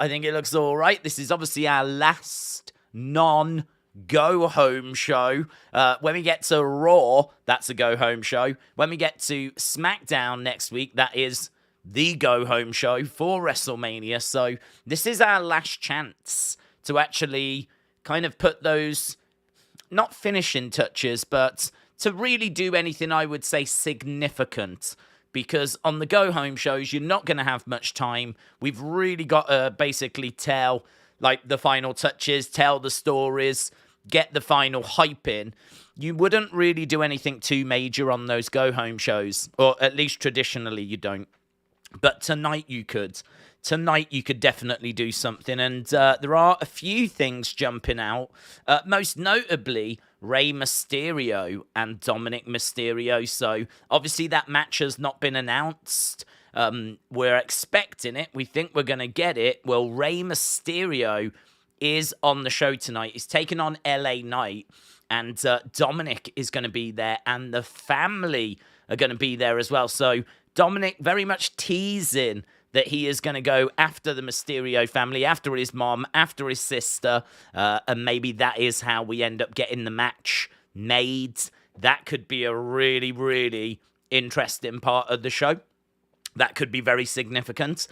I think it looks all right. This is obviously our last go-home show. When we get to Raw, that's a go-home show. When we get to SmackDown next week, that is the go-home show for WrestleMania. So this is our last chance to actually kind of put those, not finishing touches, but to really do anything I would say significant. Because on the go-home shows, you're not going to have much time. We've really got to basically tell like the final touches, tell the stories, get the final hype in. You wouldn't really do anything too major on those go-home shows, or at least traditionally you don't. But tonight you could. Tonight you could definitely do something, and there are a few things jumping out. Most notably, Rey Mysterio and Dominic Mysterio. So obviously that match has not been announced. We're expecting it. We think we're going to get it. Well, Rey Mysterio is on the show tonight. He's taking on LA Knight, and Dominic is going to be there, and the family are going to be there as well. So Dominic very much teasing that he is going to go after the Mysterio family, after his mom, after his sister, and maybe that is how we end up getting the match made. That could be a really, really interesting part of the show. That could be very significant.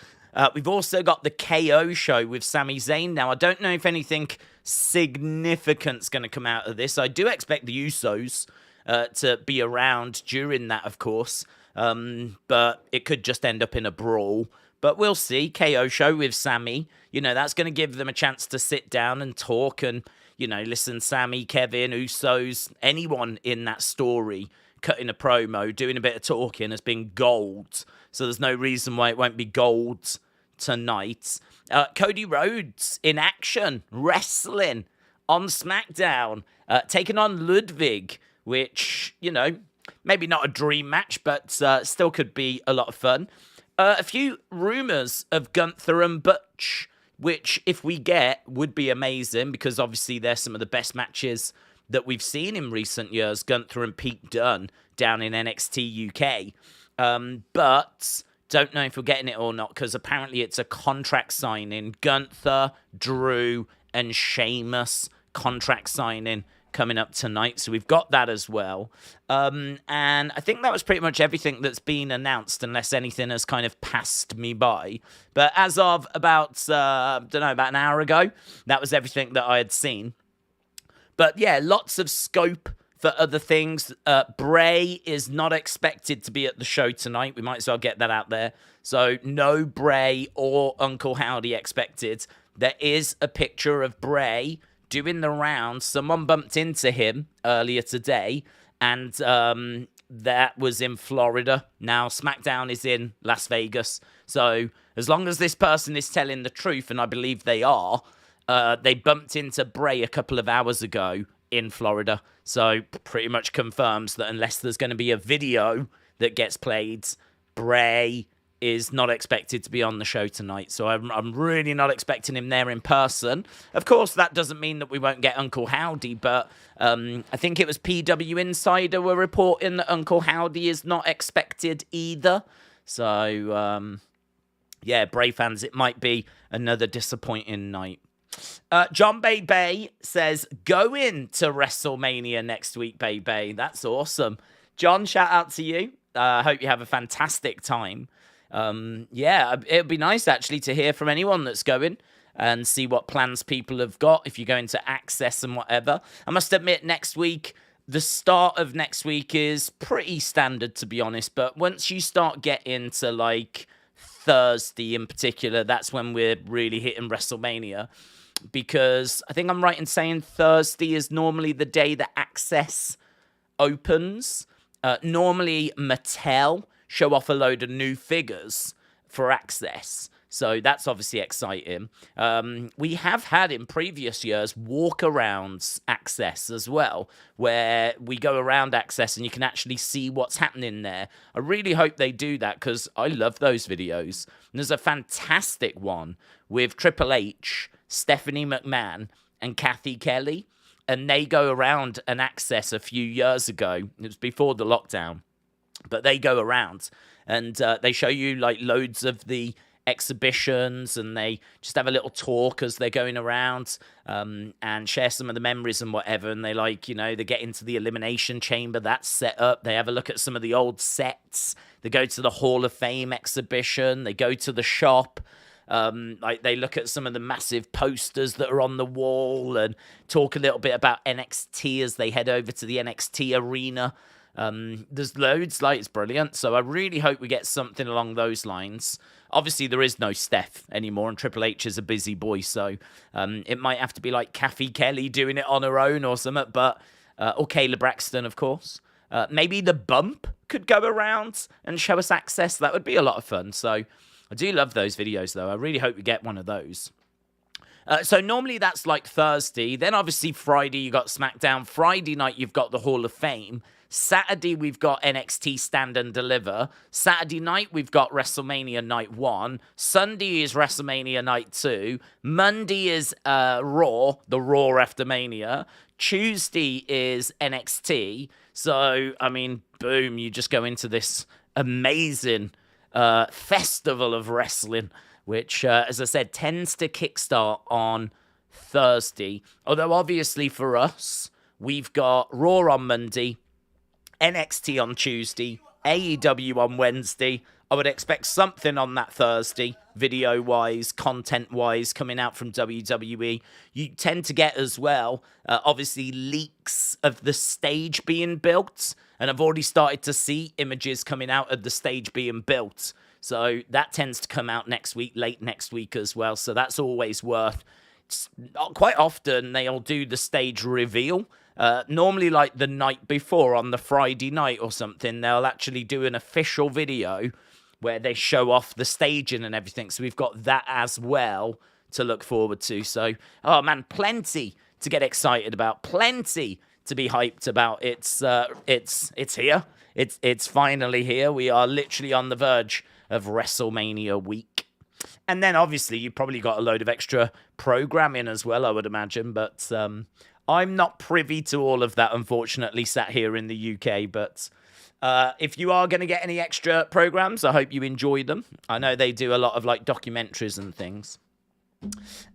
We've also got the KO show with Sami Zayn. Now, I don't know if anything significant's going to come out of this. I do expect the Usos to be around during that, of course. But it could just end up in a brawl. But we'll see. KO show with Sami. You know, that's going to give them a chance to sit down and talk and, you know, listen, Sami, Kevin, Usos, anyone in that story cutting a promo, doing a bit of talking has been gold. So there's no reason why it won't be gold tonight. Cody Rhodes in action, wrestling on SmackDown, taking on Ludwig, which, you know, maybe not a dream match, but still could be a lot of fun. A few rumours of Gunther and Butch, which, if we get, would be amazing, because obviously they're some of the best matches that we've seen in recent years, Gunther and Pete Dunne down in NXT UK. But don't know if we're getting it or not, because apparently it's a contract signing. Gunther, Drew, and Sheamus contract signing coming up tonight, so we've got that as well. And I think that was pretty much everything that's been announced, unless anything has kind of passed me by. But as of about, about an hour ago, that was everything that I had seen. But yeah, lots of scope for other things. Bray is not expected to be at the show tonight. We might as well get that out there. So no Bray or Uncle Howdy expected. There is a picture of Bray doing the rounds. Someone bumped into him earlier today, and that was in Florida. Now, SmackDown is in Las Vegas. So as long as this person is telling the truth, and I believe they are, they bumped into Bray a couple of hours ago in Florida. So pretty much confirms that unless there's going to be a video that gets played, Bray is not expected to be on the show tonight. So I'm really not expecting him there in person. Of course, that doesn't mean that we won't get Uncle Howdy, but I think it was PW Insider were reporting that Uncle Howdy is not expected either. So, yeah, Bray fans, it might be another disappointing night. John Bay says, going to WrestleMania next week, Bay. That's awesome. John, shout out to you. I hope you have a fantastic time. Yeah, it'd be nice actually to hear from anyone that's going and see what plans people have got if you're going to Access and whatever. I must admit, next week, the start of next week is pretty standard, to be honest, but once you start getting to like Thursday in particular, that's when we're really hitting WrestleMania, because I think I'm right in saying Thursday is normally the day that Access opens. Normally Mattel show off a load of new figures for Access. So that's obviously exciting. We have had in previous years walk-arounds Access as well, where we go around Access and you can actually see what's happening there. I really hope they do that, because I love those videos. And there's a fantastic one with Triple H, Stephanie McMahon, and Kathy Kelly. And they go around an Access a few years ago. It was before the lockdown. But they go around and they show you like loads of the exhibitions, and they just have a little talk as they're going around and share some of the memories and whatever. And they they get into the Elimination Chamber that's set up. They have a look at some of the old sets. They go to the Hall of Fame exhibition. They go to the shop. They look at some of the massive posters that are on the wall and talk a little bit about NXT as they head over to the NXT arena. There's loads, it's brilliant. So I really hope we get something along those lines. Obviously, there is no Steph anymore, and Triple H is a busy boy, so it might have to be like Kathy Kelly doing it on her own or something, but or Kayla Braxton, of course. Maybe the Bump could go around and show us access. That would be a lot of fun. So I do love those videos, though. I really hope we get one of those. So normally that's like Thursday. Then obviously Friday you got SmackDown. Friday night you've got the Hall of Fame. Saturday we've got NXT Stand and Deliver. Saturday night we've got WrestleMania Night 1. Sunday is WrestleMania Night 2. Monday is Raw, the Raw after Mania. Tuesday is NXT. So, I mean, boom, you just go into this amazing festival of wrestling, which, as I said, tends to kickstart on Thursday. Although, obviously, for us, we've got Raw on Monday, NXT on Tuesday, AEW on Wednesday. I would expect something on that Thursday, video-wise, content-wise, coming out from WWE. You tend to get as well, obviously, leaks of the stage being built. And I've already started to see images coming out of the stage being built. So that tends to come out next week, late next week as well. So that's always worth. Quite often, they'll do the stage reveal. Normally, like the night before on the Friday night or something, they'll actually do an official video where they show off the staging and everything. So we've got that as well to look forward to. So, oh man, plenty to get excited about. Plenty to be hyped about. It's here. It's finally here. We are literally on the verge of WrestleMania week. And then obviously you probably got a load of extra programming as well, I would imagine. But I'm not privy to all of that, unfortunately, sat here in the UK. But if you are going to get any extra programs, I hope you enjoy them. I know they do a lot of like documentaries and things.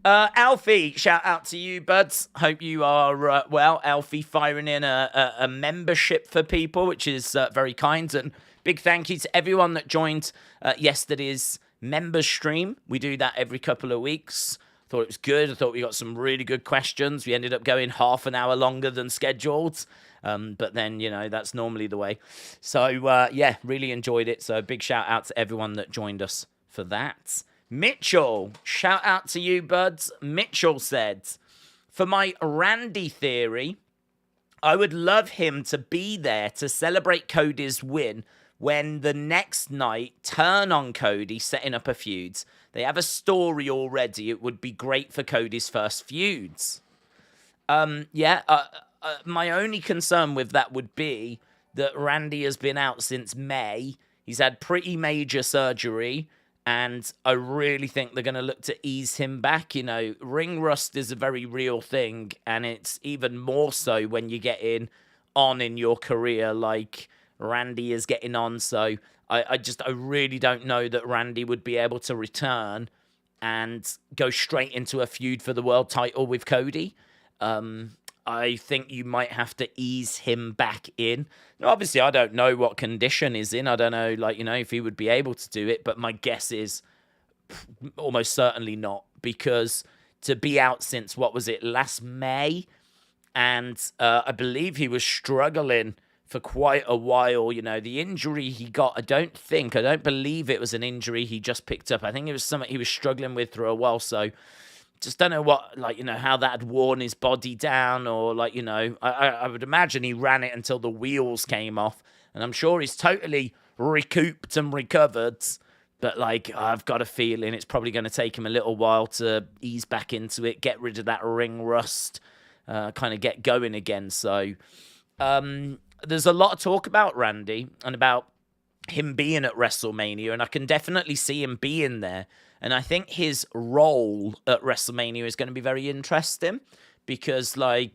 Alfie, shout out to you, buds. Hope you are well. Alfie firing in a membership for people, which is very kind. And big thank you to everyone that joined yesterday's members stream. We do that every couple of weeks. Thought it was good. I thought we got some really good questions. We ended up going half an hour longer than scheduled. But then, that's normally the way. So, yeah, really enjoyed it. So big shout out to everyone that joined us for that. Mitchell, shout out to you, buds. Mitchell said, for my Randy theory, I would love him to be there to celebrate Cody's win when the next night turn on Cody, setting up a feud. They have a story already. It would be great for Cody's first feuds. My only concern with that would be that Randy has been out since May. He's had pretty major surgery. And I really think they're going to look to ease him back. Ring rust is a very real thing. And it's even more so when you get on in your career like Randy is getting on. So I really don't know that Randy would be able to return and go straight into a feud for the world title with Cody. I think you might have to ease him back in. Now, obviously, I don't know what condition he's in. I don't know, if he would be able to do it. But my guess is almost certainly not. Because to be out since, last May? And I believe he was struggling for quite a while. The injury he got, I don't believe it was an injury he just picked up. I think it was something he was struggling with for a while. So just don't know what, how that had worn his body down or, I would imagine he ran it until the wheels came off. And I'm sure he's totally recouped and recovered. But, I've got a feeling it's probably going to take him a little while to ease back into it, get rid of that ring rust, kind of get going again. So there's a lot of talk about Randy and about him being at WrestleMania. And I can definitely see him being there. And I think his role at WrestleMania is going to be very interesting because, I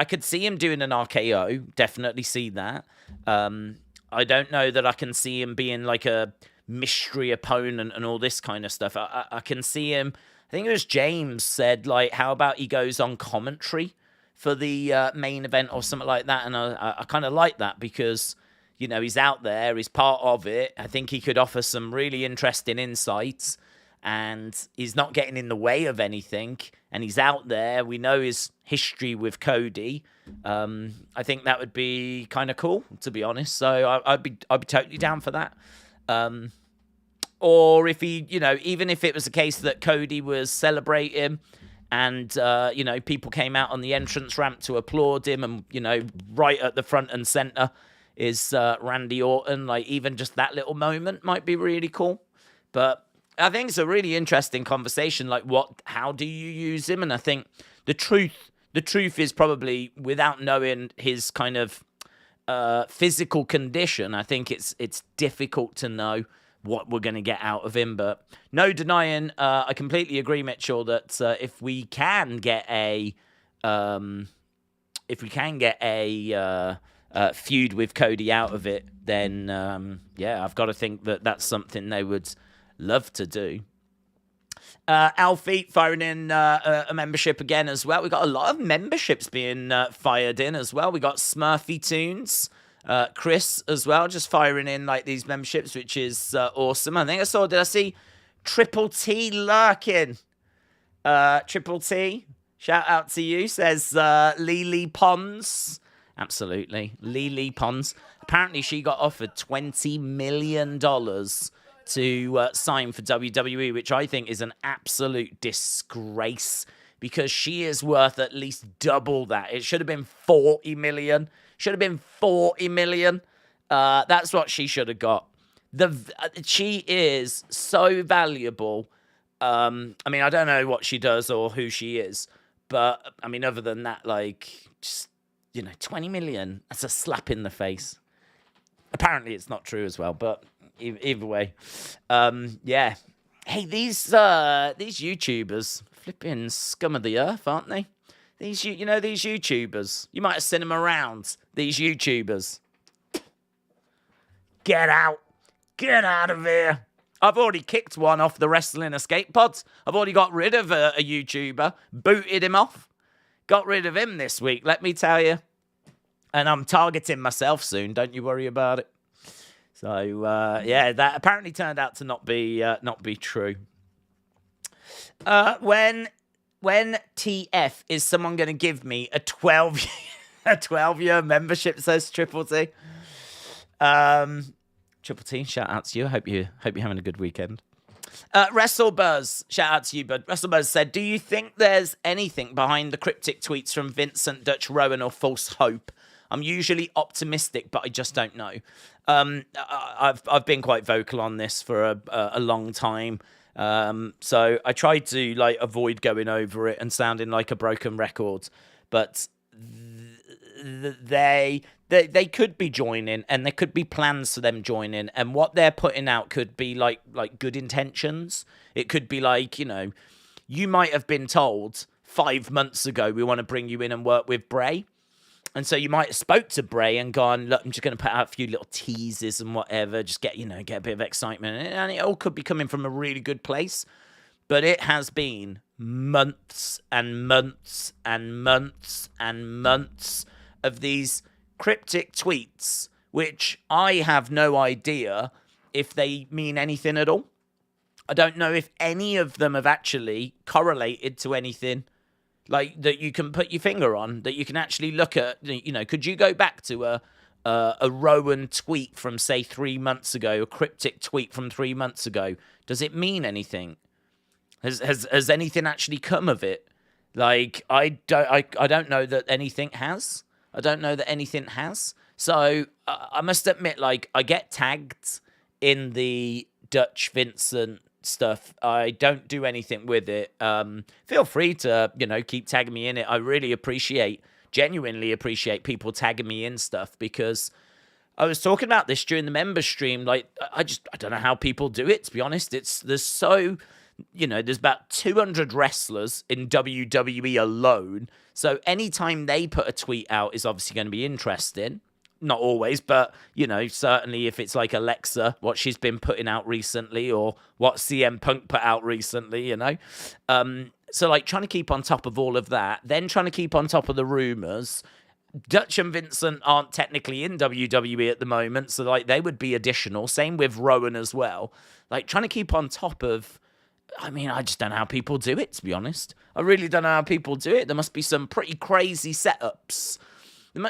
could see him doing an RKO, definitely see that. I don't know that I can see him being a mystery opponent and all this kind of stuff. I can see him. I think it was James said, like, how about he goes on commentary for the main event or something like that? And I kind of like that because, you know, he's out there, he's part of it. I think he could offer some really interesting insights, and he's not getting in the way of anything, and he's out there. We know his history with Cody. I think that would be kind of cool, to be honest. So I'd be totally down for that. Or if he, you know, even if it was a case that Cody was celebrating and, you know, people came out on the entrance ramp to applaud him, and, you know, right at the front and center is Randy Orton. Like, even just that little moment might be really cool. But I think it's a really interesting conversation. Like, how do you use him? And I think the truth is probably, without knowing his kind of physical condition, I think it's difficult to know what we're going to get out of him. But no denying, I completely agree, Mitchell, that if we can get a feud with Cody out of it, then yeah, I've got to think that that's something they would love to do. Alfie firing in a membership again as well. We got a lot of memberships being fired in as well. We got Smurfy Tunes, Chris as well, just firing in like these memberships, which is awesome. I think did I see Triple T lurking? Triple T, shout out to you, says Lily Pons. Absolutely, Lily Pons. Apparently she got offered $20 million to sign for WWE, which I think is an absolute disgrace, because she is worth at least double that. It should have been 40 million. Should have been 40 million. That's what she should have got. She is so valuable. I mean, I don't know what she does or who she is, but I mean, other than that, like, just, you know, 20 million, that's a slap in the face. Apparently it's not true as well, but either way, yeah. Hey, these YouTubers, flipping scum of the earth, aren't they? These YouTubers, you might have seen them around. These YouTubers, get out of here. I've already kicked one off the Wrestling Escape Pods. I've already got rid of a YouTuber, booted him off, got rid of him this week, let me tell you. And I'm targeting myself soon, don't you worry about it. So, yeah, that apparently turned out to not be true. When TF is someone going to give me a 12-year membership, says Triple T. Triple T, shout out to you. I hope you're having a good weekend. WrestleBuzz, shout out to you, bud. WrestleBuzz said, do you think there's anything behind the cryptic tweets from Vincent, Dutch Rowan, or false hope? I'm usually optimistic, but I just don't know. I've been quite vocal on this for a long time. So I tried to like avoid going over it and sounding like a broken record, but they could be joining, and there could be plans for them joining, and what they're putting out could be like good intentions. It could be like, you know, you might have been told 5 months ago, we want to bring you in and work with Bray. And so you might have spoke to Bray and gone, look, I'm just going to put out a few little teases and whatever, just get a bit of excitement. And it all could be coming from a really good place. But it has been months and months and months and months of these cryptic tweets, which I have no idea if they mean anything at all. I don't know if any of them have actually correlated to anything like that you can put your finger on, that you can actually look at. You know, could you go back to a Rowan tweet from, say, 3 months ago, a cryptic tweet from 3 months ago? Does it mean anything? Has anything actually come of it? Like, I don't know that anything has. I don't know that anything has. So I must admit, like, I get tagged in the Dutch Vincent stuff. I don't do anything with it. Feel free to, keep tagging me in it. I really genuinely appreciate people tagging me in stuff, because I was talking about this during the member stream. Like, I don't know how people do it, to be honest. There's about 200 wrestlers in WWE alone. So anytime they put a tweet out is obviously going to be interesting. not always, but, certainly if it's like Alexa, what she's been putting out recently, or what CM Punk put out recently, So, like, trying to keep on top of all of that, then trying to keep on top of the rumors. Dutch and Vincent aren't technically in WWE at the moment, so, like, they would be additional. Same with Rowan as well. Like, trying to keep on top of... I mean, I just don't know how people do it, to be honest. I really don't know how people do it. There must be some pretty crazy setups. There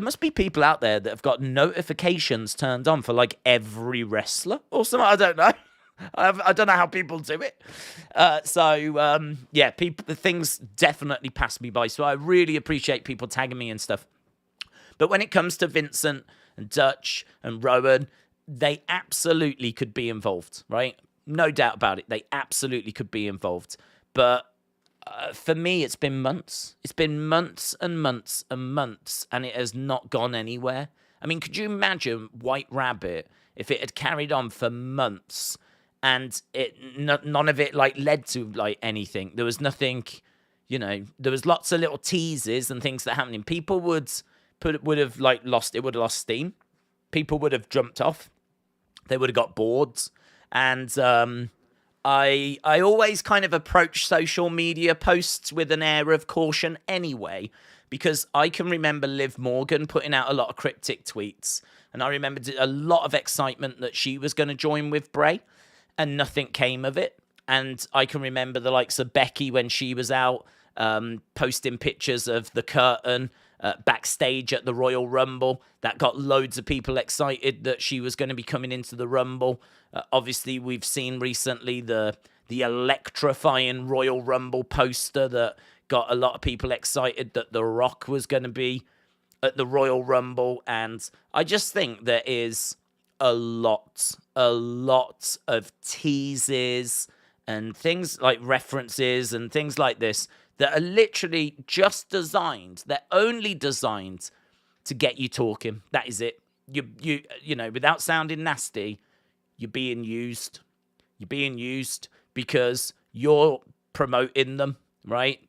must be people out there that have got notifications turned on for, like, every wrestler or something. I don't know. I don't know how people do it. Things definitely pass me by. So I really appreciate people tagging me and stuff. But when it comes to Vincent and Dutch and Rowan, they absolutely could be involved, right? No doubt about it. They absolutely could be involved. But for me, it's been months. It's been months and months and months, and it has not gone anywhere. I mean, could you imagine White Rabbit if it had carried on for months and none of it like led to like anything? There was nothing, there was lots of little teases and things that happened. People would have lost steam. People would have jumped off. They would have got bored. And I always kind of approach social media posts with an air of caution anyway, because I can remember Liv Morgan putting out a lot of cryptic tweets, and I remember a lot of excitement that she was going to join with Bray, and nothing came of it. And I can remember the likes of Becky when she was out posting pictures of the curtain backstage at the Royal Rumble. That got loads of people excited that she was going to be coming into the Rumble. Obviously, we've seen recently the electrifying Royal Rumble poster that got a lot of people excited that The Rock was going to be at the Royal Rumble. And I just think there is a lot of teases and things like references and things like this that are literally just designed. They're only designed to get you talking. That is it. Without sounding nasty, you're being used. You're being used because you're promoting them, right?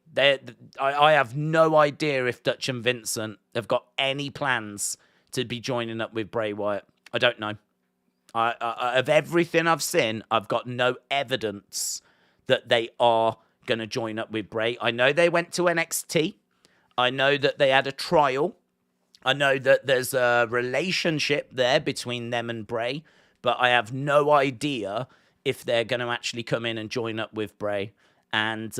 I have no idea if Dutch and Vincent have got any plans to be joining up with Bray Wyatt. I don't know. Of everything I've seen, I've got no evidence that they are going to join up with Bray. I know they went to NXT. I know that they had a trial. I know that there's a relationship there between them and Bray, but I have no idea if they're going to actually come in and join up with Bray. And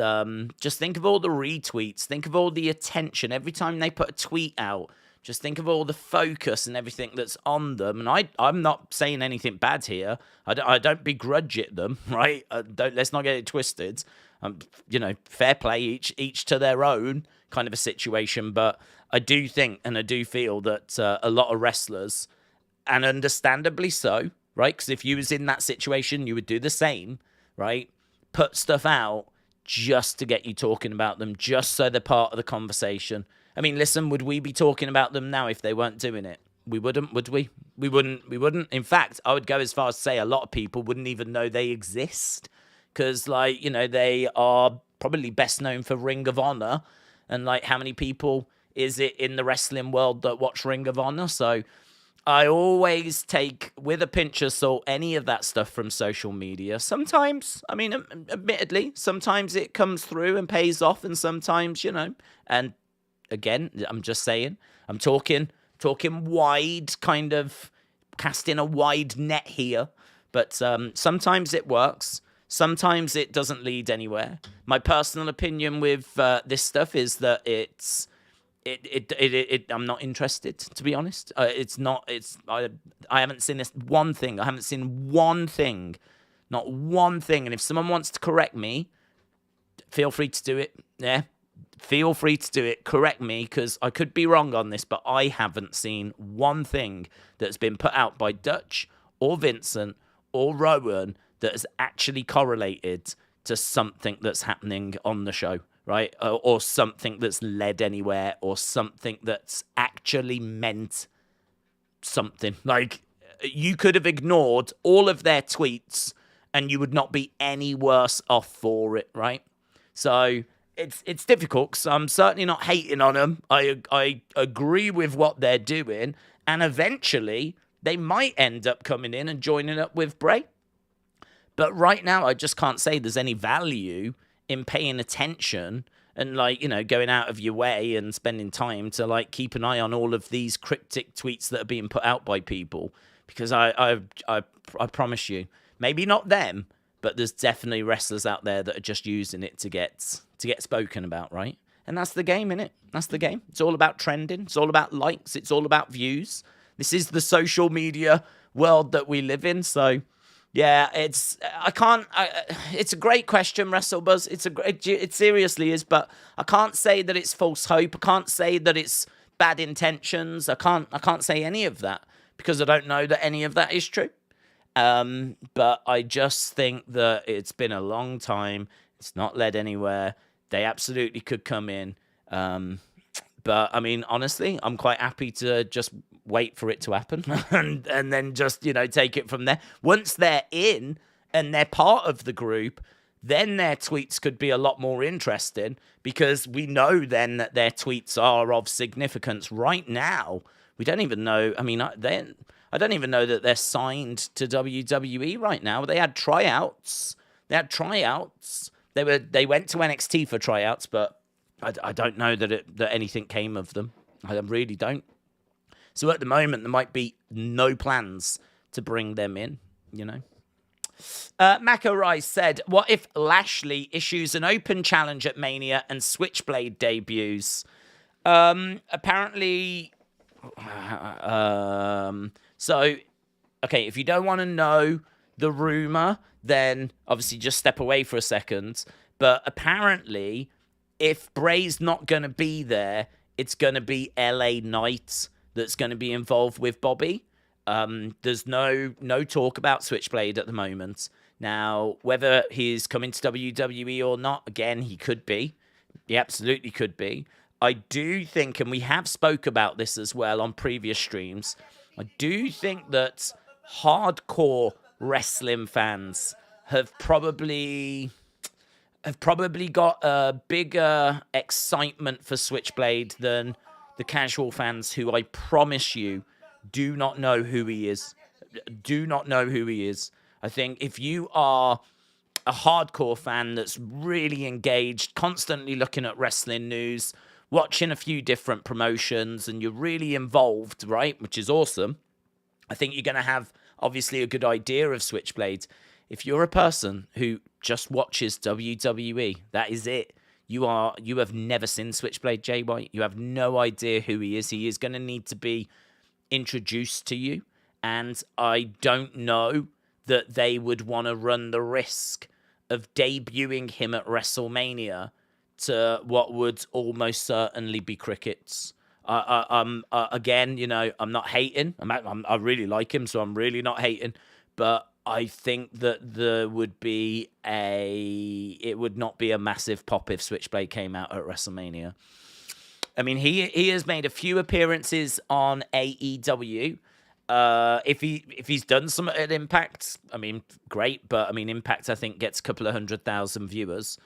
just think of all the retweets. Think of all the attention. Every time they put a tweet out, just think of all the focus and everything that's on them. And I'm not saying anything bad here. I don't begrudge it them, right? Let's not get it twisted. Fair play, each to their own kind of a situation. But I do think and I do feel that a lot of wrestlers, and understandably so, right? Because if you was in that situation, you would do the same, right? Put stuff out just to get you talking about them, just so they're part of the conversation. I mean, listen, would we be talking about them now if they weren't doing it? We wouldn't, would we? We wouldn't. In fact, I would go as far as to say a lot of people wouldn't even know they exist. Because, they are probably best known for Ring of Honor. And, how many people is it in the wrestling world that watch Ring of Honor? So I always take, with a pinch of salt, any of that stuff from social media. Sometimes, admittedly, sometimes it comes through and pays off. And sometimes, and again, I'm just saying, I'm talking wide, kind of casting a wide net here. But sometimes it works. Sometimes it doesn't lead anywhere. My personal opinion with this stuff is that I'm not interested, to be honest. I haven't seen this one thing. I haven't seen one thing, not one thing. And if someone wants to correct me, feel free to do it. Yeah, feel free to do it. Correct me, because I could be wrong on this, but I haven't seen one thing that's been put out by Dutch or Vincent or Rowan that has actually correlated to something that's happening on the show, right? Or something that's led anywhere, or something that's actually meant something. You could have ignored all of their tweets and you would not be any worse off for it, right? So it's difficult because I'm certainly not hating on them. I agree with what they're doing, and eventually they might end up coming in and joining up with Bray. But right now, I just can't say there's any value in paying attention and, like, you know, going out of your way and spending time to, like, keep an eye on all of these cryptic tweets that are being put out by people. Because I promise you, maybe not them, but there's definitely wrestlers out there that are just using it to get spoken about, right? And that's the game, innit? That's the game. It's all about trending. It's all about likes. It's all about views. This is the social media world that we live in, so... Yeah, it's a great question, WrestleBuzz. It seriously is, but I can't say that it's false hope. I can't say that it's bad intentions. I can't say any of that because I don't know that any of that is true. But I just think that it's been a long time. It's not led anywhere. They absolutely could come in. But I mean, honestly, I'm quite happy to just wait for it to happen and then just, you know, take it from there. Once they're in and they're part of the group, then their tweets could be a lot more interesting because we know then that their tweets are of significance. Right now, we don't even know. I mean, I don't even know that they're signed to WWE right now. They had tryouts. They went to NXT for tryouts, but I don't know that anything came of them. I really don't. So at the moment, there might be no plans to bring them in, you know. Mako Rice said, what if Lashley issues an open challenge at Mania and Switchblade debuts? Apparently... So, okay, if you don't want to know the rumor, then obviously just step away for a second. But apparently, if Bray's not going to be there, it's going to be LA Knight that's going to be involved with Bobby. There's no talk about Switchblade at the moment. Now, whether he's coming to WWE or not, again, he could be. He absolutely could be. I do think, and we have spoke about this as well on previous streams, I do think that hardcore wrestling fans have probably got a bigger excitement for Switchblade than the casual fans who, I promise you, do not know who he is. I think if you are a hardcore fan that's really engaged, constantly looking at wrestling news, watching a few different promotions, and you're really involved, right, which is awesome, I think you're going to have, obviously, a good idea of Switchblade. If you're a person who just watches WWE, that is it. You have never seen Switchblade Jay White. You have no idea who he is. He is going to need to be introduced to you. And I don't know that they would want to run the risk of debuting him at WrestleMania to what would almost certainly be crickets. Again, you know, I'm not hating. I really like him, so I'm really not hating. But I think that it would not be a massive pop if Switchblade came out at WrestleMania. I mean, he has made a few appearances on AEW. If he's done some at Impact, I mean, great. But I mean, Impact I think gets a couple of 100,000 viewers.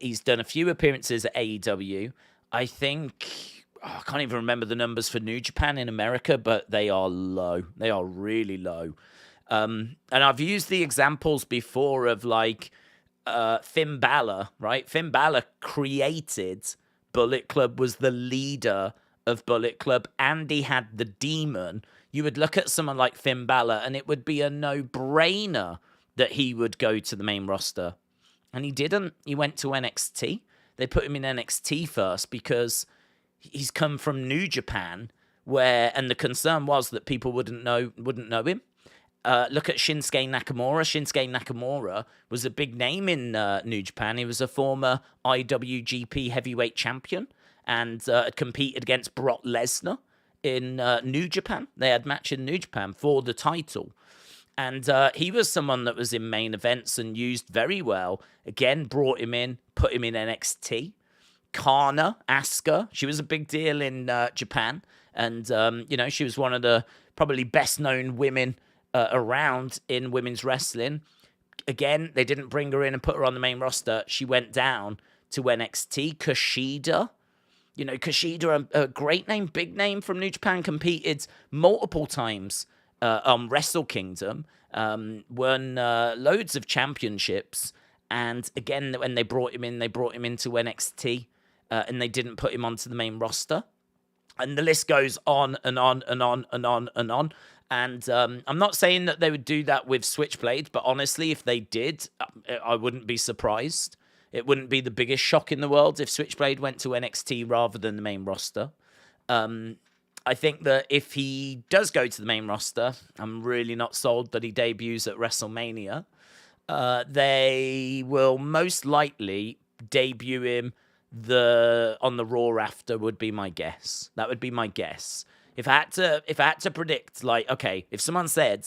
He's done a few appearances at AEW. I think I can't even remember the numbers for New Japan in America, but they are low. They are really low. And I've used the examples before of like Finn Balor, right? Finn Balor created Bullet Club, was the leader of Bullet Club, and he had the Demon. You would look at someone like Finn Balor, and it would be a no-brainer that he would go to the main roster. And he didn't. He went to NXT. They put him in NXT first because he's come from New Japan, and the concern was that people wouldn't know him. Look at Shinsuke Nakamura. Shinsuke Nakamura was a big name in New Japan. He was a former IWGP heavyweight champion and had competed against Brock Lesnar in New Japan. They had a match in New Japan for the title. And he was someone that was in main events and used very well. Again, brought him in, put him in NXT. Kana, Asuka, she was a big deal in Japan. And, she was one of the probably best-known women around in women's wrestling. again, they didn't bring her in and put her on the main roster. She went down to NXT. Kushida, Kushida, a great name, big name from New Japan, competed multiple times on Wrestle Kingdom, won loads of championships. And again, when they brought him into NXT, and they didn't put him onto the main roster. And the list goes on and on and on and on and on. And I'm not saying that they would do that with Switchblade, but honestly, if they did, I wouldn't be surprised. It wouldn't be the biggest shock in the world if Switchblade went to NXT rather than the main roster. I think that if he does go to the main roster, I'm really not sold that he debuts at WrestleMania. They will most likely debut him on the Raw after, would be my guess. That would be my guess. If I had to predict, like, okay, if someone said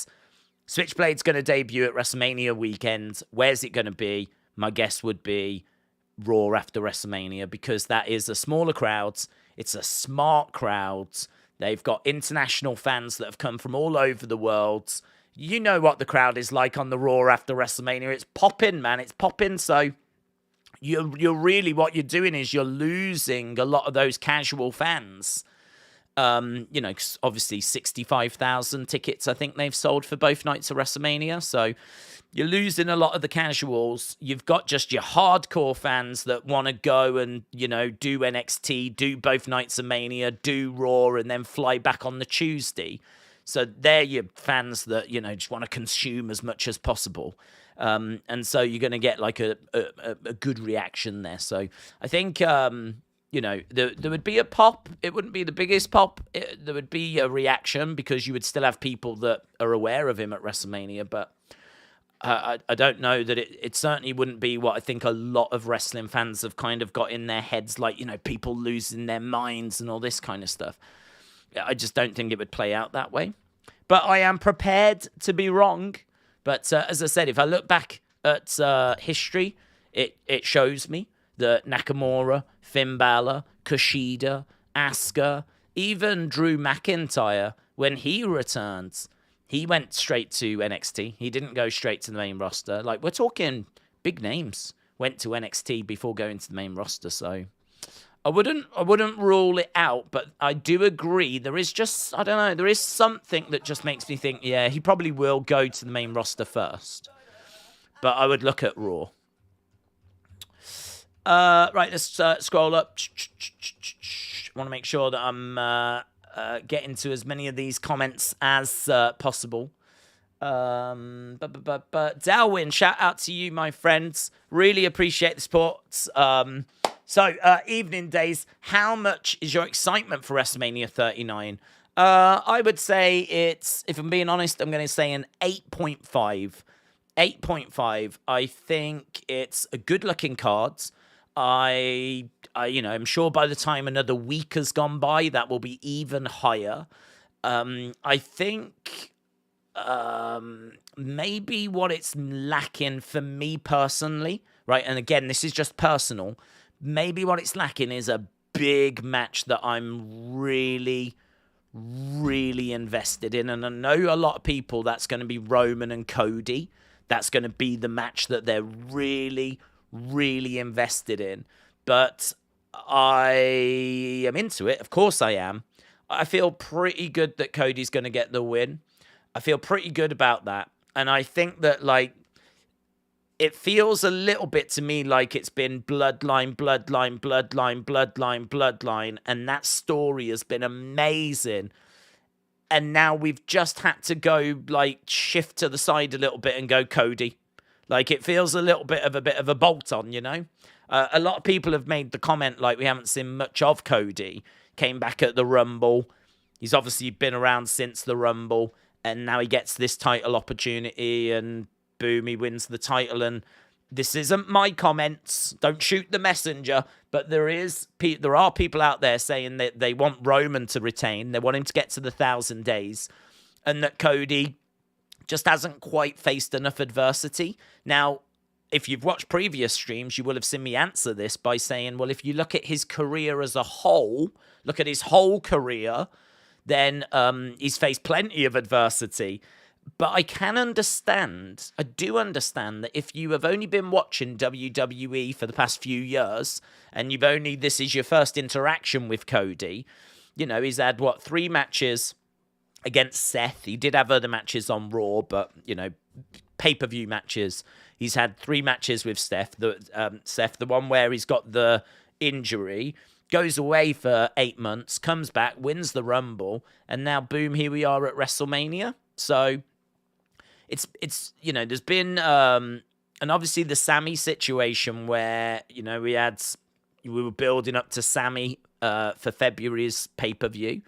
Switchblade's going to debut at WrestleMania weekend, where's it going to be? My guess would be Raw after WrestleMania, because that is a smaller crowd. It's a smart crowd. They've got international fans that have come from all over the world. You know what the crowd is like on the Raw after WrestleMania. It's popping, man. It's popping. So you're really, what you're doing is you're losing a lot of those casual fans. Obviously 65,000 tickets, I think they've sold for both nights of WrestleMania. So you're losing a lot of the casuals. You've got just your hardcore fans that want to go and, do NXT, do both nights of Mania, do Raw, and then fly back on the Tuesday. So they're your fans that, just want to consume as much as possible. And so you're going to get like a good reaction there. So I think, there would be a pop. It wouldn't be the biggest pop. There would be a reaction because you would still have people that are aware of him at WrestleMania. But I don't know that it certainly wouldn't be what I think a lot of wrestling fans have kind of got in their heads, like, people losing their minds and all this kind of stuff. I just don't think it would play out that way. But I am prepared to be wrong. But as I said, if I look back at history, it shows me that Nakamura, Finn Balor, Kushida, Asuka, even Drew McIntyre, when he returned, he went straight to NXT. He didn't go straight to the main roster. Like, we're talking big names went to NXT before going to the main roster. So I wouldn't rule it out, but I do agree. There is just, I don't know, there is something that just makes me think, yeah, he probably will go to the main roster first. But I would look at Raw. Right, let's scroll up. I want to make sure that I'm getting to as many of these comments as possible. But Dalwin, shout out to you, my friends. Really appreciate the support. So, evening days, how much is your excitement for WrestleMania 39? I would say it's, if I'm being honest, I'm going to say an 8.5. 8.5. I think it's a good-looking card. I'm sure by the time another week has gone by, that will be even higher. I think maybe what it's lacking for me personally, right? And again, this is just personal. Maybe what it's lacking is a big match that I'm really, really invested in. And I know a lot of people, that's going to be Roman and Cody. That's going to be the match that they're really, really invested in. But I am into it. Of course I am. I feel pretty good that Cody's going to get the win. I feel pretty good about that. And I think that, like, it feels a little bit to me like it's been bloodline, and that story has been amazing. And now we've just had to go, like, shift to the side a little bit and go Cody. Like, it feels a little bit of a bolt-on, A lot of people have made the comment, like, we haven't seen much of Cody. Came back at the Rumble. He's obviously been around since the Rumble, and now he gets this title opportunity, and boom, he wins the title. And this isn't my comments. Don't shoot the messenger. But there are people out there saying that they want Roman to retain. They want him to get to the 1,000 days. And that Cody just hasn't quite faced enough adversity. Now, if you've watched previous streams, you will have seen me answer this by saying, well, if you look at his career as a whole, look at his whole career, then he's faced plenty of adversity. But I do understand that if you have only been watching WWE for the past few years and this is your first interaction with Cody, he's had, 3 matches against Seth. He did have other matches on Raw, but, pay-per-view matches. He's had 3 matches with Seth. The one where he's got the injury, goes away for 8 months, comes back, wins the Rumble, and now, boom, here we are at WrestleMania. So it's there's been, and obviously the Sammy situation where, we were building up to Sammy for February's pay-per-view.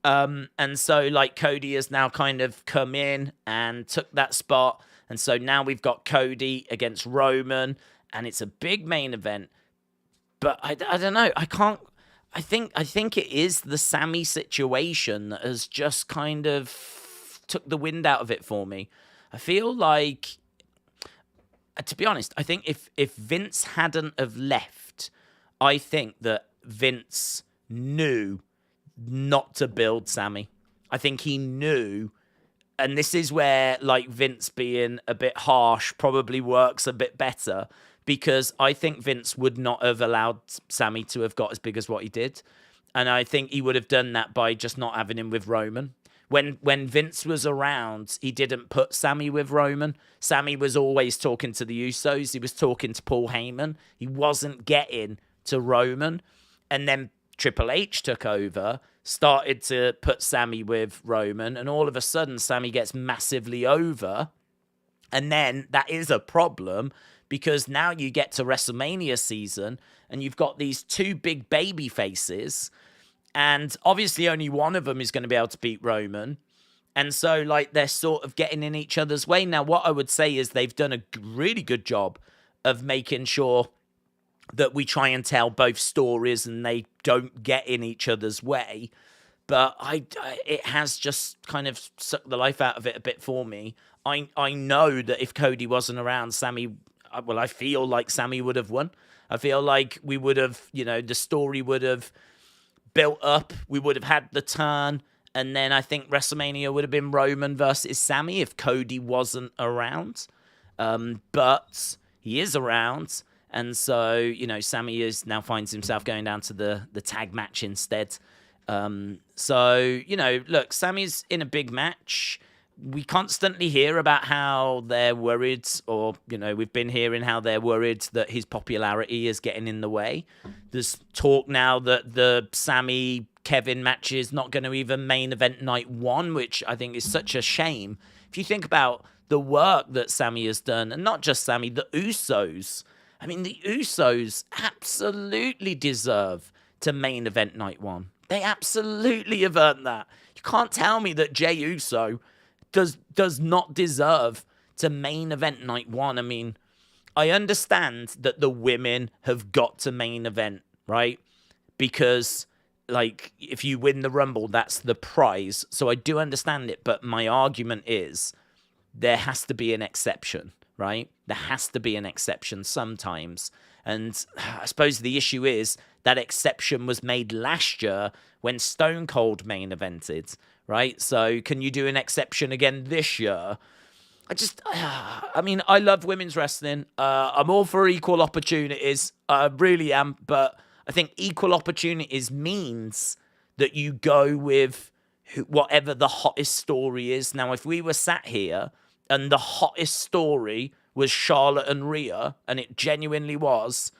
And so, Cody has now kind of come in and took that spot. And so now we've got Cody against Roman, and it's a big main event. But I don't know. I think it is the Sammy situation that has just kind of took the wind out of it for me. I feel like, to be honest, I think if Vince hadn't have left, I think that Vince knew not to build Sammy. I think he knew, and this is where, Vince being a bit harsh probably works a bit better, because I think Vince would not have allowed Sammy to have got as big as what he did. And I think he would have done that by just not having him with Roman. When Vince was around, he didn't put Sammy with Roman. Sammy was always talking to the Usos. He was talking to Paul Heyman. He wasn't getting to Roman. And then Triple H took over, started to put Sammy with Roman, and all of a sudden Sammy gets massively over. And then that is a problem, because now you get to WrestleMania season and you've got these 2 big baby faces, and obviously only one of them is going to be able to beat Roman. And so, they're sort of getting in each other's way. Now, what I would say is they've done a really good job of making sure that we try and tell both stories and they don't get in each other's way. But it has just kind of sucked the life out of it a bit for me. I know that if Cody wasn't around, I feel like Sammy would have won. I feel like we would have, the story would have built up. We would have had the turn. And then I think WrestleMania would have been Roman versus Sammy if Cody wasn't around. But he is around. And so, Sammy now finds himself going down to the tag match instead. So, look, Sammy's in a big match. We constantly hear about how they're worried, or, we've been hearing how they're worried that his popularity is getting in the way. There's talk now that the Sammy-Kevin match is not going to even main event night 1, which I think is such a shame. If you think about the work that Sammy has done, and not just Sammy, the Usos. I mean, the Usos absolutely deserve to main event night 1. They absolutely have earned that. You can't tell me that Jey Uso does not deserve to main event night 1. I mean, I understand that the women have got to main event, right? Because, if you win the Rumble, that's the prize. So I do understand it, but my argument is there has to be an exception, right? There has to be an exception sometimes. And I suppose the issue is that exception was made last year when Stone Cold main evented, right? So can you do an exception again this year? I love women's wrestling. I'm all for equal opportunities. I really am. But I think equal opportunities means that you go with whatever the hottest story is. Now, if we were sat here and the hottest story was Charlotte and Rhea, and it genuinely was,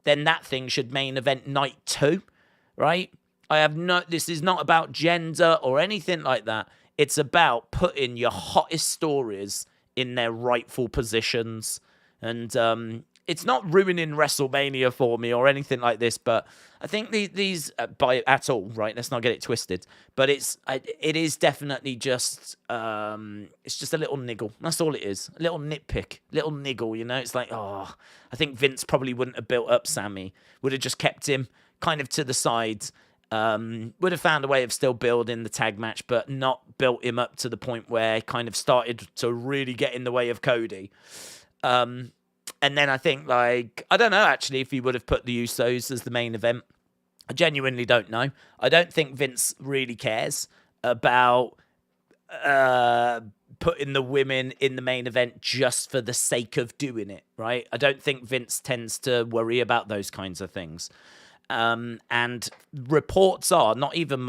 then that thing should main event night 2, right? This is not about gender or anything like that. It's about putting your hottest stories in their rightful positions. And it's not ruining WrestleMania for me or anything like this, but I think these by at all, right? Let's not get it twisted. But it is definitely just it's just a little niggle. That's all it is. A little nitpick, little niggle. It's like, I think Vince probably wouldn't have built up Sammy. Would have just kept him kind of to the side. Would have found a way of still building the tag match, but not built him up to the point where he kind of started to really get in the way of Cody. And then I think, I don't know, actually, if he would have put the Usos as the main event. I genuinely don't know. I don't think Vince really cares about putting the women in the main event just for the sake of doing it, right? I don't think Vince tends to worry about those kinds of things. And reports are, not even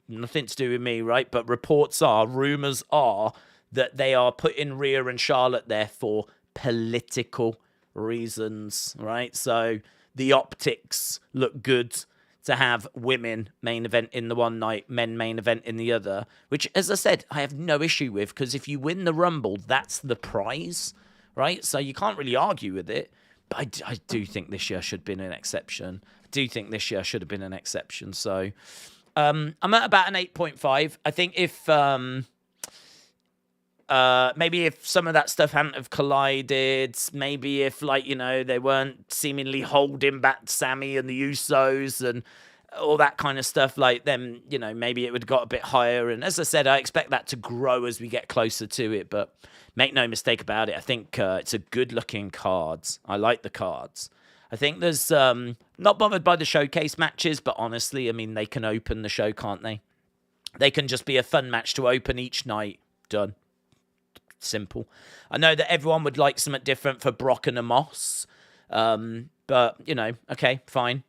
nothing to do with me, right? But rumors are that they are putting Rhea and Charlotte there for political reasons, right? So the optics look good to have women main event in the one night, men main event in the other, which, as I said, I have no issue with, because if you win the Rumble, that's the prize, right? So you can't really argue with it. But I do think this year should have been an exception. So I'm at about an 8.5. I think if maybe if some of that stuff hadn't have collided, maybe if, like, you know, they weren't seemingly holding back Sammy and the Usos and all that kind of stuff, like, then, you know, maybe it would have got a bit higher. And as I said, I expect that to grow as we get closer to it. But make no mistake about it, I think it's a good-looking card. I like the cards. I think there's not bothered by the showcase matches, but honestly, I mean, they can open the show, can't they? They can just be a fun match to open each night. Done. Simple. I know that everyone would like something different for Brock and Amos, but, you know, okay, fine.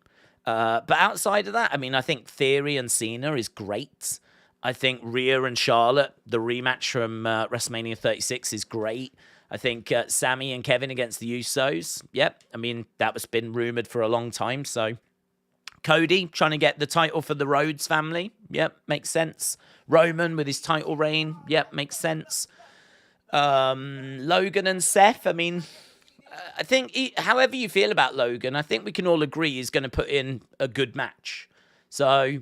But outside of that, I mean, I think Theory and Cena is great. I think Rhea and Charlotte, the rematch from WrestleMania 36, is great. I think Sammy and Kevin against the Usos, yep. I mean, that was been rumored for a long time, so Cody trying to get the title for the Rhodes family, yep, makes sense. Roman with his title reign, yep, makes sense. Logan and Seth, I mean, I think however you feel about Logan, I think we can all agree he's going to put in a good match. So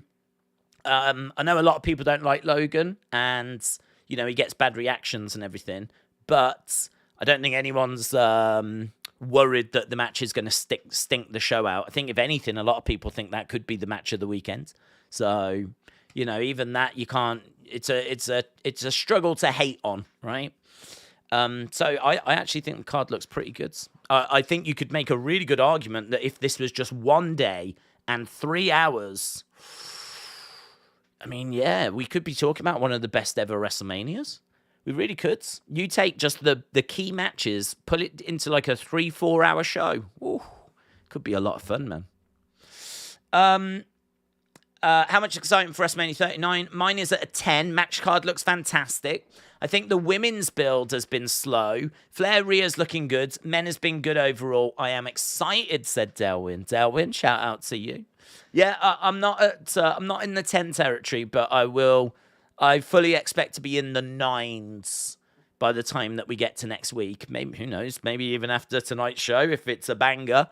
I know a lot of people don't like Logan, and, you know, he gets bad reactions and everything, but I don't think anyone's worried that the match is going to stink the show out. I think, if anything, a lot of people think that could be the match of the weekend. So, you know, even that, you can't. It's a struggle to hate on, right? So I actually think the card looks pretty good. I think you could make a really good argument that if this was just one day and 3 hours, I mean, yeah, we could be talking about one of the best ever WrestleManias. We really could. You take just the key matches, put it into like a 3-4 hour show. Ooh, could be a lot of fun, man. How much excitement for WrestleMania 39? Mine is at a 10. Match card looks fantastic. I think the women's build has been slow. Flair Rhea's looking good. Men has been good overall. I am excited, said Delwyn. Delwyn, shout out to you. Yeah, I'm not in the 10 territory, but I fully expect to be in the 9s by the time that we get to next week. Maybe, who knows? Maybe even after tonight's show if it's a banger.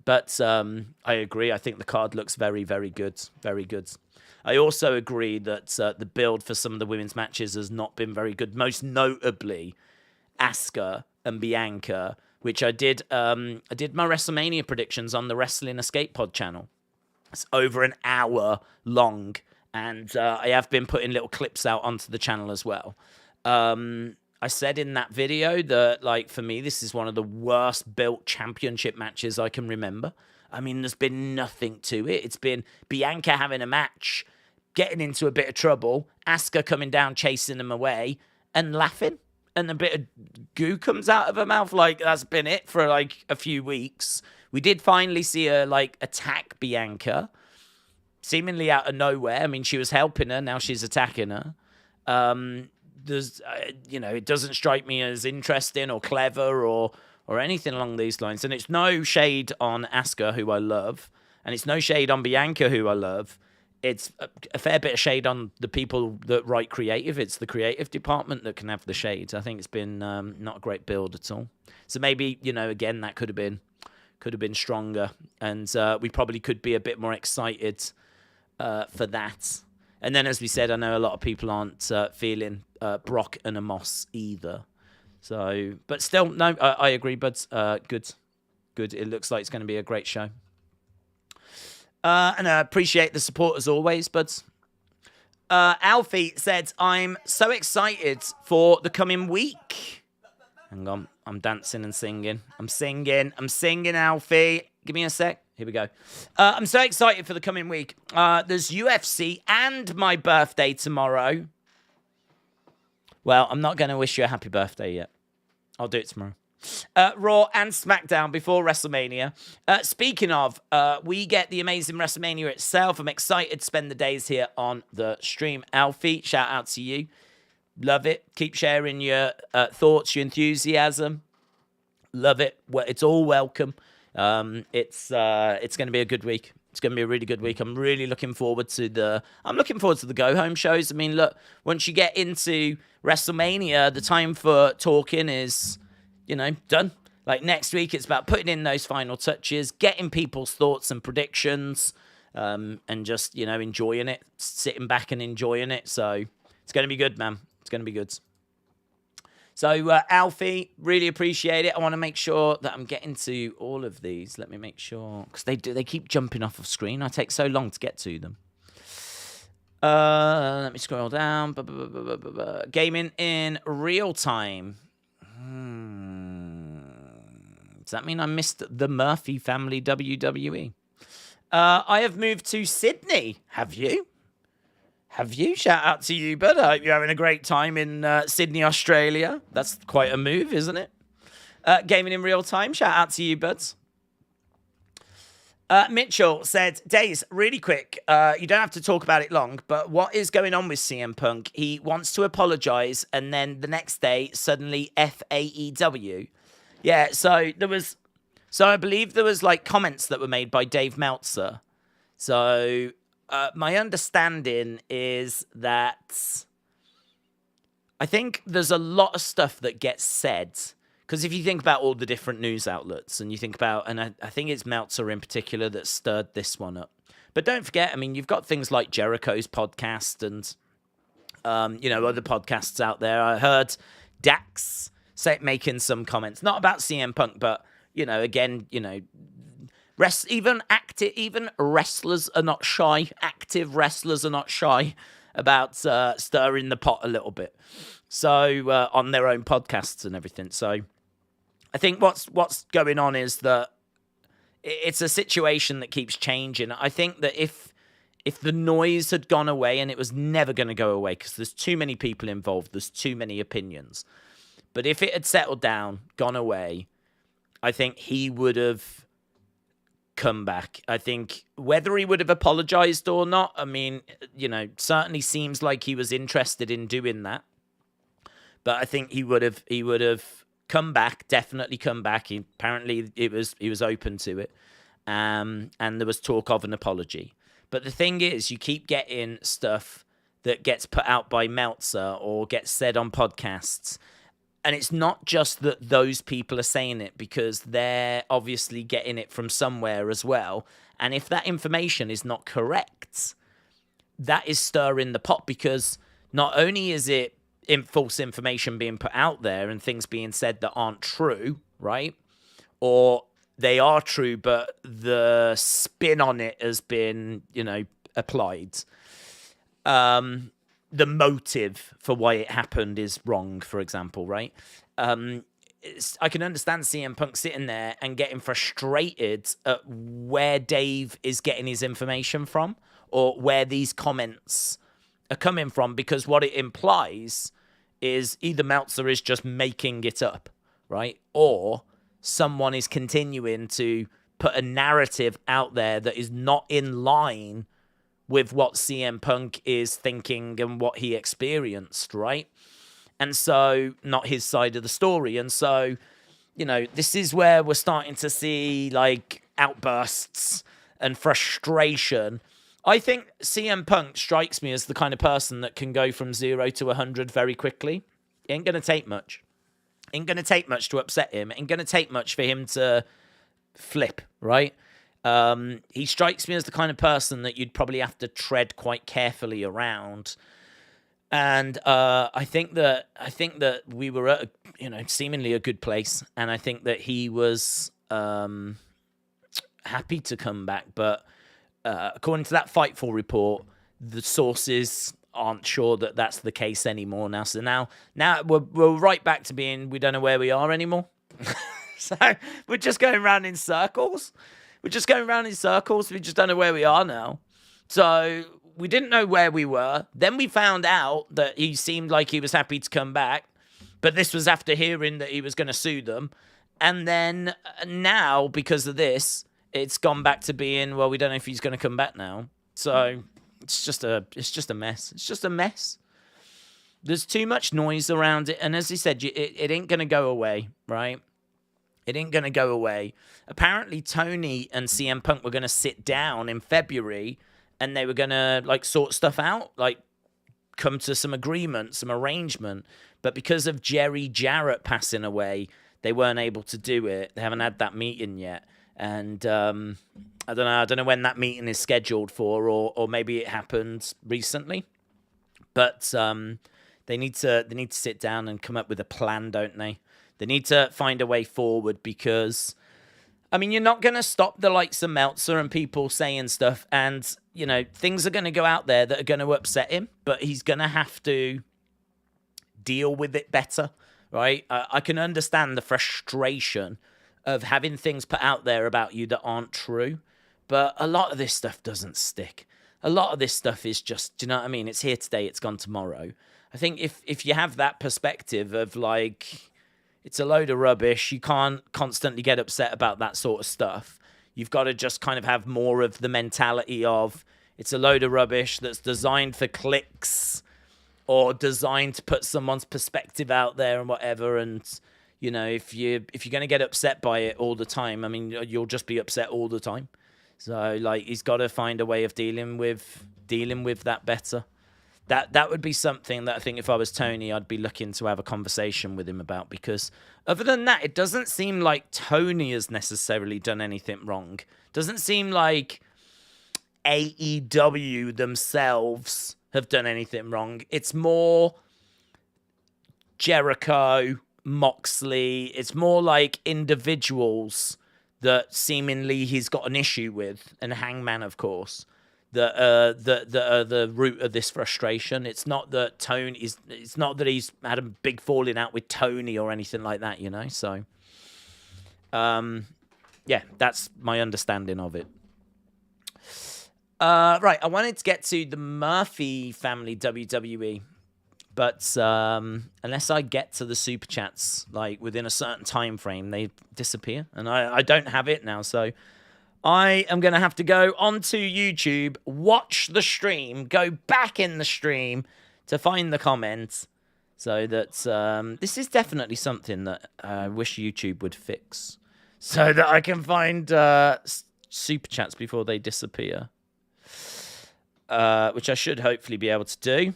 But I agree. I think the card looks very, very good. Very good. I also agree that the build for some of the women's matches has not been very good. Most notably, Asuka and Bianca, which I did my WrestleMania predictions on the Wrestling Escape Pod channel. It's over an hour long, and I have been putting little clips out onto the channel as well. I said in that video that, like, for me, this is one of the worst built championship matches I can remember. I mean, there's been nothing to it. It's been Bianca having a match, getting into a bit of trouble, Asuka coming down, chasing them away, and laughing. And a bit of goo comes out of her mouth. Like, that's been it for, like, a few weeks. We did finally see her, like, attack Bianca, seemingly out of nowhere. I mean, she was helping her. Now she's attacking her. There's, it doesn't strike me as interesting or clever or anything along these lines. And it's no shade on Asuka, who I love, and it's no shade on Bianca, who I love. It's a fair bit of shade on the people that write creative. It's the creative department that can have the shades. I think it's been not a great build at all. So maybe, again, that could have been stronger, and we probably could be a bit more excited for that. And then, as we said, I know a lot of people aren't feeling Brock and Amos either. So, but still, no, I agree, but good. It looks like it's going to be a great show. And I appreciate the support as always, but Alfie said, I'm so excited for the coming week. Hang on, I'm dancing and singing. I'm singing, Alfie. Give me a sec. Here we go. I'm so excited for the coming week. There's UFC and my birthday tomorrow. Well, I'm not going to wish you a happy birthday yet. I'll do it tomorrow. Raw and SmackDown before WrestleMania. Speaking of, we get the amazing WrestleMania itself. I'm excited to spend the days here on the stream. Alfie, shout out to you. Love it. Keep sharing your thoughts, your enthusiasm. Love it. Well, it's all welcome. It's going to be a good week. It's going to be a really good week. I'm really looking forward to the go home shows. I mean, look, once you get into WrestleMania, the time for talking is, done. Like next week, it's about putting in those final touches, getting people's thoughts and predictions, and just, enjoying it, sitting back and enjoying it. So it's going to be good, man. It's going to be good. So, Alfie, really appreciate it. I want to make sure that I'm getting to all of these. Let me make sure, because they keep jumping off of screen. I take so long to get to them. Let me scroll down. Gaming in real time. Does that mean I missed the Murphy family WWE? I have moved to Sydney. Have you? Shout out to you, bud. I hope you're having a great time in Sydney, Australia. That's quite a move, isn't it? Gaming in real time. Shout out to you, buds. Mitchell said, Days, really quick. You don't have to talk about it long, but what is going on with CM Punk? He wants to apologize, and then the next day, suddenly FAEW. Yeah, so I believe there was like comments that were made by Dave Meltzer. So my understanding is that I think there's a lot of stuff that gets said. Because if you think about all the different news outlets and you think about, and I think it's Meltzer in particular that stirred this one up. But don't forget, I mean, you've got things like Jericho's podcast and, other podcasts out there. I heard Dax making some comments, not about CM Punk, but, even wrestlers are not shy. Active wrestlers are not shy about stirring the pot a little bit. So on their own podcasts and everything. So I think what's going on is that it's a situation that keeps changing. I think that if the noise had gone away, and it was never going to go away because there's too many people involved, there's too many opinions. But if it had settled down, gone away, I think he would have come back. I think whether he would have apologized or not, I mean, certainly seems like he was interested in doing that. But I think he would have come back, definitely come back. Apparently he was open to it. And there was talk of an apology. But the thing is, you keep getting stuff that gets put out by Meltzer or gets said on podcasts. And it's not just that those people are saying it, because they're obviously getting it from somewhere as well. And if that information is not correct, that is stirring the pot, because not only is it false information being put out there and things being said that aren't true, right? Or they are true, but the spin on it has been, applied. The motive for why it happened is wrong, for example, right? I can understand CM Punk sitting there and getting frustrated at where Dave is getting his information from, or where these comments are coming from, because what it implies is either Meltzer is just making it up, right? Or someone is continuing to put a narrative out there that is not in line with what CM Punk is thinking and what he experienced, right? And so, not his side of the story. And so, this is where we're starting to see, like, outbursts and frustration. I think CM Punk strikes me as the kind of person that can go from 0 to 100 very quickly. It ain't going to take much. Ain't going to take much to upset him. Ain't going to take much for him to flip, right? He strikes me as the kind of person that you'd probably have to tread quite carefully around. And I think that we were at seemingly a good place, and I think that he was happy to come back. But according to that Fightful report, the sources aren't sure that that's the case anymore now. So now we're right back to being, we don't know where we are anymore. So we're just going round in circles. We just don't know where we are now. So we didn't know where we were. Then we found out that he seemed like he was happy to come back. But this was after hearing that he was going to sue them. And then now, because of this, it's gone back to being, well, we don't know if he's going to come back now. So it's just a mess. It's just a mess. There's too much noise around it. And as he said, it ain't going to go away, right? It ain't going to go away. Apparently, Tony and CM Punk were going to sit down in February and they were going to, like, sort stuff out, like, come to some agreement, some arrangement. But because of Jerry Jarrett passing away, they weren't able to do it. They haven't had that meeting yet. And I don't know when that meeting is scheduled for, or maybe it happened recently. But they need to sit down and come up with a plan, don't they? They need to find a way forward because, I mean, you're not going to stop the likes of Meltzer and people saying stuff. And, you know, things are going to go out there that are going to upset him. But he's going to have to deal with it better, right? I can understand the frustration of having things put out there about you that aren't true. But a lot of this stuff doesn't stick. A lot of this stuff is just, do you know what I mean? It's here today, it's gone tomorrow. I think if you have that perspective of like, it's a load of rubbish, you can't constantly get upset about that sort of stuff. You've got to just kind of have more of the mentality of, it's a load of rubbish that's designed for clicks or designed to put someone's perspective out there and whatever. And, you know, if you're going to get upset by it all the time, I mean, you'll just be upset all the time. So, like, he's got to find a way of dealing with that better. That would be something that I think if I was Tony, I'd be looking to have a conversation with him about, because other than that, it doesn't seem like Tony has necessarily done anything wrong. Doesn't seem like AEW themselves have done anything wrong. It's more Jericho, Moxley. It's more like individuals that seemingly he's got an issue with, and Hangman, of course, that are the root of this frustration. It's not that it's not that he's had a big falling out with Tony or anything like that, you know. So, yeah, that's my understanding of it. Right, I wanted to get to the Murphy family WWE, but unless I get to the super chats like within a certain time frame, they disappear, and I don't have it now. So I am going to have to go onto YouTube, watch the stream, go back in the stream to find the comments. So that this is definitely something that I wish YouTube would fix, so that I can find super chats before they disappear, which I should hopefully be able to do.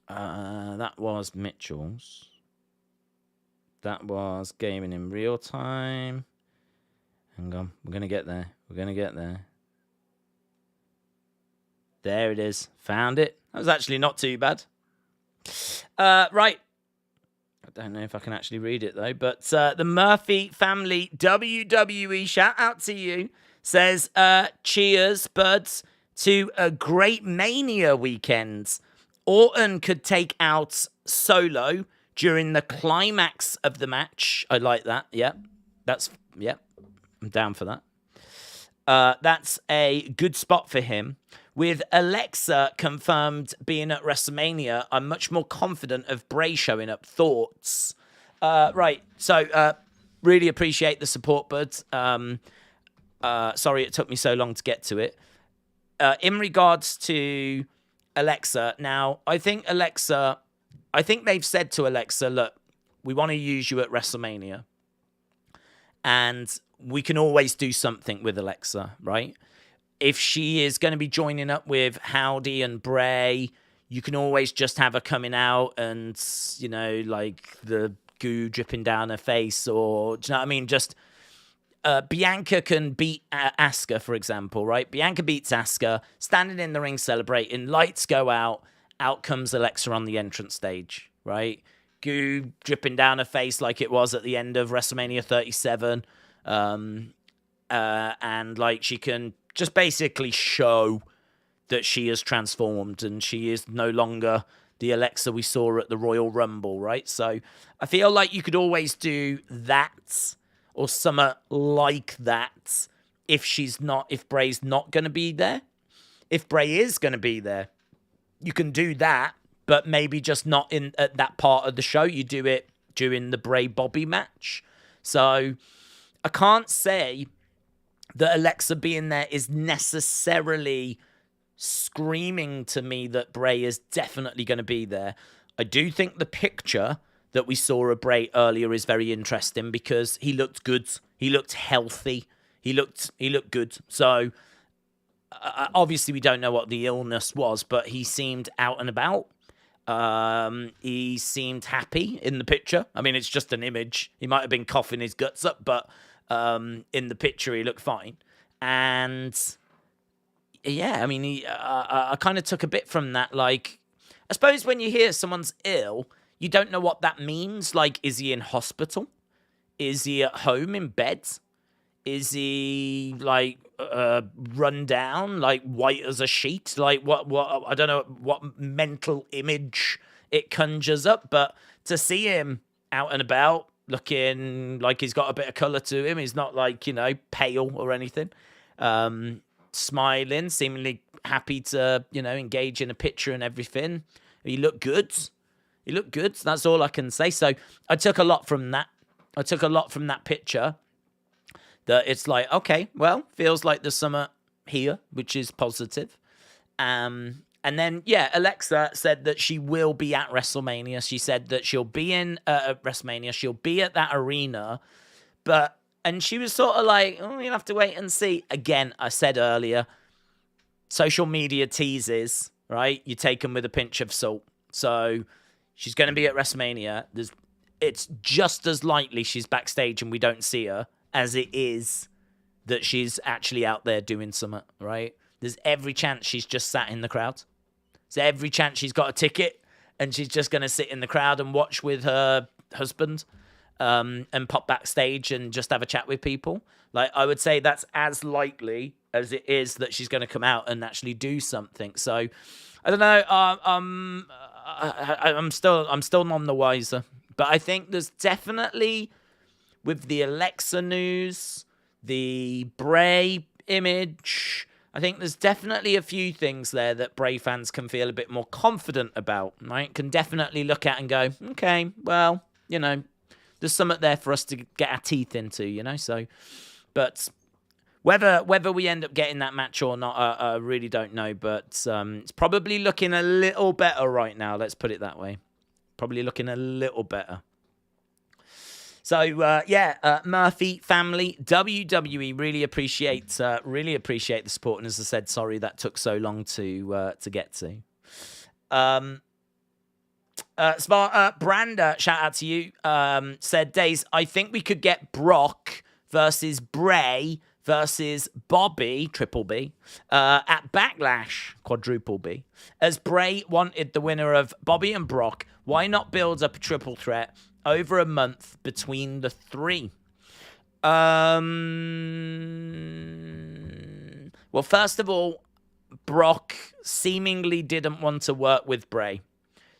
That was Mitchell's. That was gaming in real time. Hang on, we're going to get there. We're going to get there. There it is. Found it. That was actually not too bad. Right. I don't know if I can actually read it, though. But the Murphy family WWE, shout out to you, says, cheers, buds, to a great Mania weekend. Orton could take out Solo during the climax of the match. I like that. Yep. I'm down for that. That's a good spot for him. With Alexa confirmed being at WrestleMania, I'm much more confident of Bray showing up. Thoughts? Right. So, really appreciate the support, buds. Sorry it took me so long to get to it. In regards to Alexa, now, I think they've said to Alexa, look, we want to use you at WrestleMania. And we can always do something with Alexa, right? If she is going to be joining up with Howdy and Bray, you can always just have her coming out and, you know, like the goo dripping down her face, or, do you know what I mean? Just Bianca can beat Asuka, for example, right? Bianca beats Asuka, standing in the ring celebrating, lights go out comes Alexa on the entrance stage, right? Goo dripping down her face like it was at the end of WrestleMania 37. And like she can just basically show that she is transformed and she is no longer the Alexa we saw at the Royal Rumble, right? So I feel like you could always do that or something like that if Bray's not going to be there. if Bray is going to be there, you can do that, but maybe just not in at that part of the show. You do it during the Bray Bobby match. So I can't say that Alexa being there is necessarily screaming to me that Bray is definitely going to be there. I do think the picture that we saw of Bray earlier is very interesting because he looked good. He looked healthy. He looked good. So obviously we don't know what the illness was, but he seemed out and about. He seemed happy in the picture. I mean, it's just an image. He might have been coughing his guts up, but in the picture he looked fine. And yeah, I mean, I kind of took a bit from that. Like, I suppose when you hear someone's ill, you don't know what that means. Like, is he in hospital? Is he at home in bed? Is he like run down, like white as a sheet? Like what? I don't know what mental image it conjures up, but to see him out and about, looking like he's got a bit of colour to him, he's not like, you know, pale or anything. Smiling, seemingly happy to, you know, engage in a picture and everything. He looked good. He looked good. That's all I can say. So I took a lot from that. I took a lot from that picture. That it's like, okay, well, feels like there's some here, which is positive. And then, yeah, Alexa said that she will be at WrestleMania. She said that she'll be in WrestleMania. She'll be at that arena. And she was sort of like, oh, you'll have to wait and see. Again, I said earlier, social media teases, right? You take them with a pinch of salt. So she's going to be at WrestleMania. It's just as likely she's backstage and we don't see her as it is that she's actually out there doing something, right? There's every chance she's just sat in the crowd. There's every chance she's got a ticket and she's just going to sit in the crowd and watch with her husband and pop backstage and just have a chat with people. Like, I would say that's as likely as it is that she's going to come out and actually do something. So, I don't know. I'm still none the wiser. But I think there's definitely, with the Alexa news, the Bray image, I think there's definitely a few things there that Bray fans can feel a bit more confident about, right? Can definitely look at and go, okay, well, you know, there's something there for us to get our teeth into, you know? So, but whether we end up getting that match or not, I really don't know. But it's probably looking a little better right now. Let's put it that way. Probably looking a little better. So, Murphy family, WWE really appreciate the support. And as I said, sorry that took so long to get to. Branda, shout out to you, said, Days, I think we could get Brock versus Bray versus Bobby, triple B, at Backlash, quadruple B. As Bray wanted the winner of Bobby and Brock, why not build up a triple threat over a month between the three? Well, first of all, Brock seemingly didn't want to work with Bray.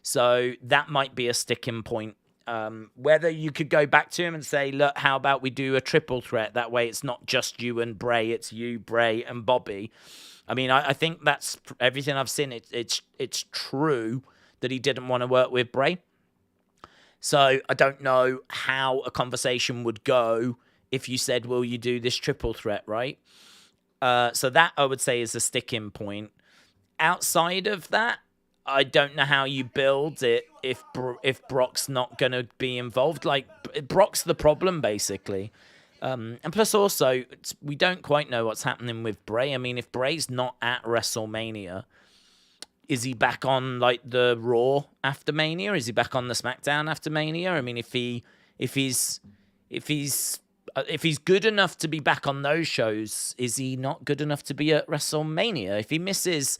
So that might be a sticking point. Whether you could go back to him and say, look, how about we do a triple threat? That way it's not just you and Bray, it's you, Bray, and Bobby. I mean, I think that's everything I've seen. It's true that he didn't want to work with Bray. So I don't know how a conversation would go if you said, will you do this triple threat, right? So that, I would say, is a sticking point. Outside of that, I don't know how you build it if Brock's not going to be involved. Like, Brock's the problem, basically. And plus, also, we don't quite know what's happening with Bray. I mean, if Bray's not at WrestleMania, is he back on, like, the Raw after Mania? Is he back on the SmackDown after Mania? I mean, if he's good enough to be back on those shows, is he not good enough to be at WrestleMania? If he misses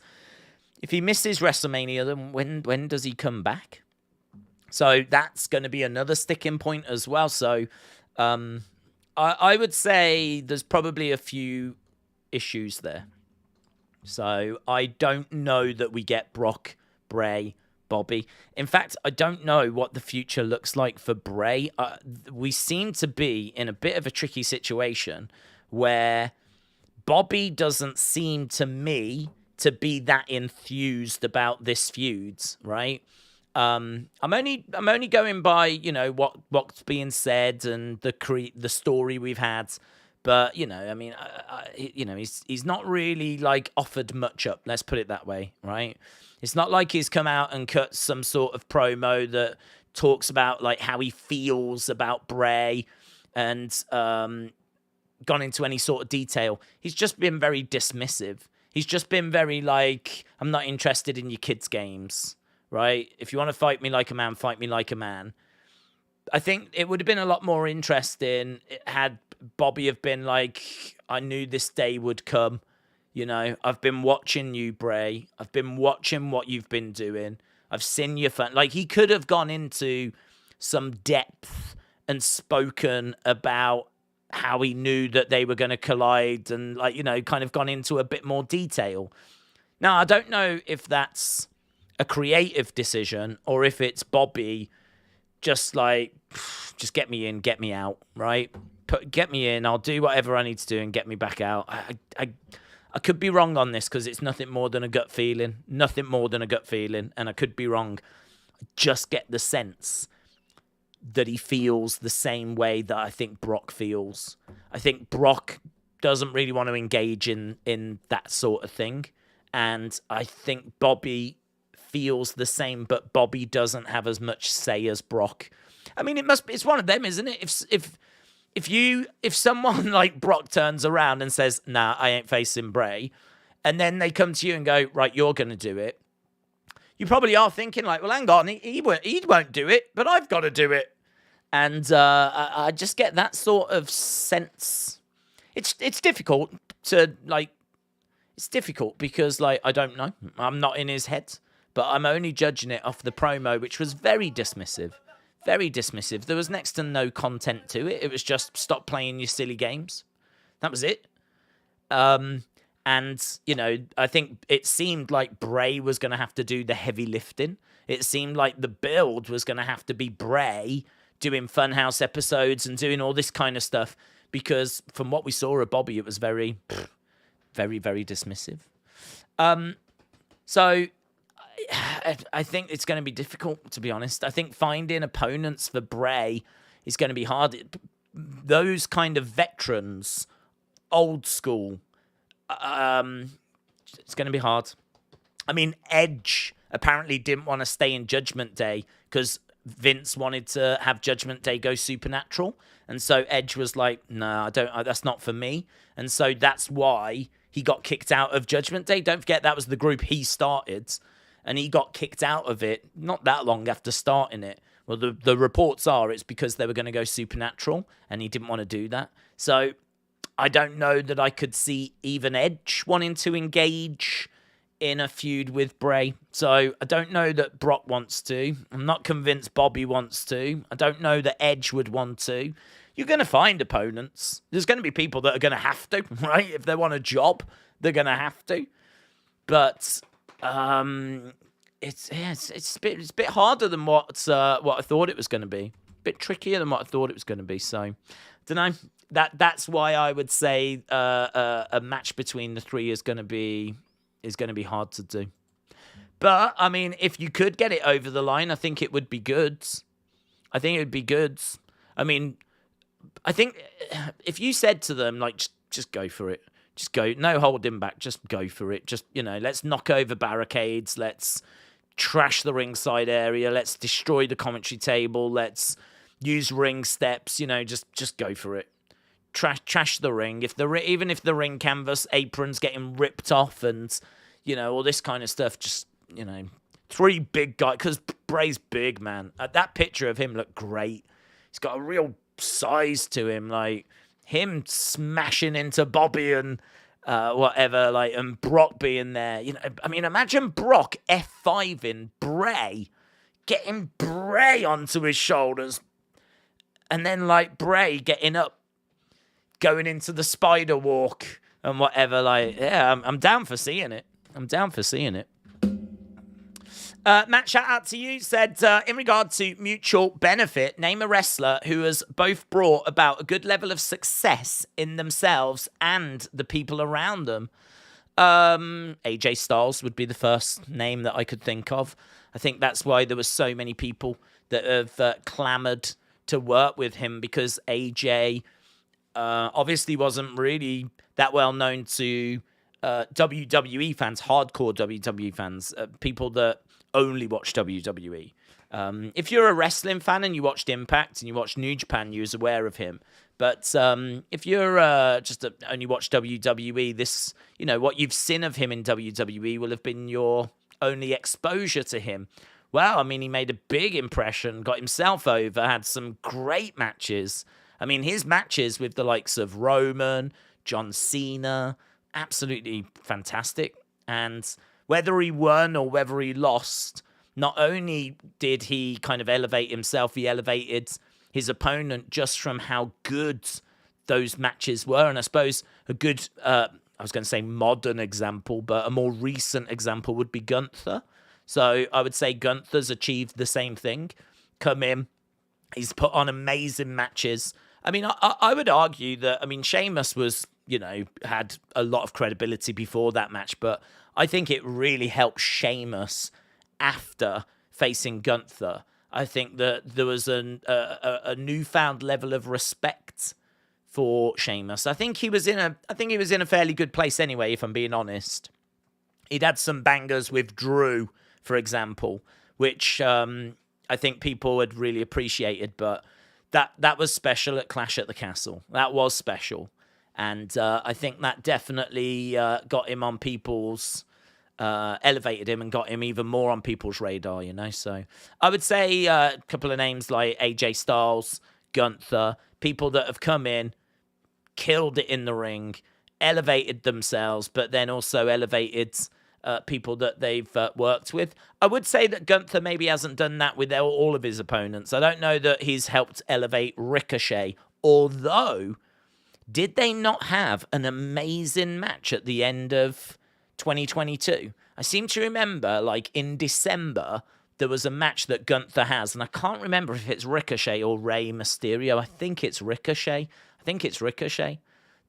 WrestleMania, then when does he come back? So that's going to be another sticking point as well. So I would say there's probably a few issues there. So I don't know that we get Brock, Bray, Bobby. In fact, I don't know what the future looks like for Bray. We seem to be in a bit of a tricky situation where Bobby doesn't seem to me to be that enthused about this feud, right? I'm only going by, you know, what's being said and the story we've had. But, you know, I mean, you know, he's not really, like, offered much up. Let's put it that way, right? It's not like he's come out and cut some sort of promo that talks about, like, how he feels about Bray and gone into any sort of detail. He's just been very dismissive. He's just been very, like, I'm not interested in your kids' games, right? If you want to fight me like a man, fight me like a man. I think it would have been a lot more interesting had Bobby have been like, I knew this day would come. You know, I've been watching you, Bray. I've been watching what you've been doing. I've seen your fun. Like, he could have gone into some depth and spoken about how he knew that they were going to collide and, like, you know, kind of gone into a bit more detail. Now, I don't know if that's a creative decision or if it's Bobby just like, just get me in, get me out, right? Get me in, I'll do whatever I need to do and get me back out. I could be wrong on this because it's nothing more than a gut feeling. Nothing more than a gut feeling, and I could be wrong. I just get the sense that he feels the same way that I think Brock feels. I think Brock doesn't really want to engage in that sort of thing, and I think Bobby feels the same, but Bobby doesn't have as much say as Brock. I mean, it's one of them, isn't it? If someone like Brock turns around and says, nah, I ain't facing Bray, and then they come to you and go, right, you're going to do it, you probably are thinking like, well, hang on, he won't do it, but I've got to do it. And I just get that sort of sense. It's difficult to, like, it's difficult because, like, I don't know. I'm not in his head, but I'm only judging it off the promo, which was very dismissive. Very dismissive. There was next to no content to it. It was just stop playing your silly games. That was it. And, you know, I think it seemed like Bray was going to have to do the heavy lifting. It seemed like the build was going to have to be Bray doing Funhouse episodes and doing all this kind of stuff. Because from what we saw of Bobby, it was very, very, very dismissive. So I think it's going to be difficult, to be honest. I think finding opponents for Bray is going to be hard. Those kind of veterans, old school, it's going to be hard. I mean, Edge apparently didn't want to stay in Judgment Day because Vince wanted to have Judgment Day go supernatural. And so Edge was like, no, that's not for me. And so that's why he got kicked out of Judgment Day. Don't forget, that was the group he started. And he got kicked out of it not that long after starting it. Well, the reports are it's because they were going to go supernatural, and he didn't want to do that. So I don't know that I could see even Edge wanting to engage in a feud with Bray. So I don't know that Brock wants to. I'm not convinced Bobby wants to. I don't know that Edge would want to. You're going to find opponents. There's going to be people that are going to have to, right? If they want a job, they're going to have to. But it's a bit harder than what I thought it was going to be. A bit trickier than what I thought it was going to be. So, don't know. That's why I would say a match between the three is going to be hard to do. But I mean, if you could get it over the line, I think it would be good. I think it would be good. I mean, I think if you said to them like, just go for it. Just go, no holding back, just go for it. Just, you know, let's knock over barricades, let's trash the ringside area, let's destroy the commentary table, let's use ring steps, you know, just go for it. Trash the ring. Even if the ring canvas apron's getting ripped off and, you know, all this kind of stuff, just, you know, three big guys, because Bray's big, man. That picture of him looked great. He's got a real size to him, like, him smashing into Bobby and whatever, like, and Brock being there. You know, I mean, imagine Brock F5ing Bray, getting Bray onto his shoulders, and then, like, Bray getting up, going into the spider walk and whatever. Like, yeah, I'm down for seeing it. Matt, shout out to you, said, in regard to mutual benefit, name a wrestler who has both brought about a good level of success in themselves and the people around them. AJ Styles would be the first name that I could think of. I think that's why there were so many people that have clamored to work with him, because AJ obviously wasn't really that well known to WWE fans, hardcore WWE fans, people that only watch WWE. If you're a wrestling fan and you watched Impact and you watched New Japan, you was aware of him. But if you're only watch WWE, this, what you've seen of him in WWE will have been your only exposure to him. Well, I mean, he made a big impression, got himself over, had some great matches. I mean, his matches with the likes of Roman, John Cena, absolutely fantastic. And whether he won or whether he lost, not only did he kind of elevate himself, he elevated his opponent just from how good those matches were. And I suppose a good, I was going to say modern example, but a more recent example would be Gunther. So I would say Gunther's achieved the same thing. Come in, he's put on amazing matches. I mean, I would argue that, Sheamus was, had a lot of credibility before that match, but I think it really helped Sheamus after facing Gunther. I think that there was a newfound level of respect for Sheamus. I think he was in a fairly good place anyway, if I'm being honest. He'd had some bangers with Drew, for example, which I think people had really appreciated, but that was special at Clash at the Castle. That was special. And I think that definitely got him on people's, elevated him and got him even more on people's radar, So I would say a couple of names like AJ Styles, Gunther, people that have come in, killed it in the ring, elevated themselves, but then also elevated people that they've worked with. I would say that Gunther maybe hasn't done that with all of his opponents. I don't know that he's helped elevate Ricochet, although did they not have an amazing match at the end of 2022? I seem to remember, like, in December, there was a match that Gunther has, and I can't remember if it's Ricochet or Rey Mysterio. I think it's Ricochet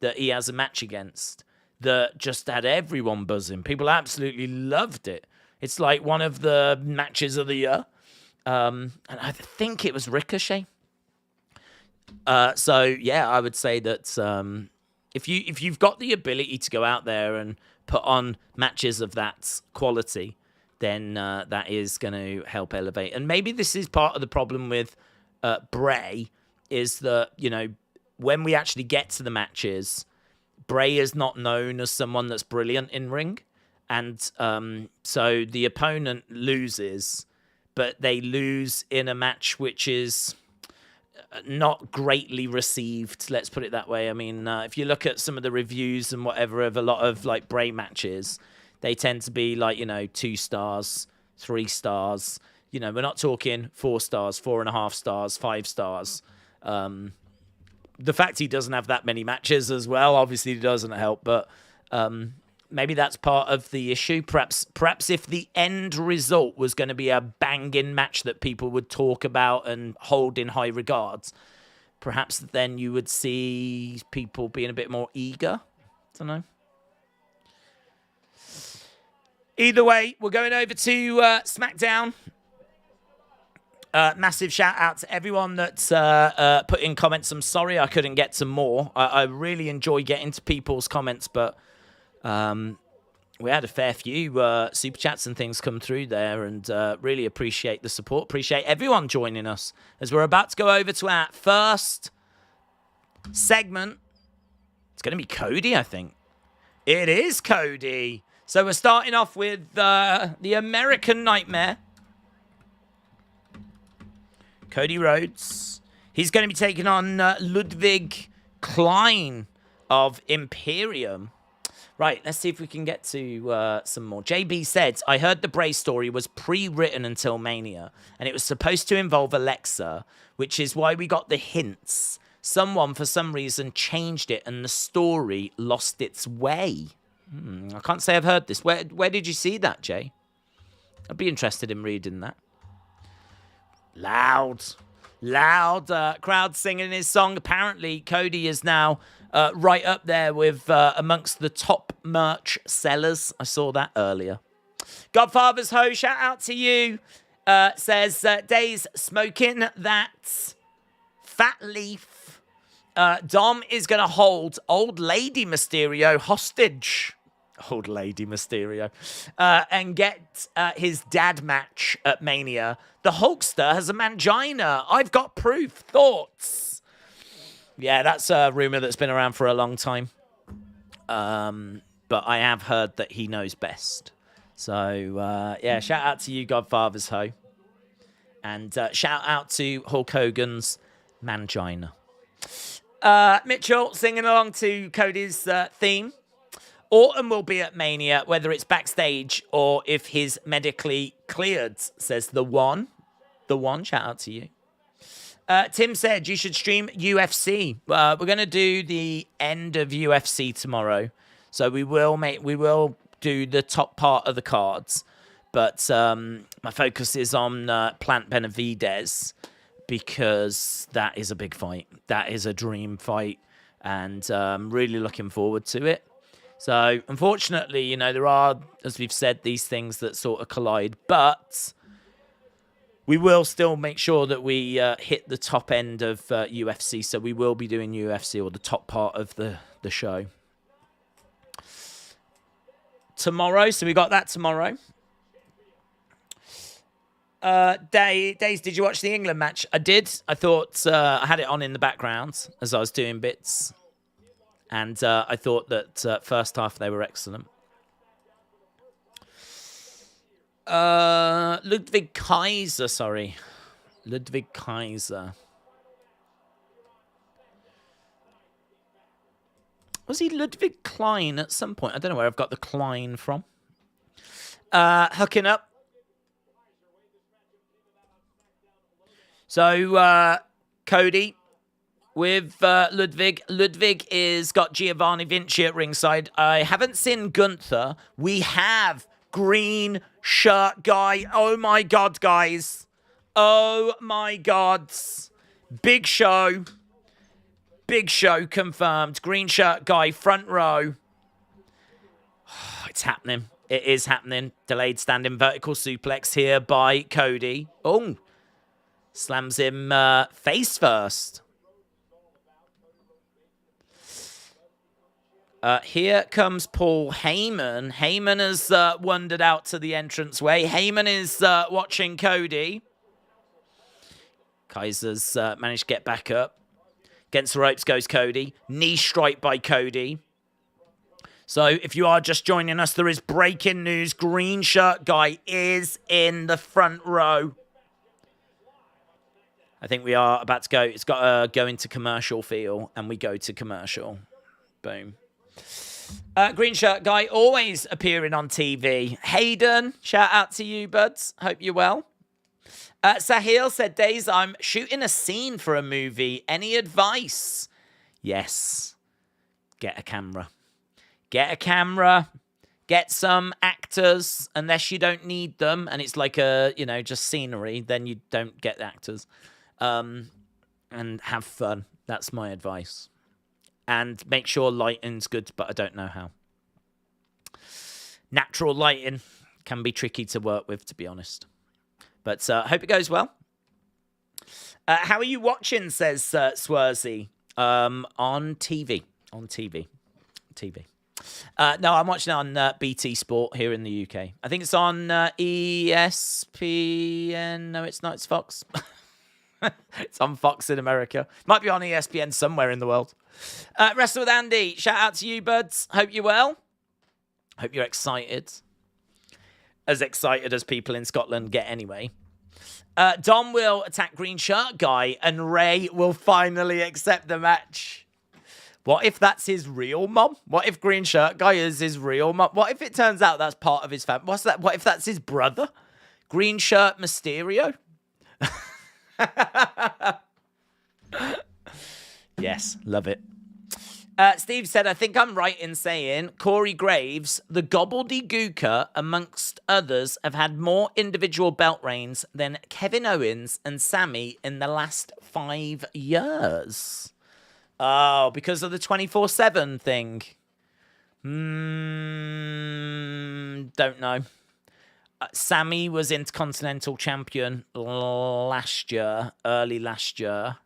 that he has a match against that just had everyone buzzing. People absolutely loved it. It's like one of the matches of the year. And I think it was Ricochet. So, yeah, I would say that if you've got the ability to go out there and put on matches of that quality, then that is going to help elevate. And maybe this is part of the problem with Bray, is that, when we actually get to the matches, Bray is not known as someone that's brilliant in ring. And so the opponent loses, but they lose in a match which is not greatly received, let's put it that way. I mean, if you look at some of the reviews and whatever of a lot of like Bray matches, they tend to be like, 2 stars, 3 stars. We're not talking 4 stars, 4.5 stars, 5 stars. The fact he doesn't have that many matches as well obviously doesn't help, but maybe that's part of the issue. Perhaps if the end result was going to be a banging match that people would talk about and hold in high regards, perhaps then you would see people being a bit more eager. I don't know. Either way, we're going over to SmackDown. Massive shout out to everyone that's put in comments. I'm sorry I couldn't get to more. I really enjoy getting to people's comments, but we had a fair few super chats and things come through there, and really appreciate the support. Appreciate everyone joining us as we're about to go over to our first segment. It's going to be Cody, I think. It is Cody. So we're starting off with the American Nightmare, Cody Rhodes. He's going to be taking on Ludwig Klein of Imperium. Right, let's see if we can get to some more. JB said, I heard the Bray story was pre-written until Mania, and it was supposed to involve Alexa, which is why we got the hints. Someone, for some reason, changed it, and the story lost its way. I can't say I've heard this. Where did you see that, Jay? I'd be interested in reading that. Loud crowd singing his song. Apparently, Cody is now right up there with amongst the top merch sellers. I saw that earlier. Godfather's Ho, shout out to you. Says, Days smoking that fat leaf. Dom is going to hold Old Lady Mysterio hostage. Old Lady Mysterio. And get his dad match at Mania. The Hulkster has a mangina. I've got proof. Thoughts? Yeah, that's a rumor that's been around for a long time. But I have heard that he knows best. So, yeah, shout out to you, Godfather's Ho. And shout out to Hulk Hogan's mangina. Mitchell singing along to Cody's theme. Orton will be at Mania, whether it's backstage or if he's medically cleared, says the one. The one, shout out to you. Tim said you should stream UFC. We're going to do the end of UFC tomorrow. So we will do the top part of the cards. But my focus is on Plant Benavidez because that is a big fight. That is a dream fight. And I'm really looking forward to it. So, unfortunately, you know, there are, as we've said, these things that sort of collide. But we will still make sure that we hit the top end of UFC. So we will be doing UFC, or the top part of the show. Tomorrow, so we got that tomorrow. Days, did you watch the England match? I did. I thought I had it on in the background as I was doing bits. And I thought that first half they were excellent. Ludwig Kaiser, sorry. Ludwig Kaiser. Was he Ludwig Klein at some point? I don't know where I've got the Klein from. Hooking up. So, Cody with Ludwig. Ludwig is got Giovanni Vinci at ringside. I haven't seen Gunther. We have green shirt guy. Oh my God, guys. Oh my God. Big show. Big show confirmed. Green shirt guy, front row. Oh, it's happening. It is happening. Delayed standing vertical suplex here by Cody. Oh. Slams him face first. Here comes Paul Heyman. Heyman has wandered out to the entranceway. Heyman is watching Cody. Kaiser's managed to get back up. Against the ropes goes Cody. Knee strike by Cody. So if you are just joining us, there is breaking news. Green shirt guy is in the front row. I think we are about to go. It's got to go into commercial feel, and we go to commercial. Boom. Green shirt guy always appearing on TV. Hayden, shout out to you, buds. Hope you're well. Sahil said, Days, I'm shooting a scene for a movie. Any advice? Yes. Get a camera. Get a camera. Get some actors, unless you don't need them, and it's like a, you know, just scenery, then you don't get actors. And have fun. That's my advice. And make sure lighting's good, but I don't know how. Natural lighting can be tricky to work with, to be honest. But hope it goes well. How are you watching, says Swarzy. On TV. On TV. No, I'm watching it on BT Sport here in the UK. I think it's on ESPN. No, it's not. It's Fox. It's on Fox in America. Might be on ESPN somewhere in the world. Wrestle with Andy. Shout out to you, buds. Hope you're well. Hope you're excited. As excited as people in Scotland get anyway. Dom will attack Green Shirt Guy and Ray will finally accept the match. What if that's his real mom? What if Green Shirt Guy is his real mom? What if it turns out that's part of his family? What's that? What if that's his brother? Green Shirt Mysterio? Yes, love it. Steve said, I think I'm right in saying Corey Graves, the gobbledygooker, amongst others, have had more individual belt reigns than Kevin Owens and Sammy in the last 5 years. Oh, because of the 24/7 thing. Don't know. Sammy was Intercontinental Champion last year, early last year.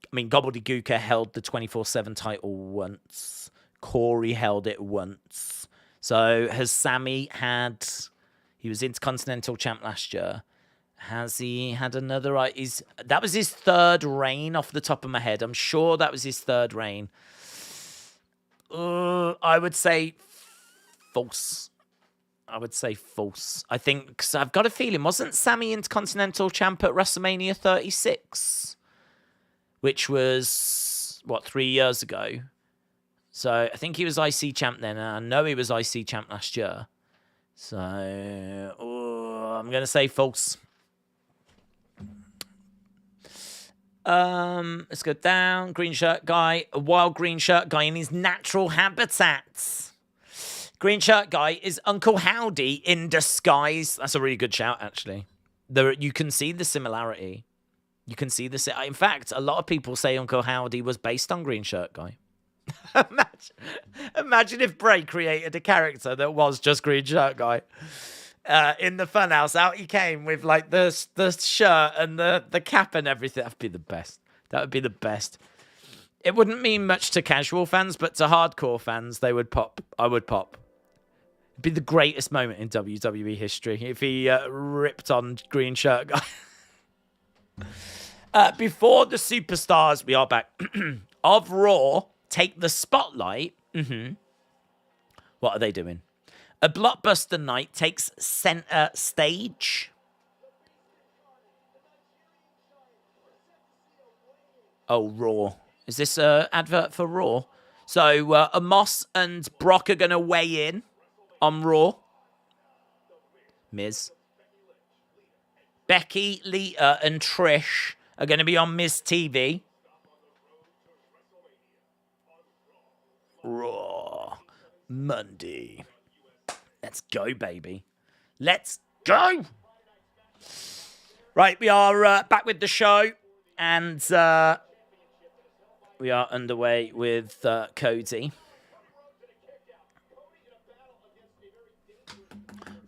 I mean, Gobbledygooker held the 24/7 title once. Corey held it once. So has Sammy had... He was Intercontinental Champ last year. Has he had another... That was his third reign off the top of my head. I'm sure that was his third reign. I would say false. I think, because I've got a feeling, wasn't Sammy Intercontinental Champ at WrestleMania 36? Which was, 3 years ago? So I think he was IC Champ then, and I know he was IC Champ last year. So, I'm going to say false. Let's go down. Green shirt guy. A wild green shirt guy in his natural habitats. Green shirt guy is Uncle Howdy in disguise. That's a really good shout, actually. You can see the similarity. In fact, a lot of people say Uncle Howdy was based on Green shirt guy. Imagine if Bray created a character that was just Green shirt guy. In the funhouse, out he came with like the shirt and the cap and everything. That'd be the best. It wouldn't mean much to casual fans, but to hardcore fans, they would pop. I would pop. It'd be the greatest moment in WWE history if he ripped on Green shirt guy. Before the superstars, we are back, of Raw, take the spotlight. What are they doing? A blockbuster night takes center stage. Oh, Raw. Is this an advert for Raw? So, Amos and Brock are going to weigh in on Raw. Miz. Becky, Lita, and Trish are going to be on Miz TV. Raw. Monday. Let's go, baby. Let's go! Right, we are back with the show. And we are underway with Cody.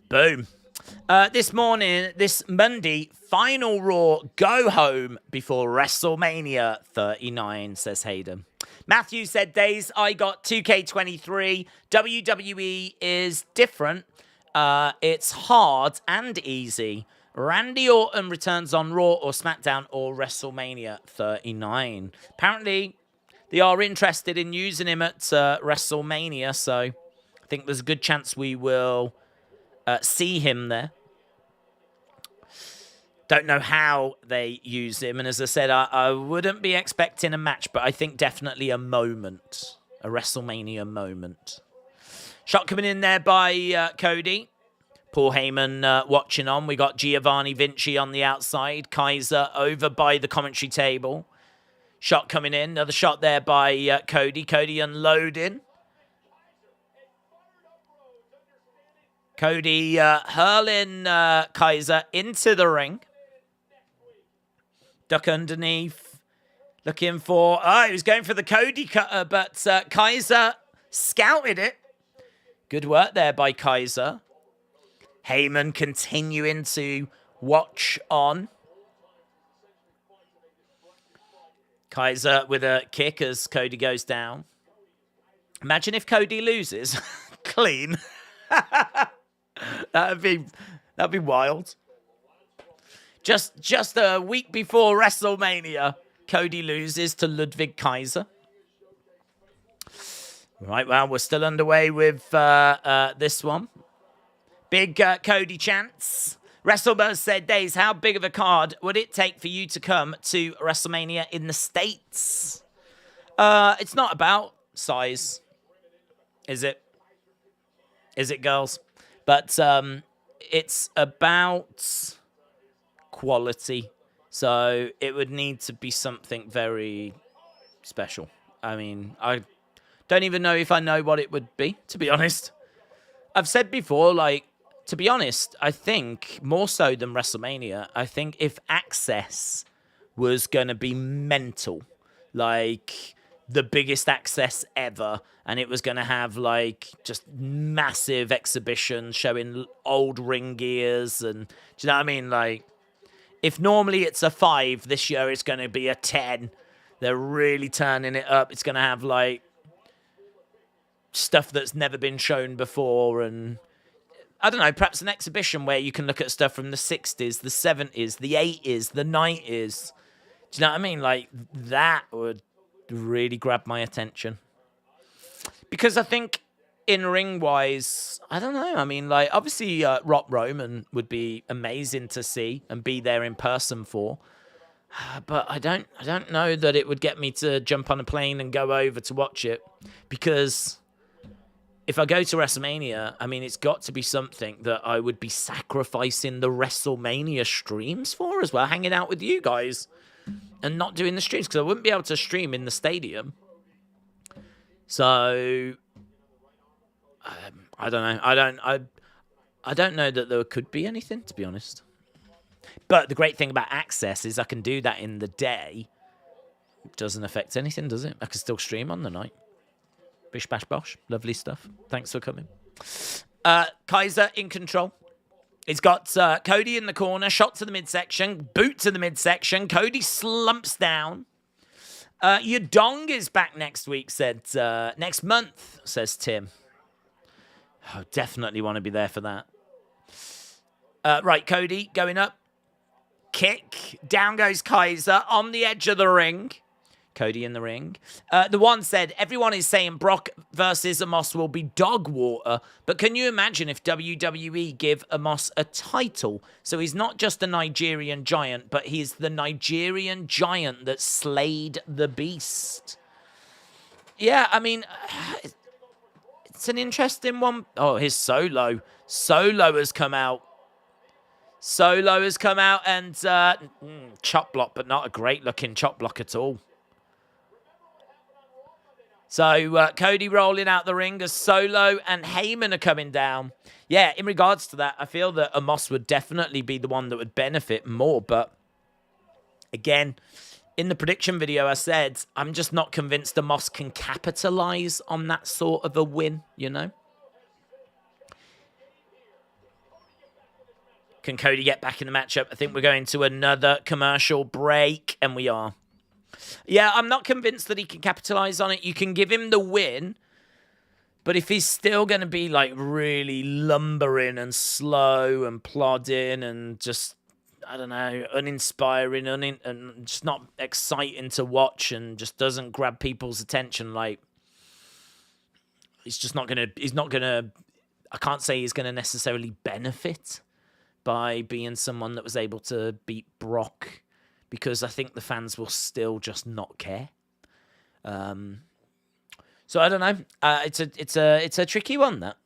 Boom. This Monday, final Raw go home before WrestleMania 39, says Hayden. Matthew said, Days, I got 2K23. WWE is different. It's hard and easy. Randy Orton returns on Raw or SmackDown or WrestleMania 39. Apparently, they are interested in using him at WrestleMania, so I think there's a good chance we will see him there. Don't know how they use him. And as I said, I wouldn't be expecting a match, but I think definitely a moment. A WrestleMania moment. Shot coming in there by Cody. Paul Heyman watching on. We got Giovanni Vinci on the outside. Kaiser over by the commentary table. Shot coming in. Another shot there by Cody. Cody unloading. Cody hurling Kaiser into the ring. Duck underneath. Looking for... he was going for the Cody cutter, but Kaiser scouted it. Good work there by Kaiser. Heyman continuing to watch on. Kaiser with a kick as Cody goes down. Imagine if Cody loses. Clean. That'd be wild. Just a week before WrestleMania, Cody loses to Ludwig Kaiser. Right, well, we're still underway with this one. Big Cody chants. WrestleBuzz said, Days, how big of a card would it take for you to come to WrestleMania in the States? It's not about size, is it? Is it, girls? But it's about quality. So it would need to be something very special. I mean, I don't even know if I know what it would be, to be honest. I've said before, like, to be honest, I think more so than WrestleMania, I think if Access was going to be mental, like the biggest access ever, and it was going to have like just massive exhibitions showing old ring gears, and do you know what I mean? Like, if normally it's a 5, this year it's going to be a 10. They're really turning it up. It's going to have like stuff that's never been shown before, and I don't know, perhaps an exhibition where you can look at stuff from the 60s, the 70s, the 80s, the 90s. Do you know what I mean? Like, that would really grab my attention. Because I think in-ring wise, I don't know. I mean, like, obviously Rock Roman would be amazing to see and be there in person for. But I don't know that it would get me to jump on a plane and go over to watch it, because if I go to WrestleMania, I mean, it's got to be something that I would be sacrificing the WrestleMania streams for as well, hanging out with you guys and not doing the streams, because I wouldn't be able to stream in the stadium. So I don't know. I don't know that there could be anything, to be honest. But the great thing about Access is I can do that in the day. It doesn't affect anything, does it? I can still stream on the night. Bish bash bosh. Lovely stuff. Thanks for coming. Kaiser in control. He's got Cody in the corner. Shot to the midsection. Boot to the midsection. Cody slumps down. Your dong is back next week, said next month, says Tim. Oh, definitely want to be there for that. Right, Cody going up. Kick. Down goes Kaiser on the edge of the ring. Cody in the ring. The one said, everyone is saying Brock versus Amos will be dog water, but can you imagine if WWE give Amos a title? So he's not just a Nigerian giant, but he's the Nigerian giant that slayed the beast. Yeah, I mean, it's an interesting one. Oh, his Solo. Solo has come out. Solo has come out and chop block, but not a great looking chop block at all. So Cody rolling out the ring as Solo and Heyman are coming down. Yeah, in regards to that, I feel that Amos would definitely be the one that would benefit more. But again, in the prediction video, I said, I'm just not convinced Amos can capitalize on that sort of a win, you know? Can Cody get back in the matchup? I think we're going to another commercial break, and we are. Yeah, I'm not convinced that he can capitalize on it. You can give him the win, but if he's still going to be like really lumbering and slow and plodding and just, I don't know, uninspiring and just not exciting to watch and just doesn't grab people's attention, like, he's not going to, I can't say he's going to necessarily benefit by being someone that was able to beat Brock, because I think the fans will still just not care. So I don't know. It's a tricky one, that.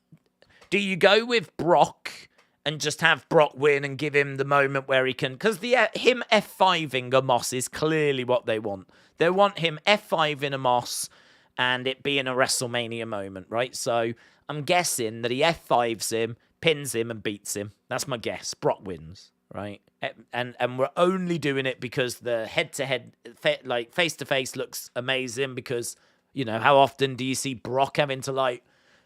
Do you go with Brock and just have Brock win and give him the moment where he can... Because him F5ing Amos is clearly what they want. They want him F5ing Amos and it being a WrestleMania moment, right? So I'm guessing that he F5s him, pins him and beats him. That's my guess. Brock wins, right? And we're only doing it because the head-to-head, like face-to-face looks amazing, because, you know, how often do you see Brock having to, like,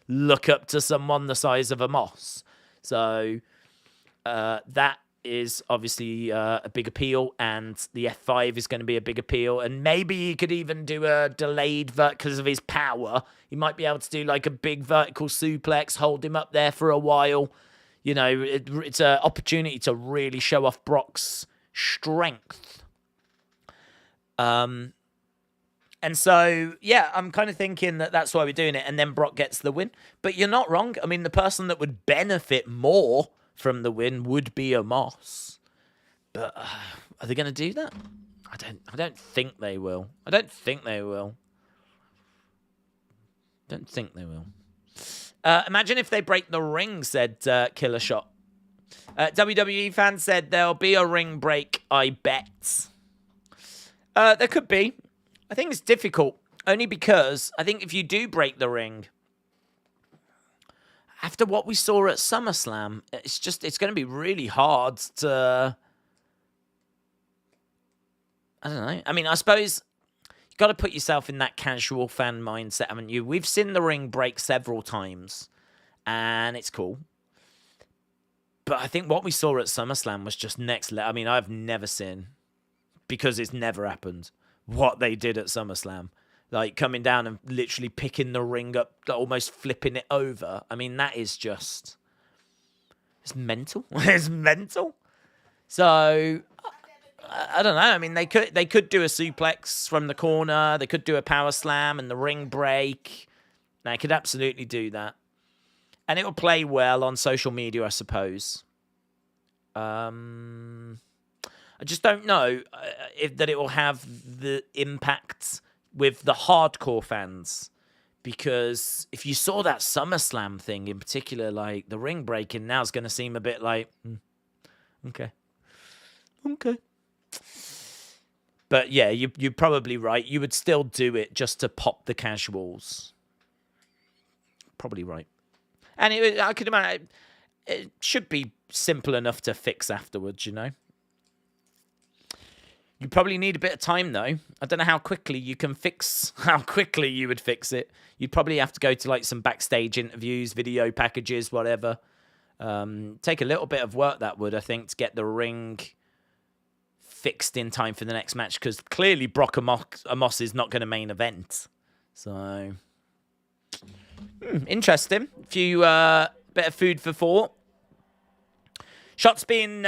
look up to someone the size of Amos? So that is obviously a big appeal, and the F5 is going to be a big appeal, and maybe he could even do a delayed because of his power. He might be able to do like a big vertical suplex, hold him up there for a while. You know, it's an opportunity to really show off Brock's strength. And so, yeah, I'm kind of thinking that that's why we're doing it, and then Brock gets the win. But you're not wrong. I mean, the person that would benefit more from the win would be Amos. But are they going to do that? I don't think they will. I don't think they will. Imagine if they break the ring, said Killer Shot. WWE fans said there'll be a ring break, I bet. There could be. I think it's difficult, only because I think if you do break the ring, after what we saw at SummerSlam, it's going to be really hard to... I don't know. I mean, I suppose you Got to put yourself in that casual fan mindset, haven't you? We've seen the ring break several times, and it's cool. But I think what we saw at SummerSlam was just next level. I mean, I've never seen, because it's never happened, what they did at SummerSlam. Like, coming down and literally picking the ring up, almost flipping it over. I mean, that is just... It's mental. It's mental. So... I don't know. I mean, they could do a suplex from the corner. They could do a power slam and the ring break. They could absolutely do that. And it will play well on social media, I suppose. I just don't know if that it will have the impact with the hardcore fans. Because if you saw that SummerSlam thing in particular, like the ring breaking now is going to seem a bit like, okay. But yeah, you're probably right. You would still do it just to pop the casuals. Probably right. And I could imagine it should be simple enough to fix afterwards, you know. You probably need a bit of time, though. I don't know how quickly you can fix, how quickly you would fix it. You'd probably have to go to like some backstage interviews, video packages, whatever. Take a little bit of work, that would, I think, to get the ring fixed in time for the next match, because clearly Brock Amos is not going to main event. So, interesting. A few bit of food for thought. Shots being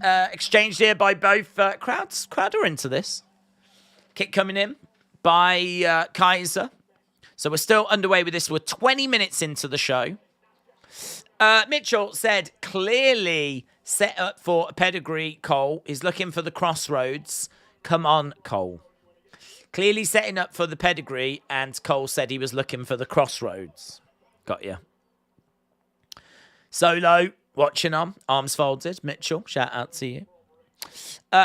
exchanged here by both crowds. Crowd are into this. Kick coming in by Kaiser. So we're still underway with this. We're 20 minutes into the show. Mitchell said, clearly set up for a pedigree, Cole. He's looking for the crossroads. Come on, Cole. Clearly setting up for the pedigree, and Cole said he was looking for the crossroads. Got ya. Solo, watching on. Arms folded. Mitchell, shout out to you.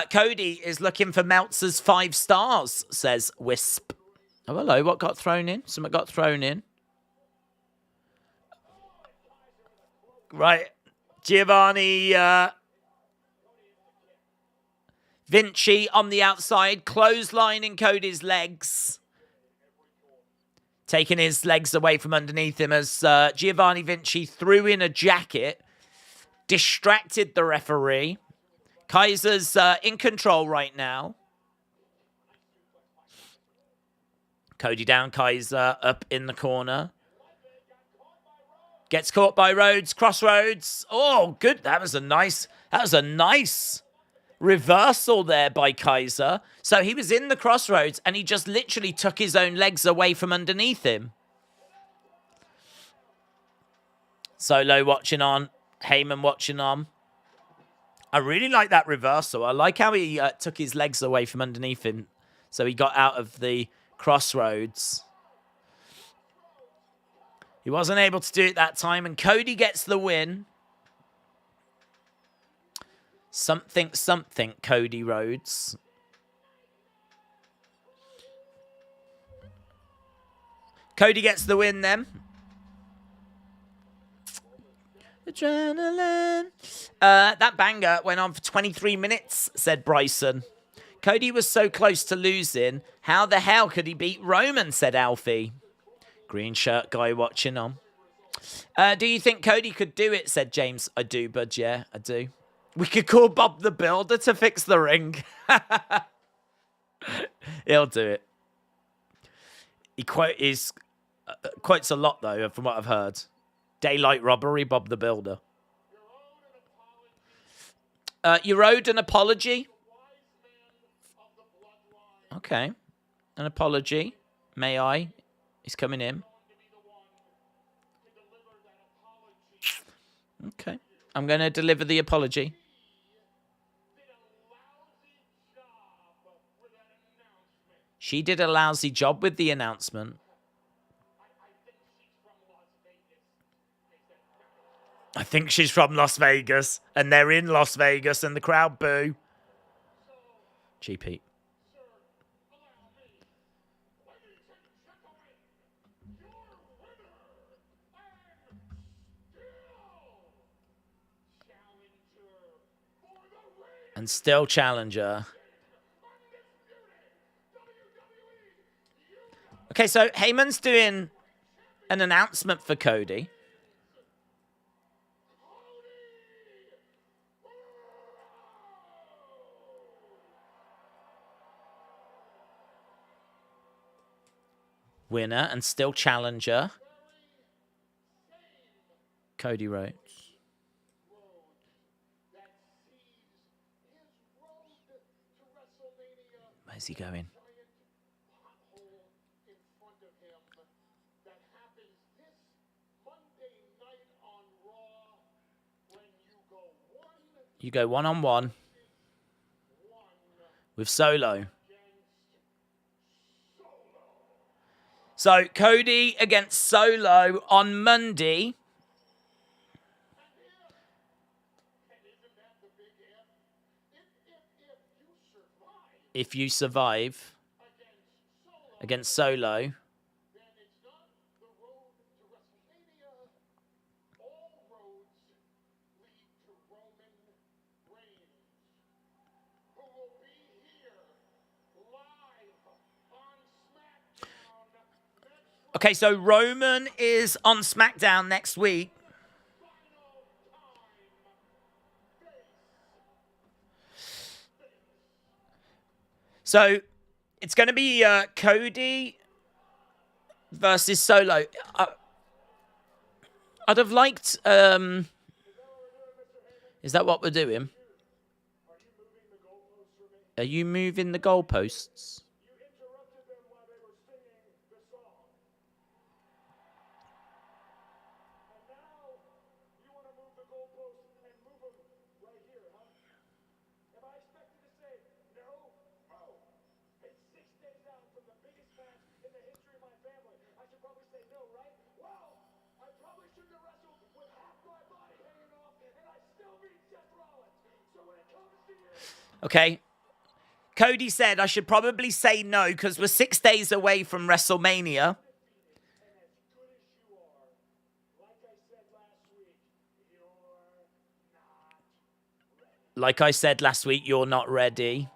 Cody is looking for Meltzer's 5 stars, says Wisp. Oh, hello. What got thrown in? Something got thrown in. Right. Giovanni Vinci on the outside, clotheslining Cody's legs. Taking his legs away from underneath him as Giovanni Vinci threw in a jacket, distracted the referee. Kaiser's in control right now. Cody down, Kaiser up in the corner. Gets caught by Rhodes, crossroads. Oh, good. That was a nice reversal there by Kaiser. So he was in the crossroads and he just literally took his own legs away from underneath him. Solo watching on. Heyman watching on. I really like that reversal. I like how he took his legs away from underneath him. So he got out of the crossroads. He wasn't able to do it that time, and Cody gets the win. Something, Cody Rhodes. Cody gets the win then. Adrenaline. That banger went on for 23 minutes, said Bryson. Cody was so close to losing. How the hell could he beat Roman, said Alfie. Green shirt guy watching on. Do you think Cody could do it, said James. I do, bud. Yeah, I do. We could call Bob the Builder to fix the ring. He'll do it. He quotes a lot, though, from what I've heard. Daylight robbery, Bob the Builder. You owed an apology? Okay. An apology. May I? He's coming in. Okay. I'm going to deliver the apology. She did a lousy job with the announcement. I think she's from Las Vegas. And they're in Las Vegas and the crowd boo. GP. And still challenger. Okay, so Heyman's doing an announcement for Cody. Winner and still challenger, Cody Rhodes. Where's he going? You go one-on-one with Solo. So, Cody against Solo on Monday. If you survive against Solo. Okay, so Roman is on SmackDown next week. So it's going to be Cody versus Solo. I'd have liked... is that what we're doing? Are you moving the goalposts? Okay. Cody said I should probably say no because we're 6 days away from WrestleMania. Like I said last week, you're not ready.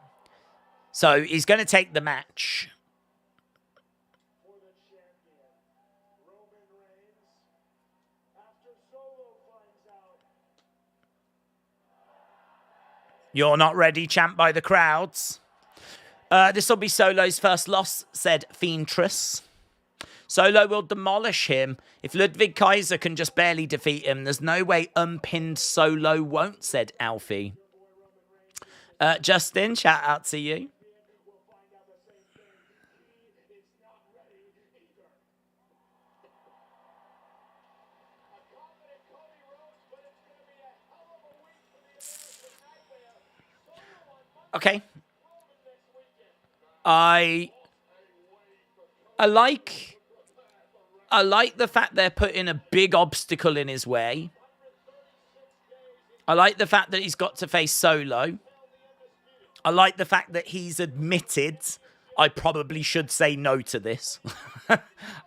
So he's going to take the match. You're not ready, champ, by the crowds. This will be Solo's first loss, said Fiendtress. Solo will demolish him. If Ludwig Kaiser can just barely defeat him, there's no way unpinned Solo won't, said Alfie. Justin, shout out to you. Okay. I like the fact they're putting a big obstacle in his way. I like the fact that he's got to face Solo. I like the fact that he's admitted I probably should say no to this.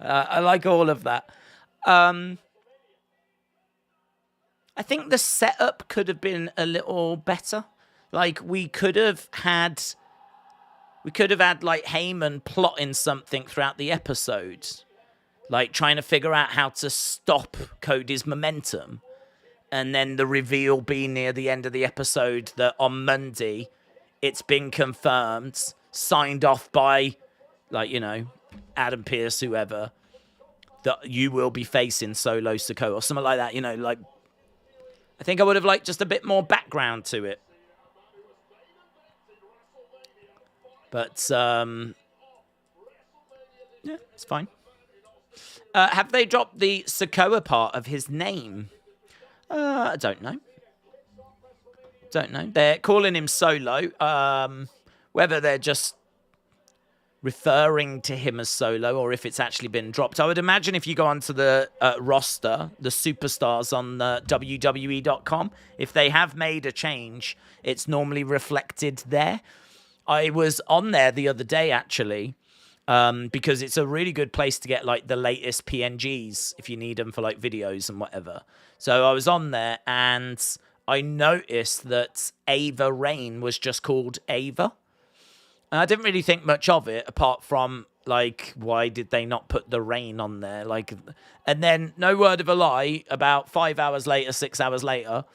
I like all of that. I think the setup could have been a little better. Like, we could have had like Heyman plotting something throughout the episode, like trying to figure out how to stop Cody's momentum, and then the reveal be near the end of the episode that on Monday it's been confirmed, signed off by, like, you know, Adam Pearce, whoever, that you will be facing Solo Sikoa or something like that. You know, like, I think I would have liked just a bit more background to it. But, yeah, it's fine. Have they dropped the Sikoa part of his name? I don't know. Don't know. They're calling him Solo. Whether they're just referring to him as Solo or if it's actually been dropped. I would imagine if you go onto the roster, the superstars on WWE.com, if they have made a change, it's normally reflected there. I was on there the other day, actually, because it's a really good place to get, like, the latest PNGs if you need them for, like, videos and whatever. So I was on there, and I noticed that Ava Rain was just called Ava. And I didn't really think much of it, apart from Like, why did they not put the rain on there? Like, and then, no word of a lie, about 5 hours later, 6 hours later,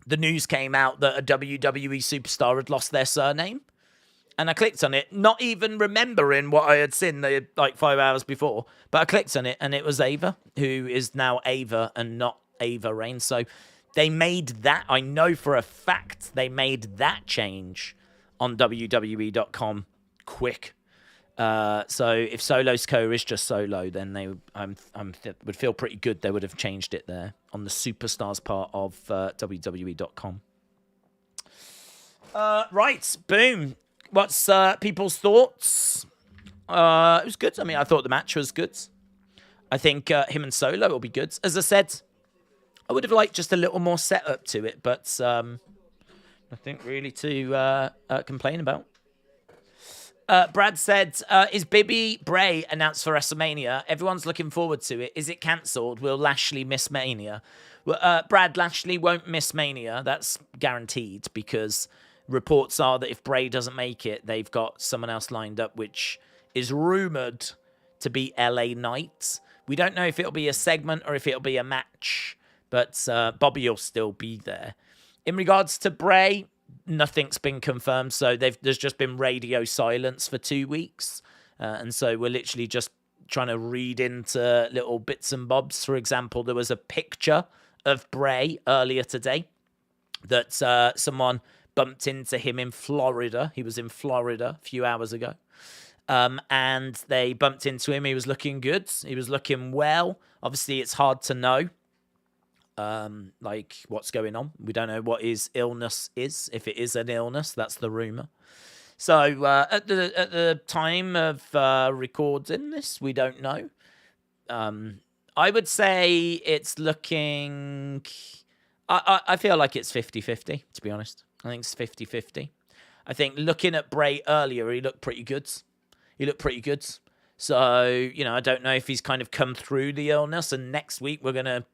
the news came out that a WWE superstar had lost their surname. And I clicked on it, not even remembering what I had seen like 5 hours before. But I clicked on it, and it was Ava, who is now Ava and not Ava Rain. So they made that. I know for a fact they made that change on WWE.com quick. So if Solo Sikoa is just Solo, then they would feel pretty good. They would have changed it there on the superstars part of WWE.com. Right, boom. What's people's thoughts? It was good. I mean, I thought the match was good. I think him and Solo will be good. As I said, I would have liked just a little more setup to it, but nothing really to complain about. Brad said, is Bibi Bray announced for WrestleMania? Everyone's looking forward to it. Is it cancelled? Will Lashley miss Mania? Well, Brad, Lashley won't miss Mania. That's guaranteed, because reports are that if Bray doesn't make it, they've got someone else lined up, which is rumoured to be LA Knight. We don't know if it'll be a segment or if it'll be a match, but Bobby will still be there. In regards to Bray, nothing's been confirmed, so there's just been radio silence for 2 weeks. And so we're literally just trying to read into little bits and bobs. For example, there was a picture of Bray earlier today that someone bumped into him in Florida. He was in Florida a few hours ago. And they bumped into him. He was looking good. He was looking well. Obviously, it's hard to know like what's going on. We don't know what his illness is. If it is an illness, that's the rumor. So at the time of recording this, we don't know. I would say it's looking... I feel like it's 50-50, to be honest. I think it's 50-50. I think looking at Bray earlier, he looked pretty good. So, I don't know if he's kind of come through the illness, and next week we're going to,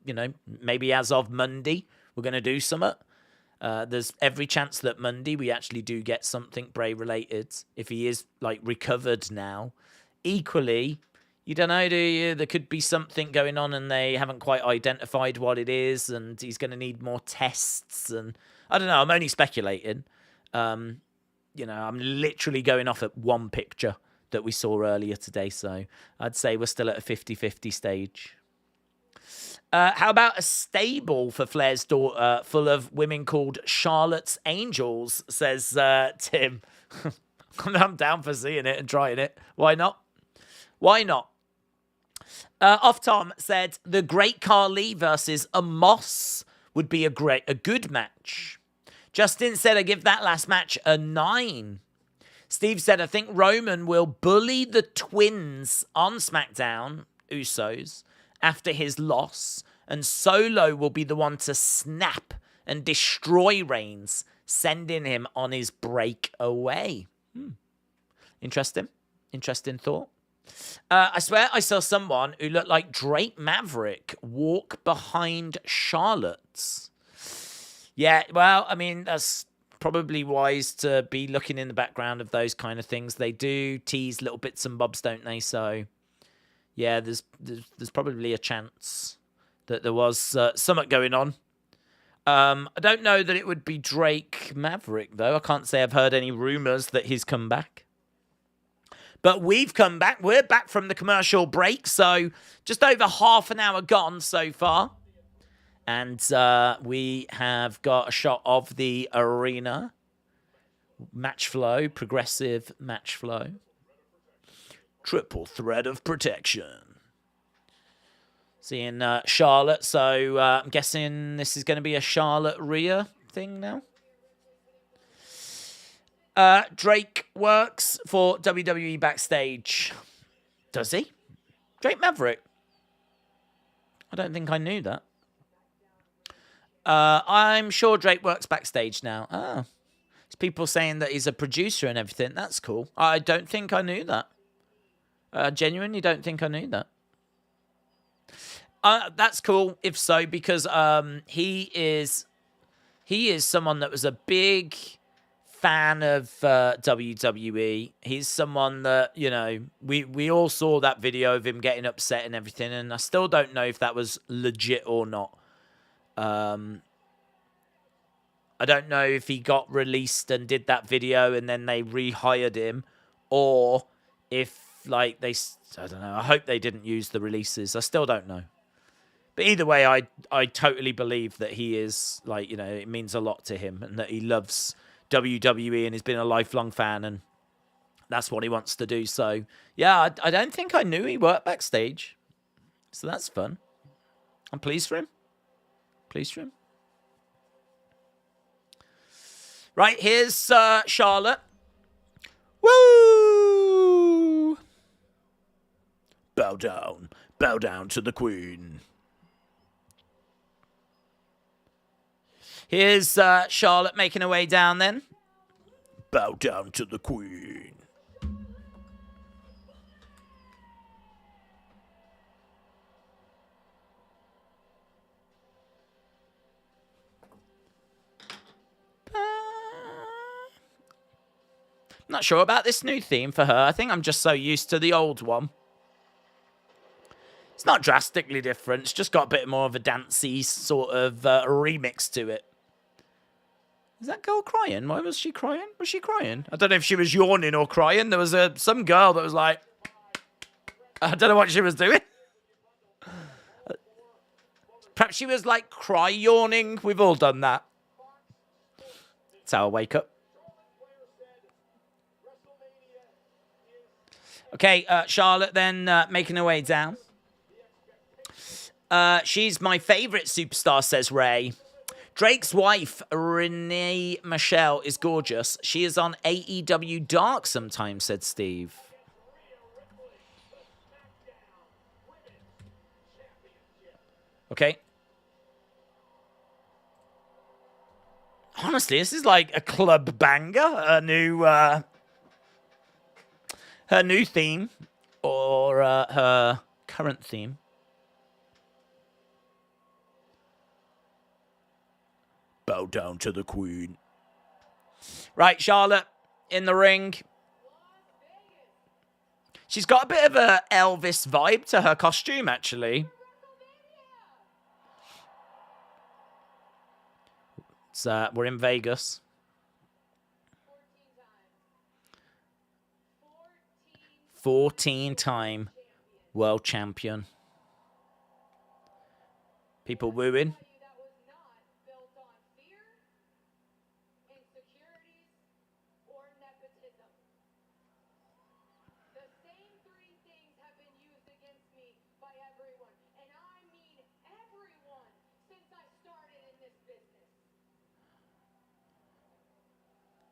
maybe as of Monday, we're going to do something. There's every chance that Monday we actually do get something Bray related, if he is, recovered now. Equally, you don't know, do you? There could be something going on and they haven't quite identified what it is, and he's going to need more tests, and I don't know, I'm only speculating. I'm literally going off at one picture that we saw earlier today, so I'd say we're still at a 50-50 stage. How about a stable for Flair's daughter full of women called Charlotte's Angels, says Tim. I'm down for seeing it and trying it. Why not? Off Tom said, the Great Khali versus Amos would be a good match. Justin said, I give that last match a 9. Steve said, I think Roman will bully the twins on SmackDown, Usos, after his loss, and Solo will be the one to snap and destroy Reigns, sending him on his breakaway. Interesting thought. I swear I saw someone who looked like Drake Maverick walk behind Charlotte. Yeah, well, I mean, that's probably wise to be looking in the background of those kind of things. They do tease little bits and bobs, don't they? So, yeah, there's probably a chance that there was something going on. I don't know that it would be Drake Maverick, though. I can't say I've heard any rumors that he's come back. But we've come back. We're back from the commercial break, so just over half an hour gone so far. And we have got a shot of the arena. Match flow, progressive match flow. Triple threat of protection. Seeing Charlotte, so I'm guessing this is going to be a Charlotte Rhea thing now. Drake works for WWE backstage. Does he? Drake Maverick? I don't think I knew that. I'm sure Drake works backstage now. Oh. There's people saying that he's a producer and everything. That's cool. I don't think I knew that. Genuinely don't think I knew that. That's cool, if so, because he is someone that was a big fan of WWE. He's someone that, you know, we all saw that video of him getting upset and everything, and I still don't know if that was legit or not. I don't know if he got released and did that video and then they rehired him, or if, like, I don't know. I hope they didn't use the releases. I still don't know. But either way, I totally believe that he is, like, you know, it means a lot to him and that he loves WWE and has been a lifelong fan, and that's what he wants to do. So, yeah, I don't think I knew he worked backstage. So that's fun. I'm pleased for him. Pleased for him. Right, here's Charlotte. Woo! Bow down to the queen. Here's Charlotte making her way down then. Bow down to the queen. Not sure about this new theme for her. I think I'm just so used to the old one. It's not drastically different. It's just got a bit more of a dancey sort of remix to it. Is that girl crying? Why was she crying? Was she crying? I don't know if she was yawning or crying. There was some girl that was like... I don't know what she was doing. Perhaps she was like cry-yawning. We've all done that. That's how I wake up. Okay, Charlotte then making her way down. She's my favorite superstar, says Ray. Drake's wife, Renee Michelle, is gorgeous. She is on AEW Dark sometimes, said Steve. Okay. Honestly, this is like a club banger. Her new theme, or her current theme. Bow down to the queen. Right, Charlotte in the ring. She's got a bit of a Elvis vibe to her costume, actually. So we're in Vegas. 14-time world champion. People wooing.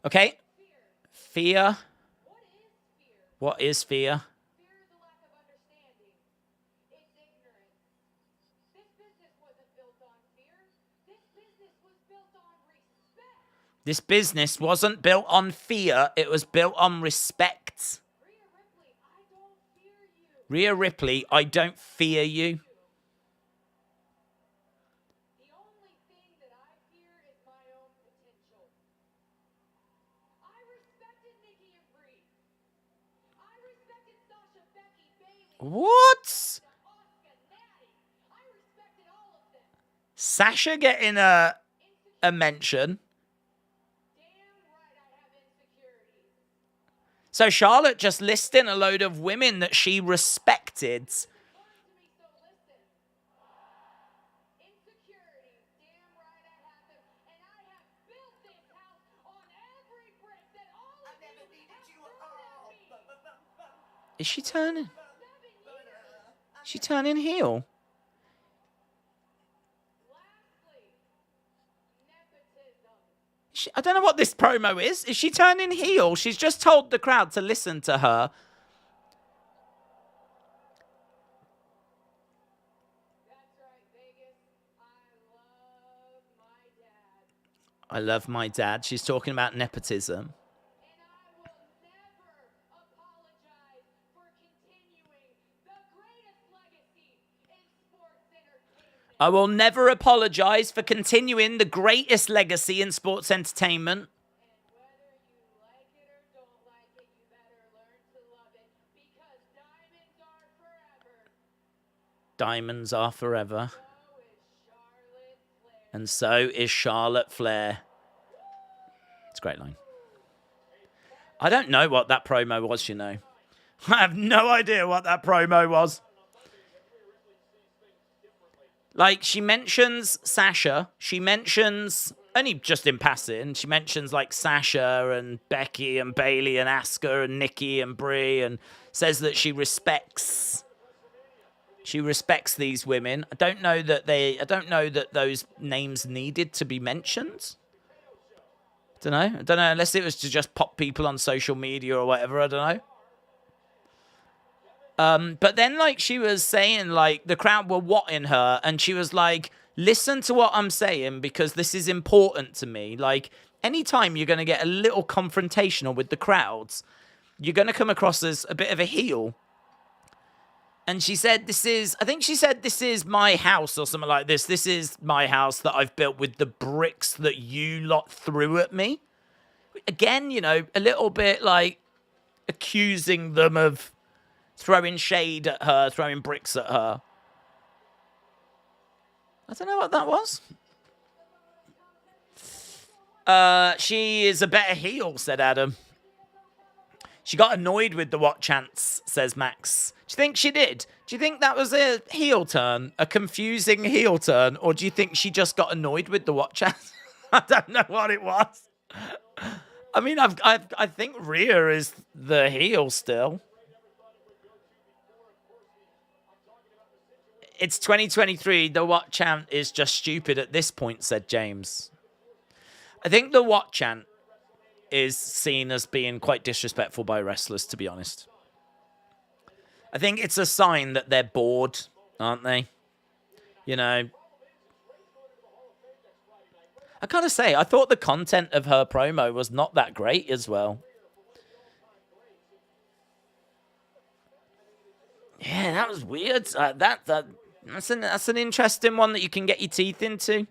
Okay. Fear. What is fear? Fear is a lack of understanding. It's ignorance. This business wasn't built on fear. This business was built on respect. This business wasn't built on fear. It was built on respect. Rhea Ripley, I don't fear you. Rhea Ripley, I don't fear you. The only thing that I fear is my own potential. I respected Nikki and Brie. I respected Sasha, Becky, Bayley. What? Asuka, Natty. I respected all of them. Sasha getting a mention. Damn right I have insecurities. So Charlotte just listing a load of women that she respected. Listen to me, so listen. Insecurities, damn right I have them. And I have built this house on every brick that all of you have thrown at me. Is she turning? 7 years. Is she turning heel? Lastly, nepotism. I don't know what this promo is. Is she turning heel? She's just told the crowd to listen to her. That's right, Vegas. I love my dad. She's talking about nepotism. And I will never apologize for continuing the greatest legacy in sports entertainment. I will never apologize for continuing the greatest legacy in sports entertainment. And whether diamonds are forever. And so is Charlotte Flair. It's a great line. I don't know what that promo was, you know. I have no idea what that promo was. Like, she mentions Sasha. She mentions, only just in passing, she mentions, like, Sasha and Becky and Bayley and Asuka and Nikki and Brie, and says that she respects these women. I don't know that those names needed to be mentioned. I don't know, unless it was to just pop people on social media or whatever, I don't know. But then, like, she was saying, like, the crowd were watting her, and she was like, listen to what I'm saying, because this is important to me. Like, anytime you're going to get a little confrontational with the crowds, you're going to come across as a bit of a heel. And she said, this is my house, or something like this. This is my house that I've built with the bricks that you lot threw at me. Again, you know, a little bit, like, accusing them of throwing shade at her, throwing bricks at her. I don't know what that was. She is a better heel, said Adam. She got annoyed with the what chants, says Max. Do you think she did? Do you think that was a heel turn? A confusing heel turn? Or do you think she just got annoyed with the what chants? I don't know what it was. I mean, I think Rhea is the heel still. It's 2023. The what chant is just stupid at this point, said James. I think the what chant is seen as being quite disrespectful by wrestlers, to be honest. I think it's a sign that they're bored, aren't they? You know. I gotta say, I thought the content of her promo was not that great as well. Yeah, that was weird. That's an interesting one that you can get your teeth into.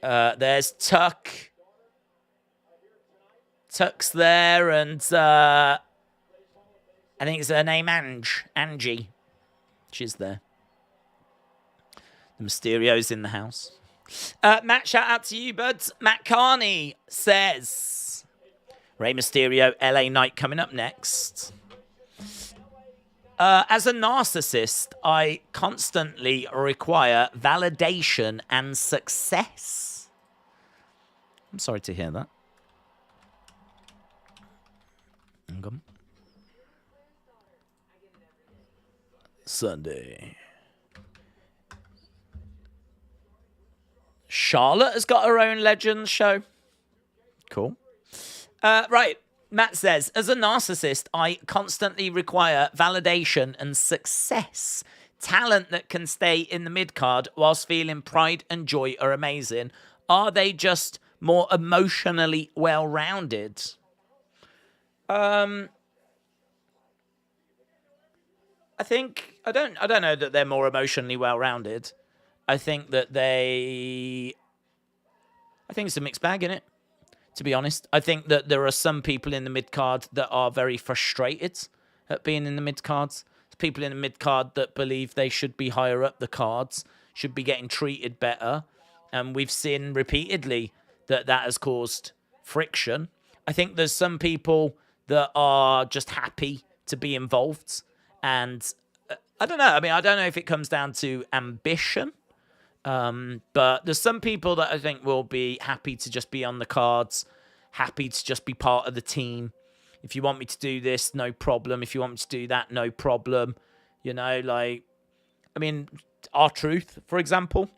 There's Tuck. Tuck's there, and I think it's her name, Angie. She's there. The Mysterio's in the house. Matt, shout out to you, buds. Matt Carney says, Rey Mysterio, LA Knight coming up next. As a narcissist, I constantly require validation and success. I'm sorry to hear that. Sunday. Charlotte has got her own Legends show. Cool. Right. Matt says, as a narcissist, I constantly require validation and success. Talent that can stay in the mid-card whilst feeling pride and joy are amazing. Are they just more emotionally well-rounded? I don't know that they're more emotionally well-rounded. I think it's a mixed bag, innit? To be honest, I think that there are some people in the mid-card that are very frustrated at being in the mid-cards. People in the mid-card that believe they should be higher up the cards, should be getting treated better. And we've seen repeatedly that has caused friction. I think there's some people that are just happy to be involved. And I don't know. I mean, I don't know if it comes down to ambition. But there's some people that I think will be happy to just be on the cards, happy to just be part of the team. If you want me to do this, no problem. If you want me to do that, no problem. You know, like, I mean, R-Truth, for example,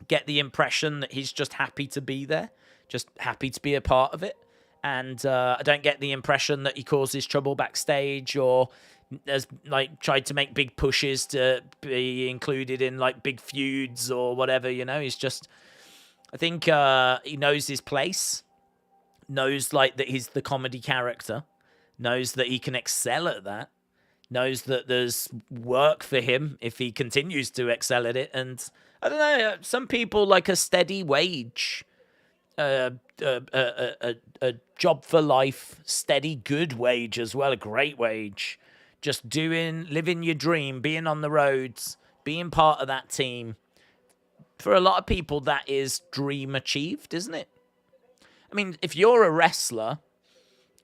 get the impression that he's just happy to be there, just happy to be a part of it. And I don't get the impression that he causes trouble backstage or has like tried to make big pushes to be included in like big feuds or whatever, you know. He's just, I think he knows his place, knows like that he's the comedy character, knows that he can excel at that, knows that there's work for him if he continues to excel at it. And I don't know, some people like a steady wage, a job for life, steady good wage as well, a great wage. just living your dream, being on the roads, being part of that team. For a lot of people, that is dream achieved, isn't it? I mean, if you're a wrestler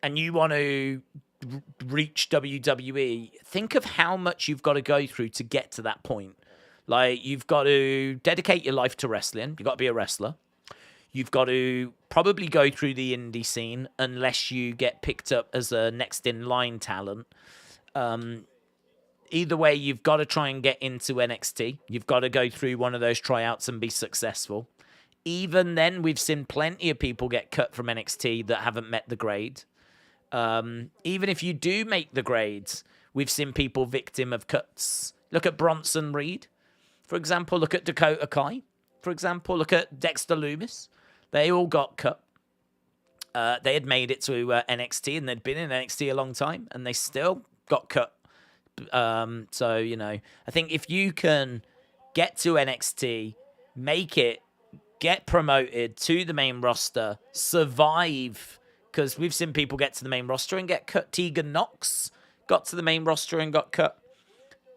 and you want to reach WWE, think of how much you've got to go through to get to that point. Like, you've got to dedicate your life to wrestling. You've got to be a wrestler. You've got to probably go through the indie scene unless you get picked up as a next in line talent. Either way, you've got to try and get into NXT. You've got to go through one of those tryouts and be successful. Even then, we've seen plenty of people get cut from NXT that haven't met the grade. Even if you do make the grades, we've seen people victim of cuts. Look at Bronson Reed, for example. Look at Dakota Kai, for example. Look at Dexter Lumis. They all got cut. They had made it to NXT, and they'd been in NXT a long time, and they still got cut. So, you know, I think if you can get to NXT, make it, get promoted to the main roster, survive, because we've seen people get to the main roster and get cut. Tegan Knox got to the main roster and got cut.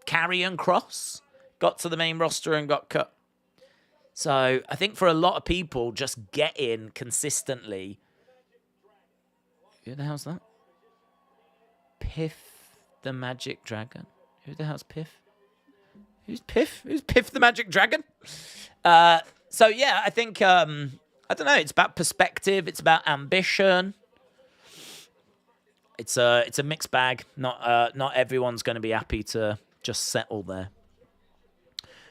Karrion Kross got to the main roster and got cut. So I think for a lot of people, just get in consistently. Who the hell's that? Piff the Magic Dragon. Who the hell's Piff? Who's Piff? Who's Piff the Magic Dragon? So yeah, I think I don't know. It's about perspective. It's about ambition. It's a mixed bag. Not everyone's going to be happy to just settle there.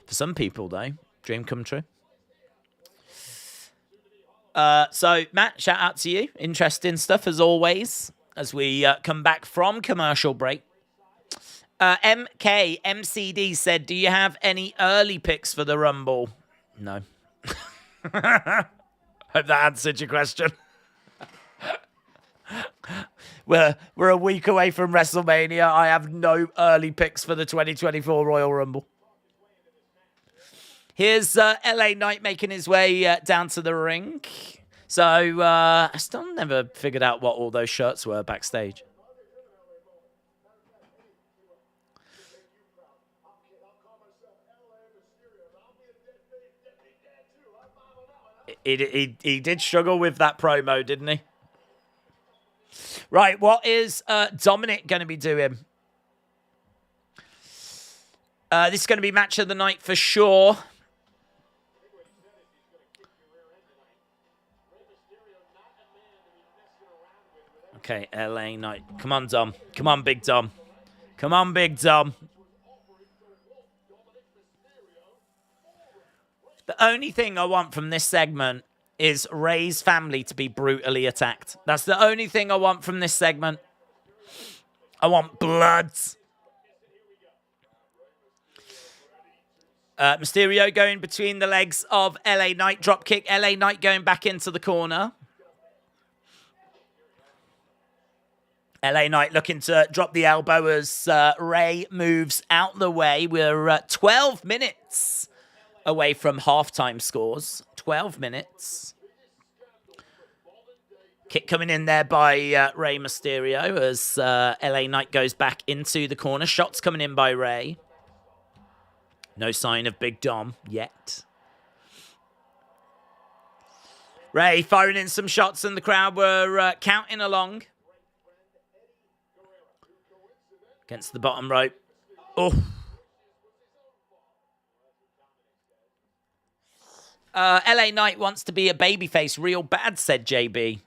For some people, though, dream come true. So Matt, shout out to you. Interesting stuff as always. As we come back from commercial break. MCD said, do you have any early picks for the Rumble? No. Hope that answered your question. We're a week away from WrestleMania. I have no early picks for the 2024 Royal Rumble. Here's LA Knight making his way down to the ring. So I still never figured out what all those shirts were backstage. He did struggle with that promo, didn't he? Right, what is Dominic going to be doing? This is going to be match of the night for sure. Okay, LA Knight. Come on, Dom. Come on, Big Dom. Come on, Big Dom. The only thing I want from this segment is Ray's family to be brutally attacked. That's the only thing I want from this segment. I want blood. Mysterio going between the legs of LA Knight. Dropkick. LA Knight going back into the corner. LA Knight looking to drop the elbow as Ray moves out the way. We're 12 minutes away from halftime scores. 12 minutes. Kick coming in there by Rey Mysterio as LA Knight goes back into the corner. Shots coming in by Ray. No sign of Big Dom yet. Ray firing in some shots and the crowd were counting along. Against the bottom rope. Oh. LA Knight wants to be a babyface real bad, said JB.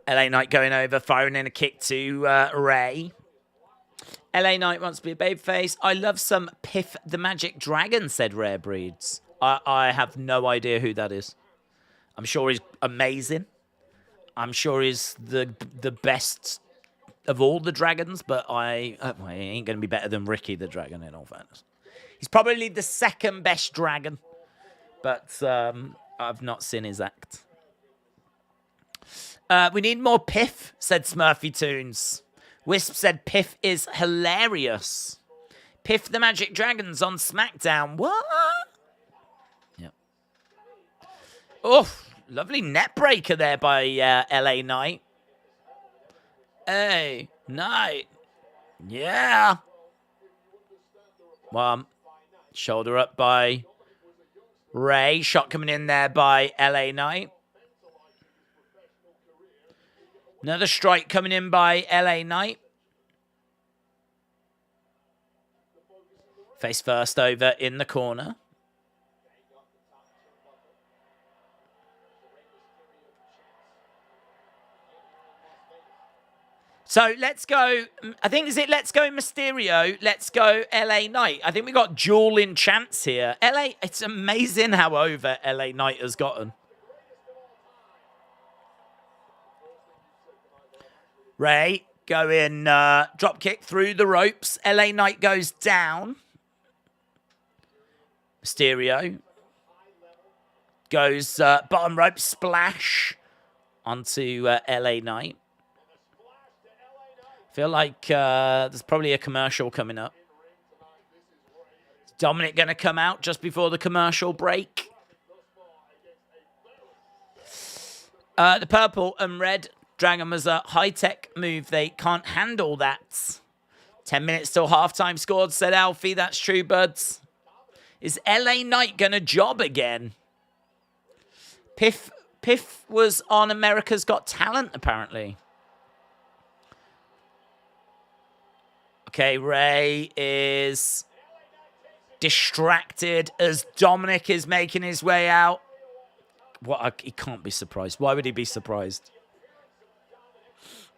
LA Knight going over, firing in a kick to Ray. LA Knight wants to be a babyface. I love some Piff the Magic Dragon, said Rare Breeds. I have no idea who that is. I'm sure he's amazing. I'm sure he's the best of all the dragons, but he ain't going to be better than Ricky the Dragon, in all fairness. He's probably the second best dragon, but I've not seen his act. We need more Piff, said Smurfy Toons. Wisp said Piff is hilarious. Piff the Magic Dragon's on SmackDown. What? Yep. Oh, lovely net breaker there by LA Knight. Night. Yeah. One. Shoulder up by Ray. Shot coming in there by LA Knight. Another strike coming in by LA Knight. Face first over in the corner. So let's go. I think, is it let's go Mysterio, let's go LA Knight. I think we got dueling chants here. LA, it's amazing how over LA Knight has gotten. Ray going drop kick through the ropes. LA Knight goes down. Mysterio goes bottom rope splash onto LA Knight. Feel like there's probably a commercial coming up. Is Dominic going to come out just before the commercial break? The purple and red Dragon was a high-tech move. They can't handle that. 10 minutes till halftime scored, said Alfie. That's true, buds. Is LA Knight going to job again? Piff was on America's Got Talent, apparently. Okay, Ray is distracted as Dominic is making his way out. What? He can't be surprised. Why would he be surprised?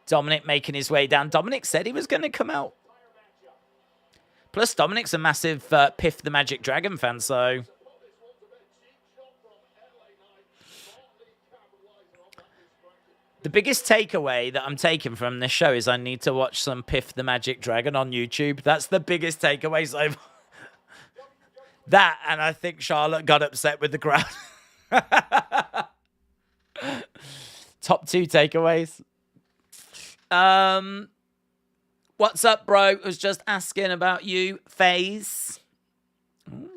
Dominic making his way down. Dominic said he was going to come out. Plus, Dominic's a massive Piff the Magic Dragon fan, so... The biggest takeaway that I'm taking from this show is I need to watch some Piff the Magic Dragon on YouTube. That's the biggest takeaway so far. That, and I think Charlotte got upset with the crowd. Top 2 takeaways. What's up, bro? Was just asking about you, FaZe.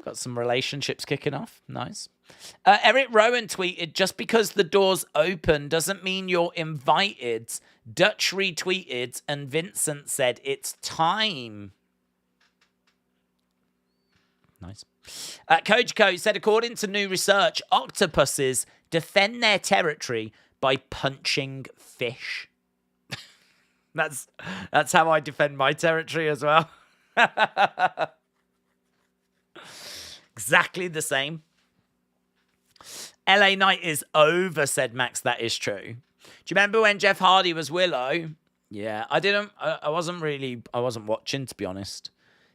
Got some relationships kicking off. Nice. Eric Rowan tweeted, just because the door's open doesn't mean you're invited. Dutch retweeted, and Vincent said, it's time. Nice. Kojiko said, according to new research, octopuses defend their territory by punching fish. That's how I defend my territory as well. Exactly the same. LA Knight is over, said Max. That is true. Do you remember when Jeff Hardy was Willow? Yeah, I wasn't watching, to be honest.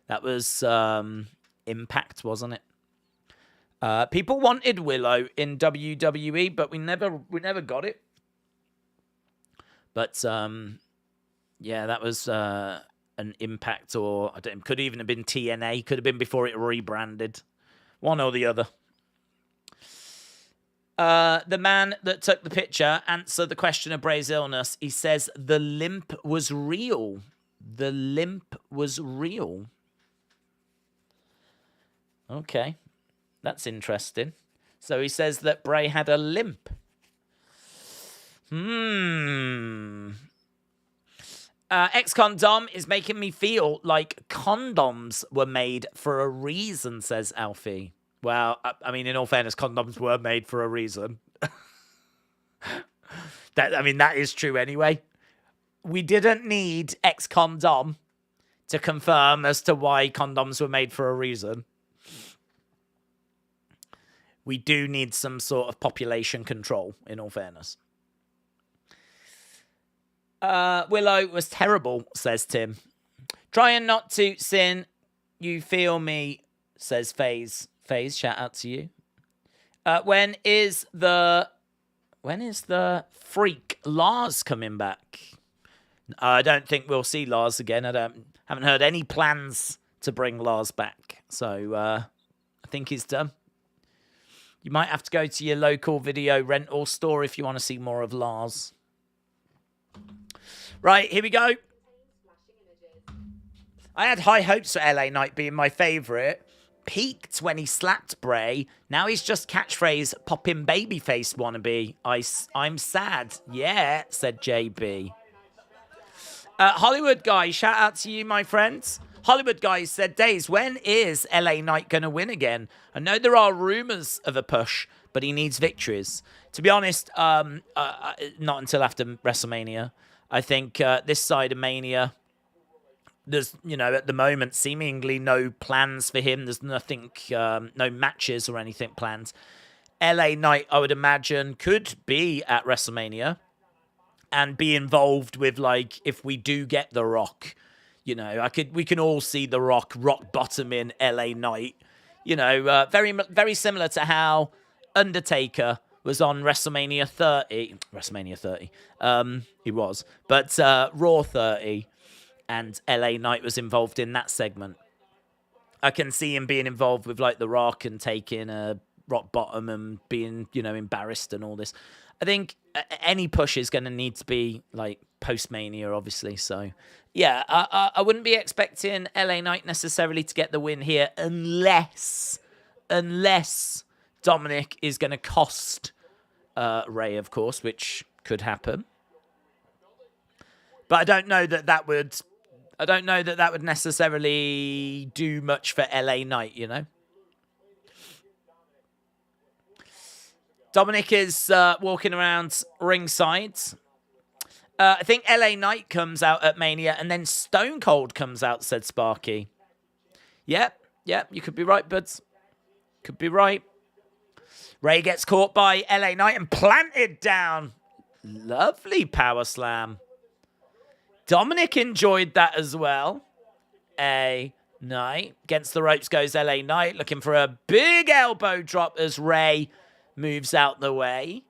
That was Impact, wasn't it? People wanted Willow in WWE, but we never got it. But yeah, that was an Impact, or could even have been TNA. Could have been before it rebranded. One or the other. The man that took the picture answered the question of Bray's illness. He says the limp was real. The limp was real. Okay. That's interesting. So he says that Bray had a limp. Ex-con Dom is making me feel like condoms were made for a reason, says Alfie. Well, I mean, in all fairness, condoms were made for a reason. That is true anyway. We didn't need ex-con Dom to confirm as to why condoms were made for a reason. We do need some sort of population control, in all fairness. Willow was terrible, says Tim. Trying not to sin, you feel me, says FaZe. FaZe, shout out to you. When is the freak Lars coming back? I don't think we'll see Lars again. Haven't heard any plans to bring Lars back. So I think he's done. You might have to go to your local video rental store if you want to see more of Lars. Right, here we go. I had high hopes for LA Knight being my favourite. Peaked when he slapped Bray. Now he's just catchphrase popping babyface wannabe. I'm sad. Yeah, said JB. Hollywood Guy, shout out to you, my friends. Hollywood Guy said, Days, when is LA Knight going to win again? I know there are rumors of a push, but he needs victories. To be honest, not until after WrestleMania. I think this side of Mania, there's, at the moment, seemingly no plans for him. There's nothing, no matches or anything planned. LA Knight, I would imagine, could be at WrestleMania and be involved with, like, if we do get The Rock, we can all see The Rock bottom in LA Knight. Very similar to how Undertaker was on WrestleMania 30. WrestleMania 30. He was. But Raw 30 and LA Knight was involved in that segment. I can see him being involved with, like, The Rock and taking a rock bottom and being, embarrassed and all this. I think any push is going to need to be, like, post-Mania, obviously. So, yeah, I wouldn't be expecting LA Knight necessarily to get the win here unless Dominic is going to cost Ray, of course, which could happen. But I don't know that would necessarily do much for LA Knight, Dominic is walking around ringside. I think LA Knight comes out at Mania and then Stone Cold comes out, said Sparky. Yep, you could be right, buds. Could be right. Ray gets caught by LA Knight and planted down. Lovely power slam. Dominic enjoyed that as well. A Knight. Against the ropes goes LA Knight, looking for a big elbow drop as Ray moves out the way.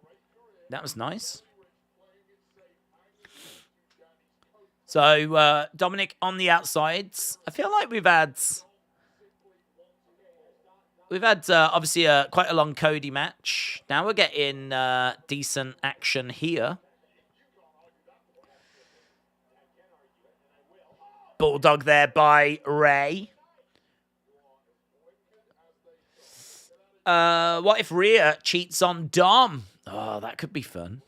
That was nice. So, Dominic on the outsides. I feel like we've had obviously quite a long Cody match. Now we're getting decent action here. Bulldog there by Ray. What if Rhea cheats on Dom? Oh, that could be fun.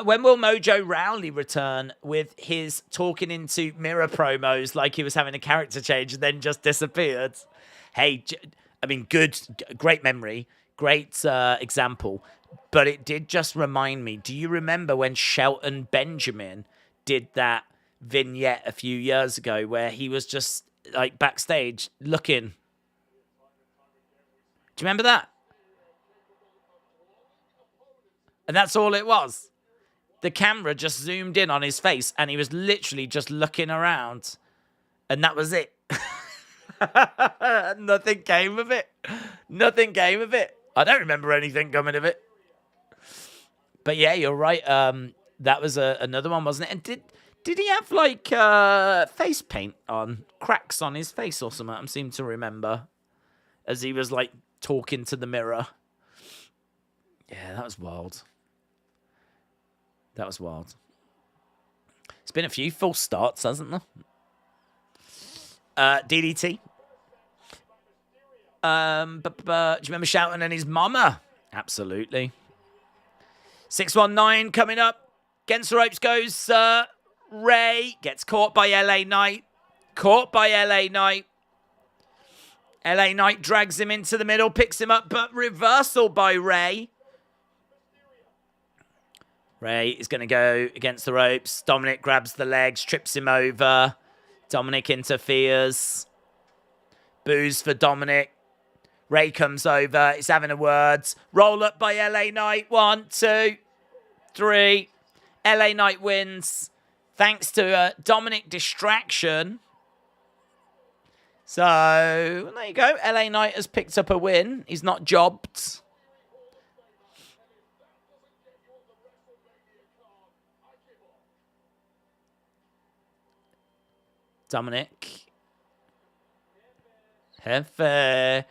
When will Mojo Rawley return with his talking into mirror promos like he was having a character change and then just disappeared? Hey, great memory, great example, but it did just remind me. Do you remember when Shelton Benjamin did that vignette a few years ago where he was just like backstage looking? Do you remember that? And that's all it was. The camera just zoomed in on his face and he was literally just looking around. And that was it. Nothing came of it. I don't remember anything coming of it. But yeah, you're right. That was another one, wasn't it? And did he have like face paint on? Cracks on his face or something? I seem to remember. As he was like talking to the mirror. Yeah, that was wild. It's been a few false starts, hasn't there? DDT. Do you remember Shouting and his mama? Absolutely. 619 coming up. Against the ropes goes Ray. Gets caught by LA Knight. LA Knight drags him into the middle, picks him up, but reversal by Ray. Ray is going to go against the ropes. Dominic grabs the legs, trips him over. Dominic interferes. Boos for Dominic. Ray comes over. He's having a word. Roll up by LA Knight. 1, 2, 3. LA Knight wins thanks to a Dominic distraction. So, there you go. LA Knight has picked up a win. He's not jobbed. Dominic. Hefe.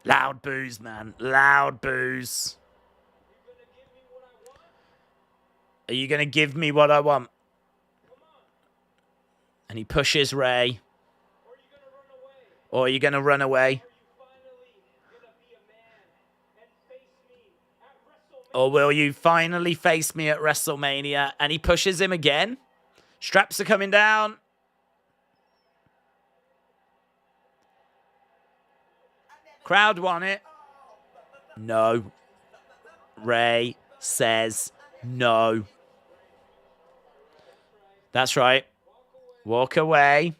Loud boos, man. Loud boos. Are you going to give me what I want? And he pushes Ray. Or are you going to run away? Or will you finally face me at WrestleMania? And he pushes him again. Straps are coming down. Crowd want it. No. Ray says no. That's right. Walk away.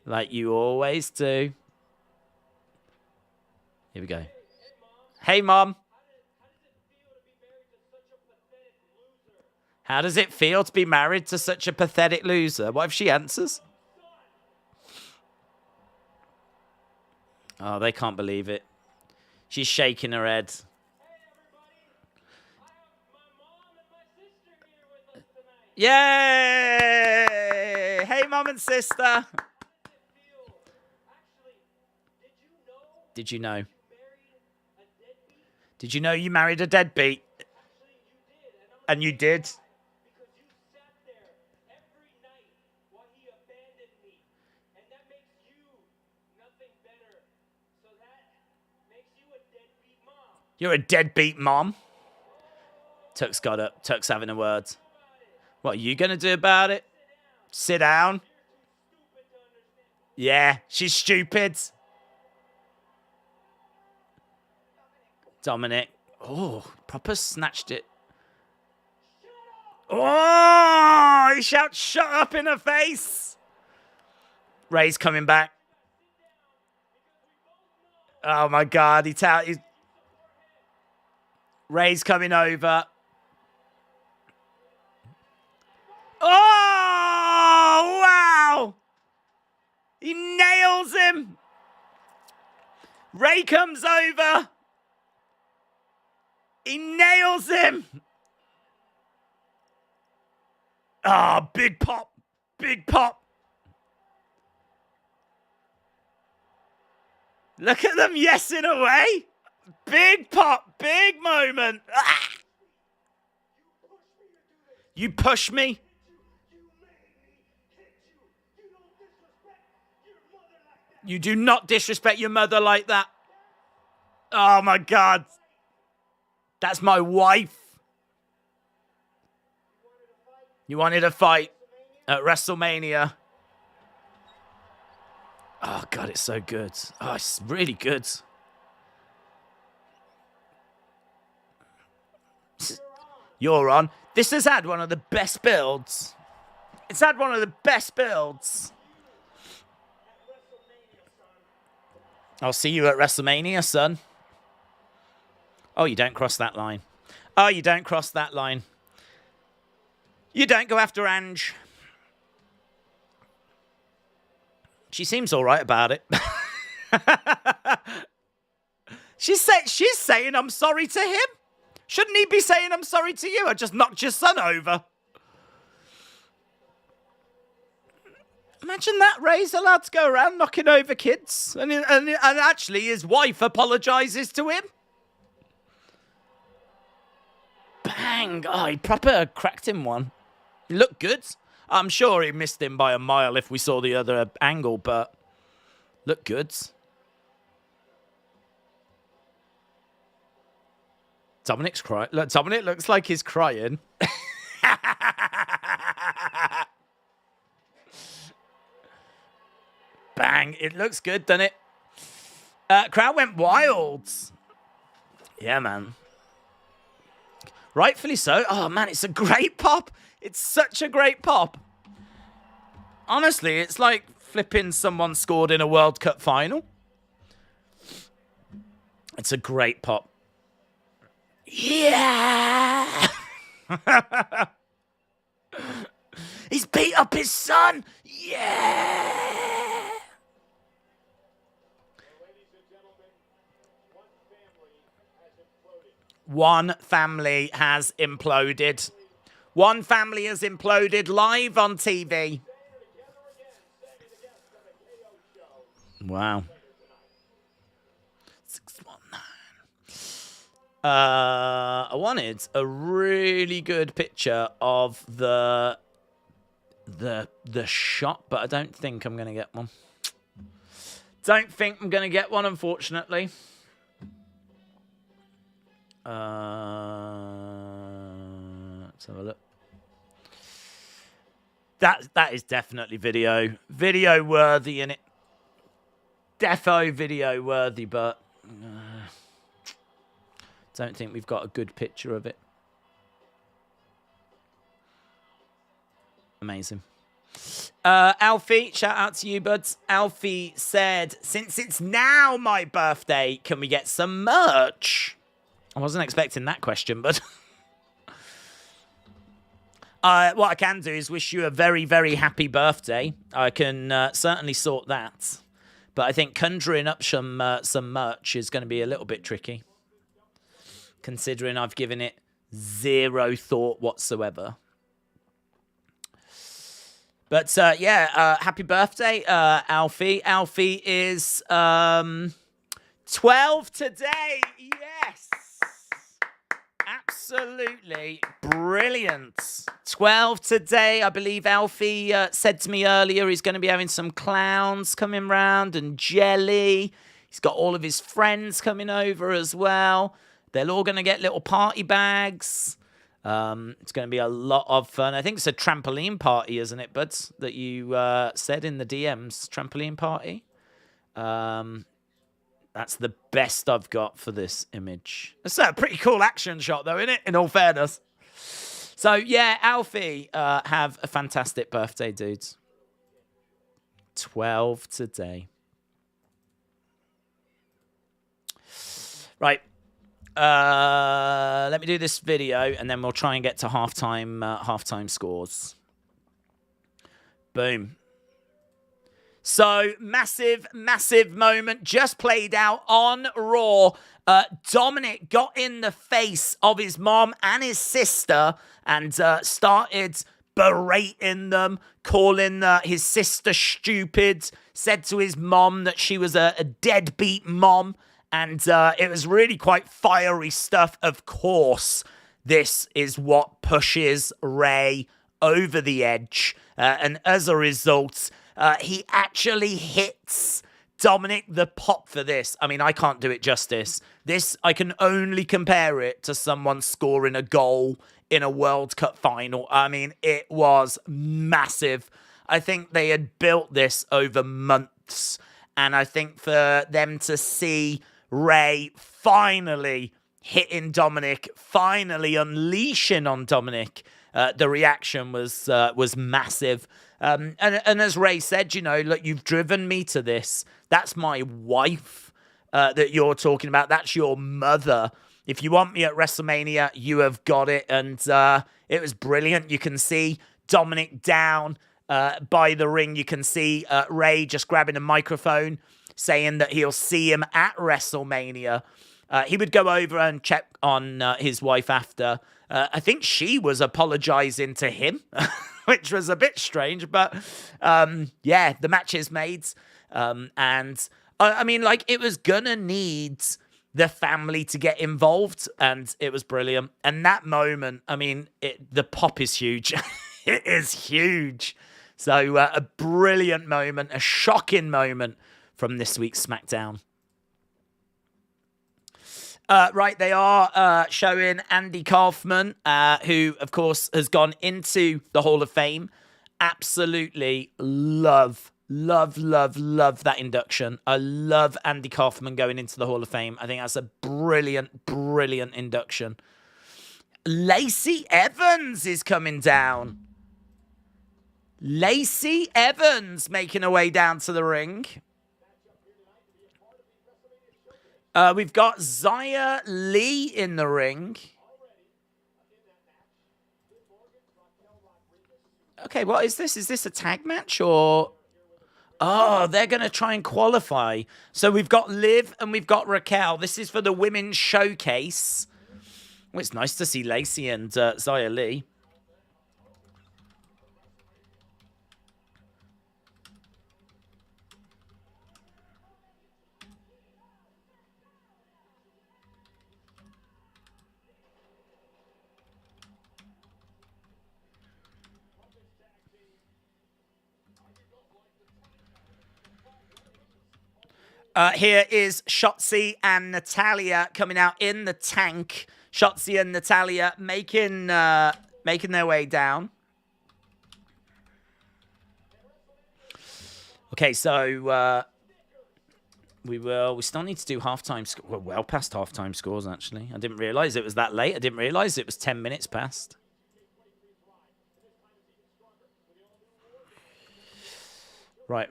Like you always do. Here we go. Hey, Mom. How does it feel to be married to such a pathetic loser? What if she answers? Oh, they can't believe it. She's shaking her head. Yay! Hey, Mom and sister. Did you know? Did you know you married a deadbeat? And you did? You're a deadbeat mom. Tuck's got up. Tuck's having a word. What are you going to do about it? Sit down. Yeah, she's stupid. Dominic. Oh, proper snatched it. Oh, he shouts, shut up in her face. Ray's coming back. Oh, my God. He's Ray's coming over. Oh, wow. He nails him. Ray comes over. He nails him. Oh, big pop. Big pop. Look at them yesing away. Big pop. Big moment. Ah! You push me. You do not disrespect your mother like that. Oh, my God. That's my wife. You wanted a fight at WrestleMania. Oh, God, it's so good. Oh, it's really good. You're on. This has had one of the best builds. It's had one of the best builds. I'll see you at WrestleMania, son. Oh, you don't cross that line. Oh, you don't cross that line. You don't go after Ange. She seems all right about it. She's saying I'm sorry to him. Shouldn't he be saying I'm sorry to you? I just knocked your son over. Imagine that. Ray's allowed to go around knocking over kids. And actually his wife apologizes to him. Bang. Oh, he proper cracked him one. He looked good. I'm sure he missed him by a mile if we saw the other angle, but looked good. Dominic's crying. Look, Dominic looks like he's crying. Bang. It looks good, doesn't it? Crowd went wild. Yeah, man. Rightfully so. Oh, man, it's a great pop. It's such a great pop. Honestly, it's like flipping someone scored in a World Cup final. It's a great pop. Yeah! He's beat up his son! Yeah! One family has imploded. One family has imploded live on TV. Wow. 619. I wanted a really good picture of the shot, but I don't think I'm going to get one. Don't think I'm going to get one, unfortunately. Let's have a look. That is definitely video worthy in it. Defo video worthy, but don't think we've got a good picture of it. Amazing. Alfie, shout out to you, buds. Alfie said, since it's now my birthday, can we get some merch? I wasn't expecting that question, but what I can do is wish you a very, very happy birthday. I can certainly sort that. But I think conjuring up some merch is going to be a little bit tricky, considering I've given it zero thought whatsoever. But yeah, happy birthday, Alfie. Alfie is 12 today. Yes. Absolutely brilliant. 12 today. I believe Alfie said to me earlier he's going to be having some clowns coming round and jelly. He's got all of his friends coming over as well. They're all going to get little party bags. It's going to be a lot of fun. I think it's a trampoline party, isn't it, buds? That you said in the DMs. Trampoline party. That's the best I've got for this image. It's a pretty cool action shot, though, isn't it? In all fairness. So, yeah, Alfie, have a fantastic birthday, dudes. 12 today. Right. Let me do this video, and then we'll try and get to halftime scores. Boom. So, massive, massive moment just played out on Raw. Dominic got in the face of his mom and his sister and started berating them, calling his sister stupid, said to his mom that she was a deadbeat mom, and it was really quite fiery stuff. Of course, this is what pushes Ray over the edge, and as a result, he actually hits Dominic the pop for this. I mean, I can't do it justice. This, I can only compare it to someone scoring a goal in a World Cup final. I mean, it was massive. I think they had built this over months. And I think for them to see Ray finally hitting Dominic, finally unleashing on Dominic, the reaction was massive. And as Ray said, you know, look, you've driven me to this. That's my wife that you're talking about. That's your mother. If you want me at WrestleMania, you have got it. And it was brilliant. You can see Dominic down by the ring. You can see Ray just grabbing a microphone, saying that he'll see him at WrestleMania. He would go over and check on his wife after. I think she was apologizing to him, which was a bit strange. But yeah, the match is made. And I mean, like, it was gonna need the family to get involved, and it was brilliant. And that moment, I mean, the pop is huge. It is huge. So a brilliant moment, a shocking moment from this week's SmackDown. Right, they are showing Andy Kaufman, who, of course, has gone into the Hall of Fame. Absolutely love that induction. I love Andy Kaufman going into the Hall of Fame. I think that's a brilliant, brilliant induction. Lacey Evans is coming down. Lacey Evans making her way down to the ring. We've got Xia Li in the ring. Okay, what is this? Is this a tag match or... Oh, they're going to try and qualify. So we've got Liv and we've got Raquel. This is for the Women's Showcase. Well, it's nice to see Lacey and Xia Li. Here is Shotzi and Natalya coming out in the tank. Shotzi and Natalya making their way down. Okay, so we still need to do halftime. We're well past halftime scores, actually. I didn't realize it was that late. I didn't realize it was 10 minutes past. Right.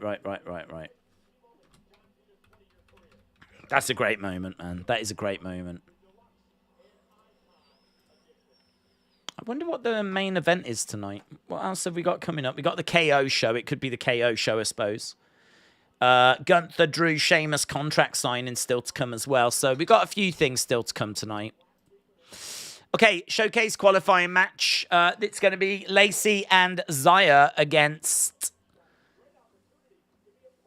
That's a great moment, man. That is a great moment. I wonder what the main event is tonight. What else have we got coming up? We got the KO show. It could be the KO show, I suppose. Gunther, Drew, Sheamus contract signing still to come as well. So we got a few things still to come tonight. Okay, showcase qualifying match. It's going to be Lacey and Zaya against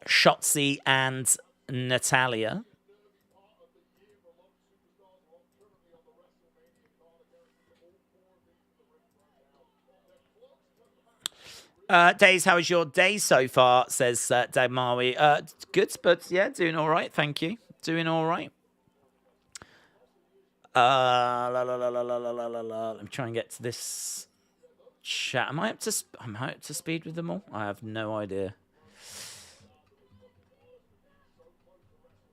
Shotzi and Natalya. Days, how was your day so far? Says Dagmawi. Good, but yeah, doing all right. Thank you. Doing all right. Let me try and get to this chat. Am I up to speed with them all? I have no idea.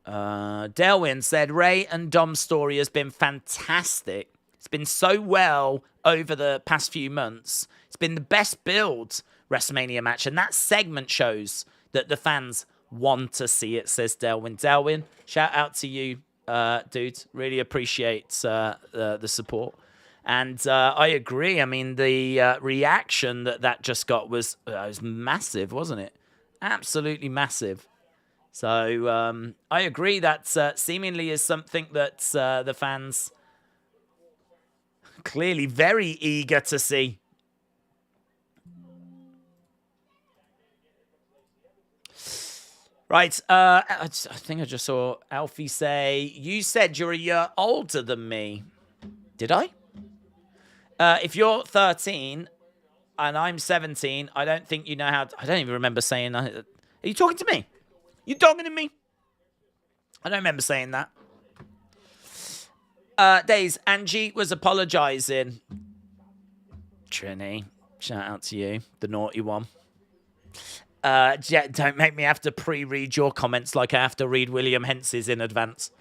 Delwyn said Ray and Dom's story has been fantastic. It's been so well over the past few months. It's been the best build WrestleMania match, and that segment shows that the fans want to see it, says Delwyn. Delwyn, shout out to you, dude. Really appreciate the support. And I agree. I mean, the reaction that just got was massive, wasn't it? Absolutely massive. So I agree that seemingly is something that the fans clearly very eager to see. Right, I think I just saw Alfie say, you said you're a year older than me. Did I? If you're 13 and I'm 17, I don't think you know how I don't even remember saying that. Are you talking to me? You talking to me? I don't remember saying that. Days, Angie was apologising. Trini, shout out to you, the naughty one. Don't make me have to pre-read your comments like I have to read William Hence's in advance.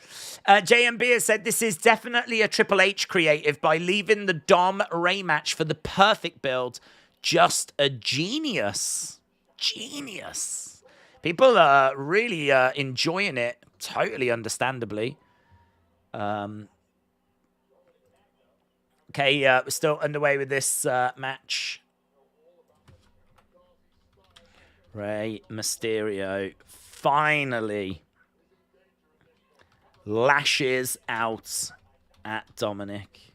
JMB has said this is definitely a Triple H creative by leaving the Dom Ray match for the perfect build. Just a genius. Genius. People are really enjoying it, totally understandably. Okay, we're still underway with this match. Rey Mysterio finally lashes out at Dominic.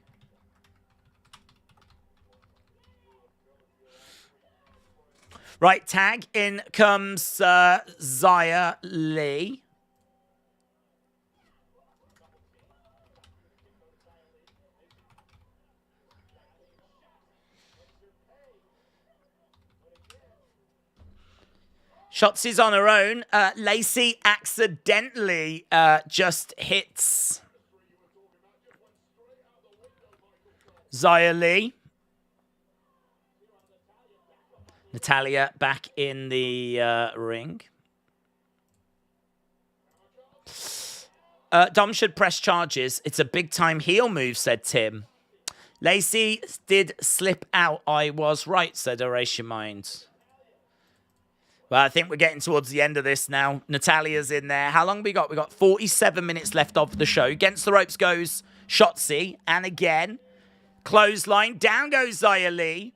Right, tag. In comes Xia Li. Shotzi's on her own. Lacey accidentally just hits Xia Li. Natalya back in the ring. Dom should press charges. It's a big-time heel move, said Tim. Lacey did slip out. I was right, said Erase Your Mind. Well, I think we're getting towards the end of this now. Natalya's in there. How long have we got? We got 47 minutes left of the show. Against the ropes goes Shotzi. And again, clothesline. Down goes Xia Li.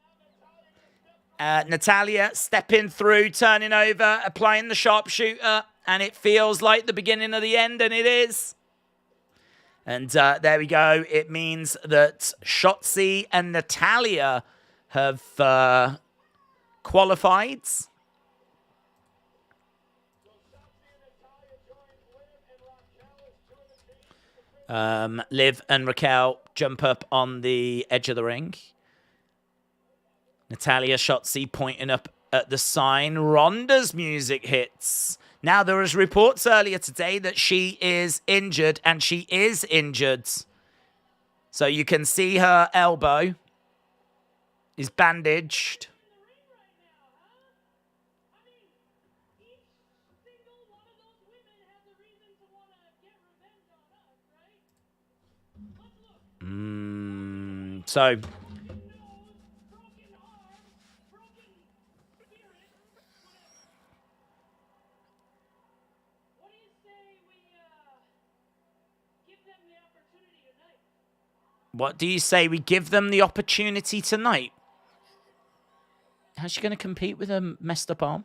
Natalya stepping through, turning over, applying the sharpshooter. And it feels like the beginning of the end, and it is. And there we go. It means that Shotzi and Natalya have qualified. Liv and Raquel jump up on the edge of the ring. Natalya, Shotzi pointing up at the sign. Ronda's music hits. Now, there was reports earlier today that she is injured, and she is injured. So you can see her elbow is bandaged. So what do you say we give them the opportunity tonight? How's she going to compete with a messed up arm?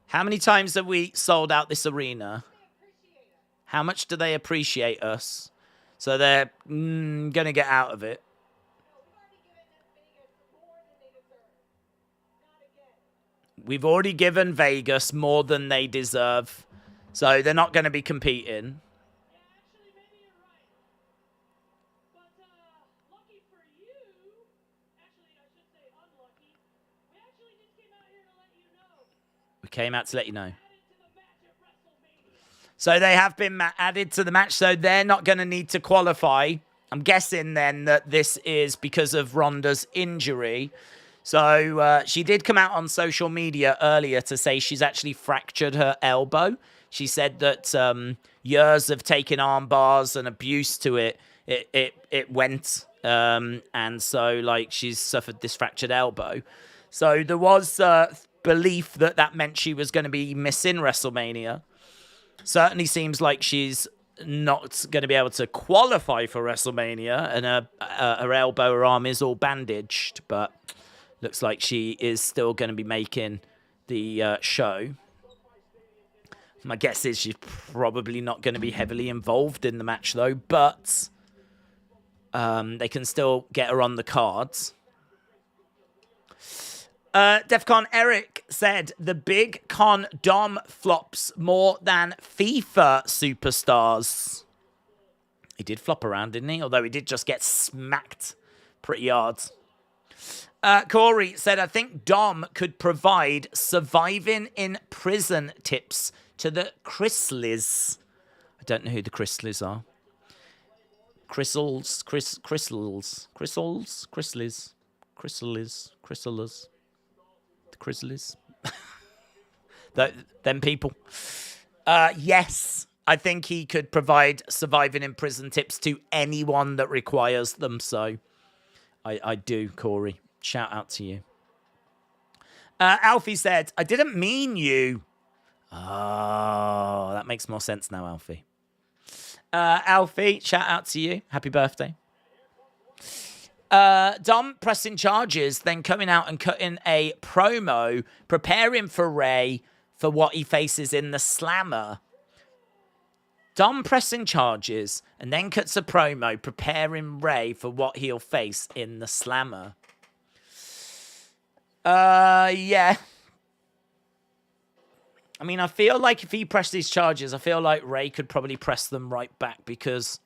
How many times have we sold out this arena? How much do they appreciate us? So they're going to get out of it. We've already given Vegas more than they deserve. So they're not going to be competing. We came out to let you know. So they have been added to the match, so they're not going to need to qualify. I'm guessing then that this is because of Ronda's injury. So she did come out on social media earlier to say she's actually fractured her elbow. She said that years of taking arm bars and abuse to it went. And so, like, she's suffered this fractured elbow. So there was belief that that meant she was going to be missing WrestleMania. Certainly seems like she's not going to be able to qualify for WrestleMania, and her elbow or arm is all bandaged, but looks like she is still going to be making the show. My guess is she's probably not going to be heavily involved in the match, though, but they can still get her on the cards. Defcon Eric said the big con Dom flops more than FIFA superstars. He did flop around, didn't he? Although he did just get smacked pretty hard. Corey said, I think Dom could provide surviving in prison tips to the Chrysleys. I don't know who the Chrysleys are. Chrysleys. Grizzlies. Them people. Yes, I think he could provide surviving in prison tips to anyone that requires them. So I do, Corey. Shout out to you. Alfie said, I didn't mean you. Oh, that makes more sense now, Alfie. Alfie, shout out to you. Happy birthday. Dom pressing charges, then coming out and cutting a promo, preparing for Ray for what he faces in the Slammer. Dom pressing charges and then cuts a promo, preparing Ray for what he'll face in the Slammer. Yeah. I mean, I feel like if he pressed these charges, I feel like Ray could probably press them right back because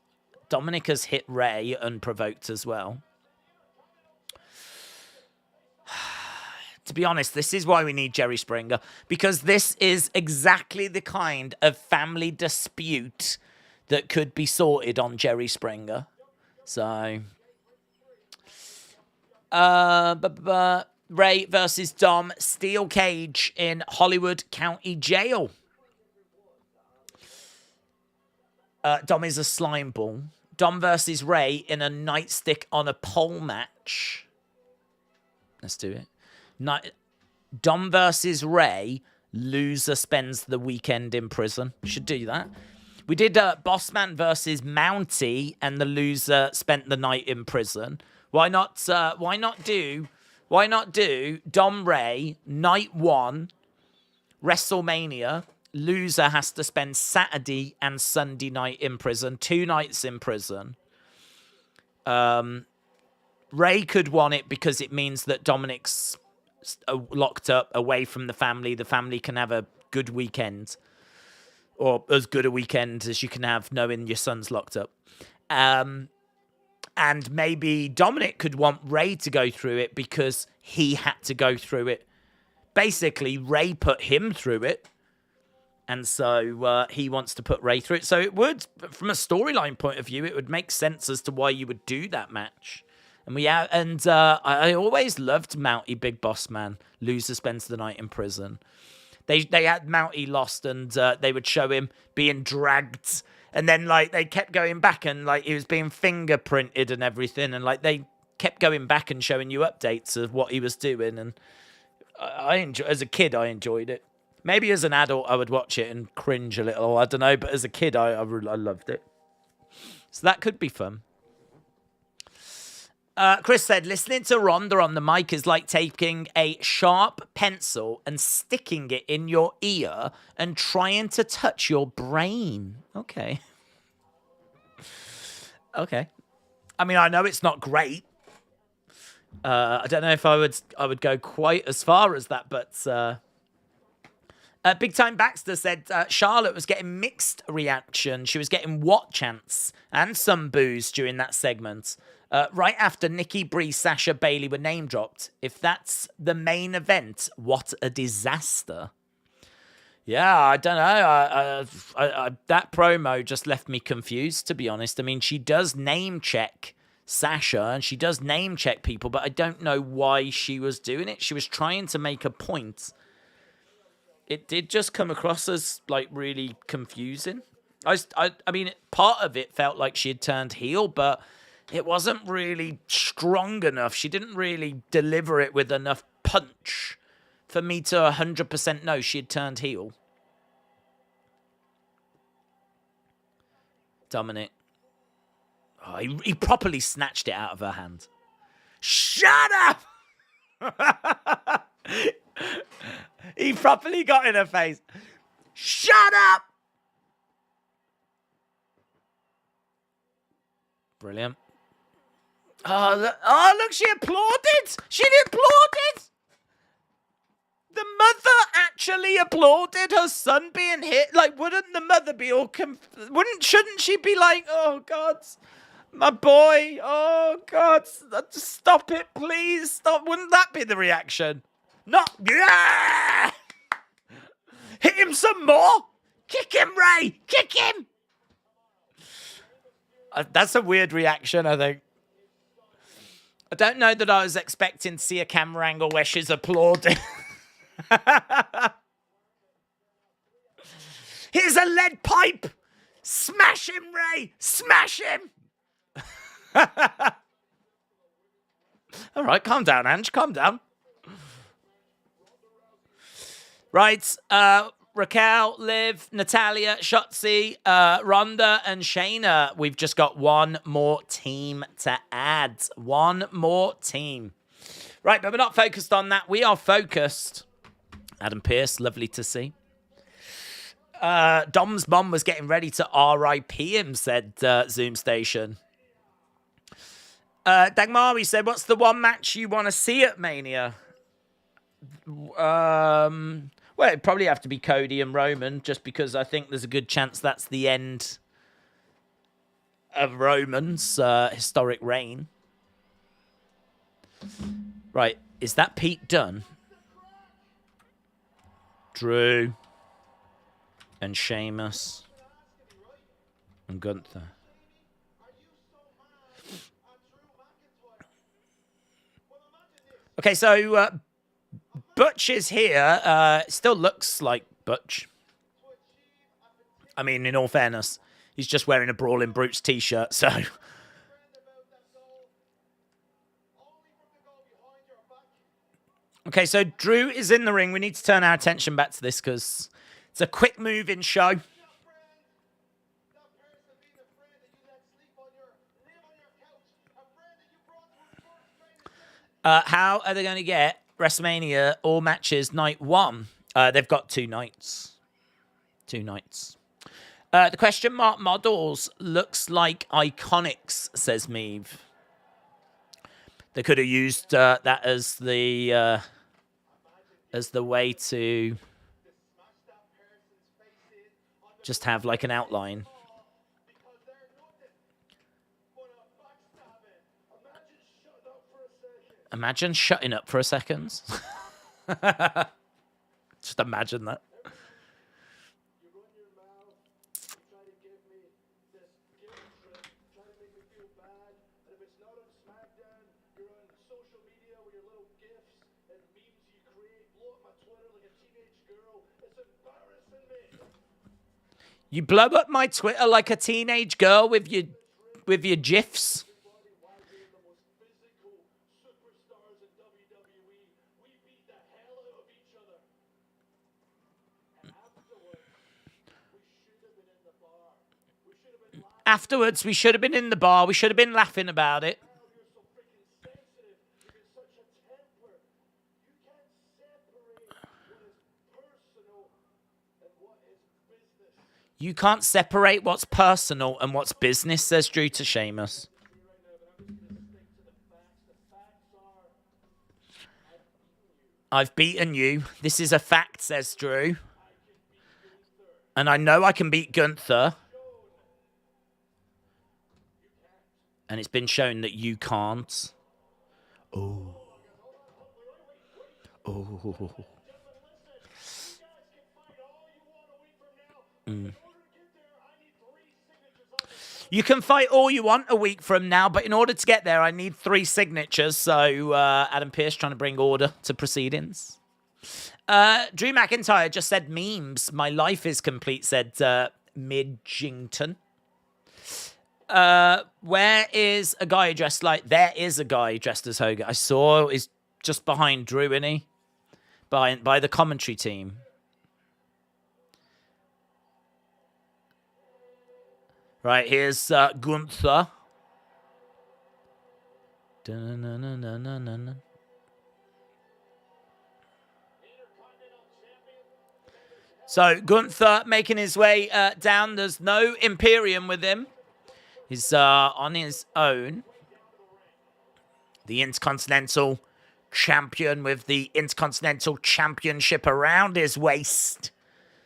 Dominic has hit Ray unprovoked as well. To be honest, this is why we need Jerry Springer, because this is exactly the kind of family dispute that could be sorted on Jerry Springer. So, Ray versus Dom, steel cage in Hollywood County Jail. Dom is a slime ball. Dom versus Ray in a nightstick on a pole match. Let's do it. Dom versus Ray, loser spends the weekend in prison. Should do that. We did Bossman versus Mountie, and the loser spent the night in prison. Why not do Dom Ray, night 1, WrestleMania, loser has to spend Saturday and Sunday night in prison, 2 nights in prison. Ray could want it because it means that Dominic's locked up away from the family. The family can have a good weekend. or as good a weekend as you can have knowing your son's locked up. And maybe Dominic could want Ray to go through it because he had to go through it. Basically, Ray put him through it. And so he wants to put Ray through it. So it would, from a storyline point of view, it would make sense as to why you would do that match. And I always loved Mountie Big Boss Man. Loser spends the night in prison. They had Mountie lost, and they would show him being dragged, and then like they kept going back, and like he was being fingerprinted and everything, and like they kept going back and showing you updates of what he was doing. And as a kid, I enjoyed it. Maybe as an adult, I would watch it and cringe a little. I don't know, but as a kid, I loved it. So that could be fun. Chris said, listening to Rhonda on the mic is like taking a sharp pencil and sticking it in your ear and trying to touch your brain. Okay. Okay. I mean, I know it's not great. I don't know if I would go quite as far as that, but Big Time Baxter said Charlotte was getting mixed reaction. She was getting what chants and some boos during that segment. Right after Nikki, Brie, Sasha, Bailey were name dropped. If that's the main event, what a disaster. Yeah, I don't know. That promo just left me confused, to be honest. I mean, she does name check Sasha and she does name check people, but I don't know why she was doing it. She was trying to make a point. It did just come across as like really confusing. I mean, part of it felt like she had turned heel, but it wasn't really strong enough. She didn't really deliver it with enough punch for me to 100% know she had turned heel. Dominic. Oh, he properly snatched it out of her hand. Shut up! He properly got in her face. Shut up! Brilliant. Oh, look, she applauded. She applauded. The mother actually applauded her son being hit. Like, wouldn't the mother be all shouldn't she be like, oh, God, my boy, oh, God, stop it, please, stop. Wouldn't that be the reaction? Not, yeah! Hit him some more. Kick him, Ray. Kick him. That's a weird reaction, I think. I don't know that I was expecting to see a camera angle where she's applauding. Here's a lead pipe. Smash him, Ray. Smash him. All right, calm down, Ange. Calm down. Right, Raquel, Liv, Natalia, Shotzi, Rhonda, and Shayna. We've just got one more team to add. One more team. Right, but we're not focused on that. We are focused. Adam Pearce, lovely to see. Dom's mom was getting ready to RIP him, said Zoom Station. Dagmari said, what's the one match you want to see at Mania? Well, it'd probably have to be Cody and Roman, just because I think there's a good chance that's the end of Roman's historic reign. Right, is that Pete Dunne? Drew and Sheamus and Gunther. Okay, so Butch is here. Still looks like Butch. I mean, in all fairness, he's just wearing a Brawling Brutes t-shirt, so... Okay, so Drew is in the ring. We need to turn our attention back to this because it's a quick moving show. How are they going to get WrestleMania all matches night one? They've got 2 nights. 2 nights. The question mark models looks like Iconics, says Meave. They could have used that as the way to Just have like an outline. Imagine shutting up for a second. Just imagine that. You run your mouth, try to give me this guilt trip, try to make me feel bad, and if it's not on Smackdown, you're on social media with your little gifs and memes you create, blow up my Twitter like a teenage girl. It's embarrassing me. You blow up my Twitter like a teenage girl with your gifs. Why we're the most physical superstars in WWE. We beat the hell out of each other. And afterwards, we should have been in the bar. We should have been laughing about it. You're so freaking sensitive. You're in such a temper. You can't separate what is personal and what is business. You can't separate what's personal and what's business, says Drew to Sheamus. I've beaten you. This is a fact, says Drew. And I know I can beat Gunther. And it's been shown that you can't. Oh. Oh. You can fight all you want a week from now, but in order to get there, I need 3 signatures. So Adam Pearce trying to bring order to proceedings. Drew McIntyre just said memes. My life is complete, said Midgington. Where is a guy dressed like... There is a guy dressed as Hogan. I saw he's just behind Drew, isn't he? By the commentary team. Right, here's Gunther. So, Gunther making his way down. There's no Imperium with him. He's on his own. The Intercontinental Champion with the Intercontinental Championship around his waist.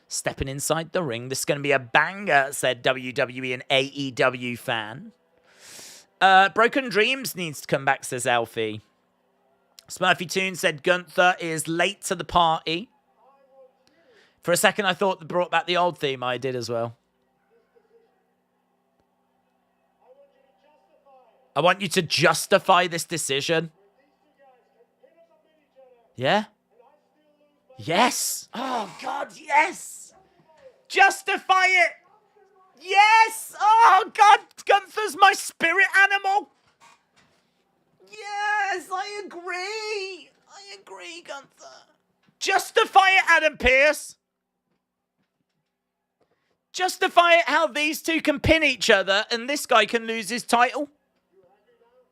Stepping inside the ring. This is going to be a banger, said WWE and AEW fan. Broken Dreams needs to come back, says Alfie. Smurfy Toon said Gunther is late to the party. For a second, I thought they brought back the old theme. I did as well. I want you to justify this decision. Yeah? Yes. Oh, God, yes. Justify it. Yes. Oh, God. Gunther's my spirit animal. Yes, I agree. I agree, Gunther. Justify it, Adam Pearce. Justify it how these two can pin each other and this guy can lose his title.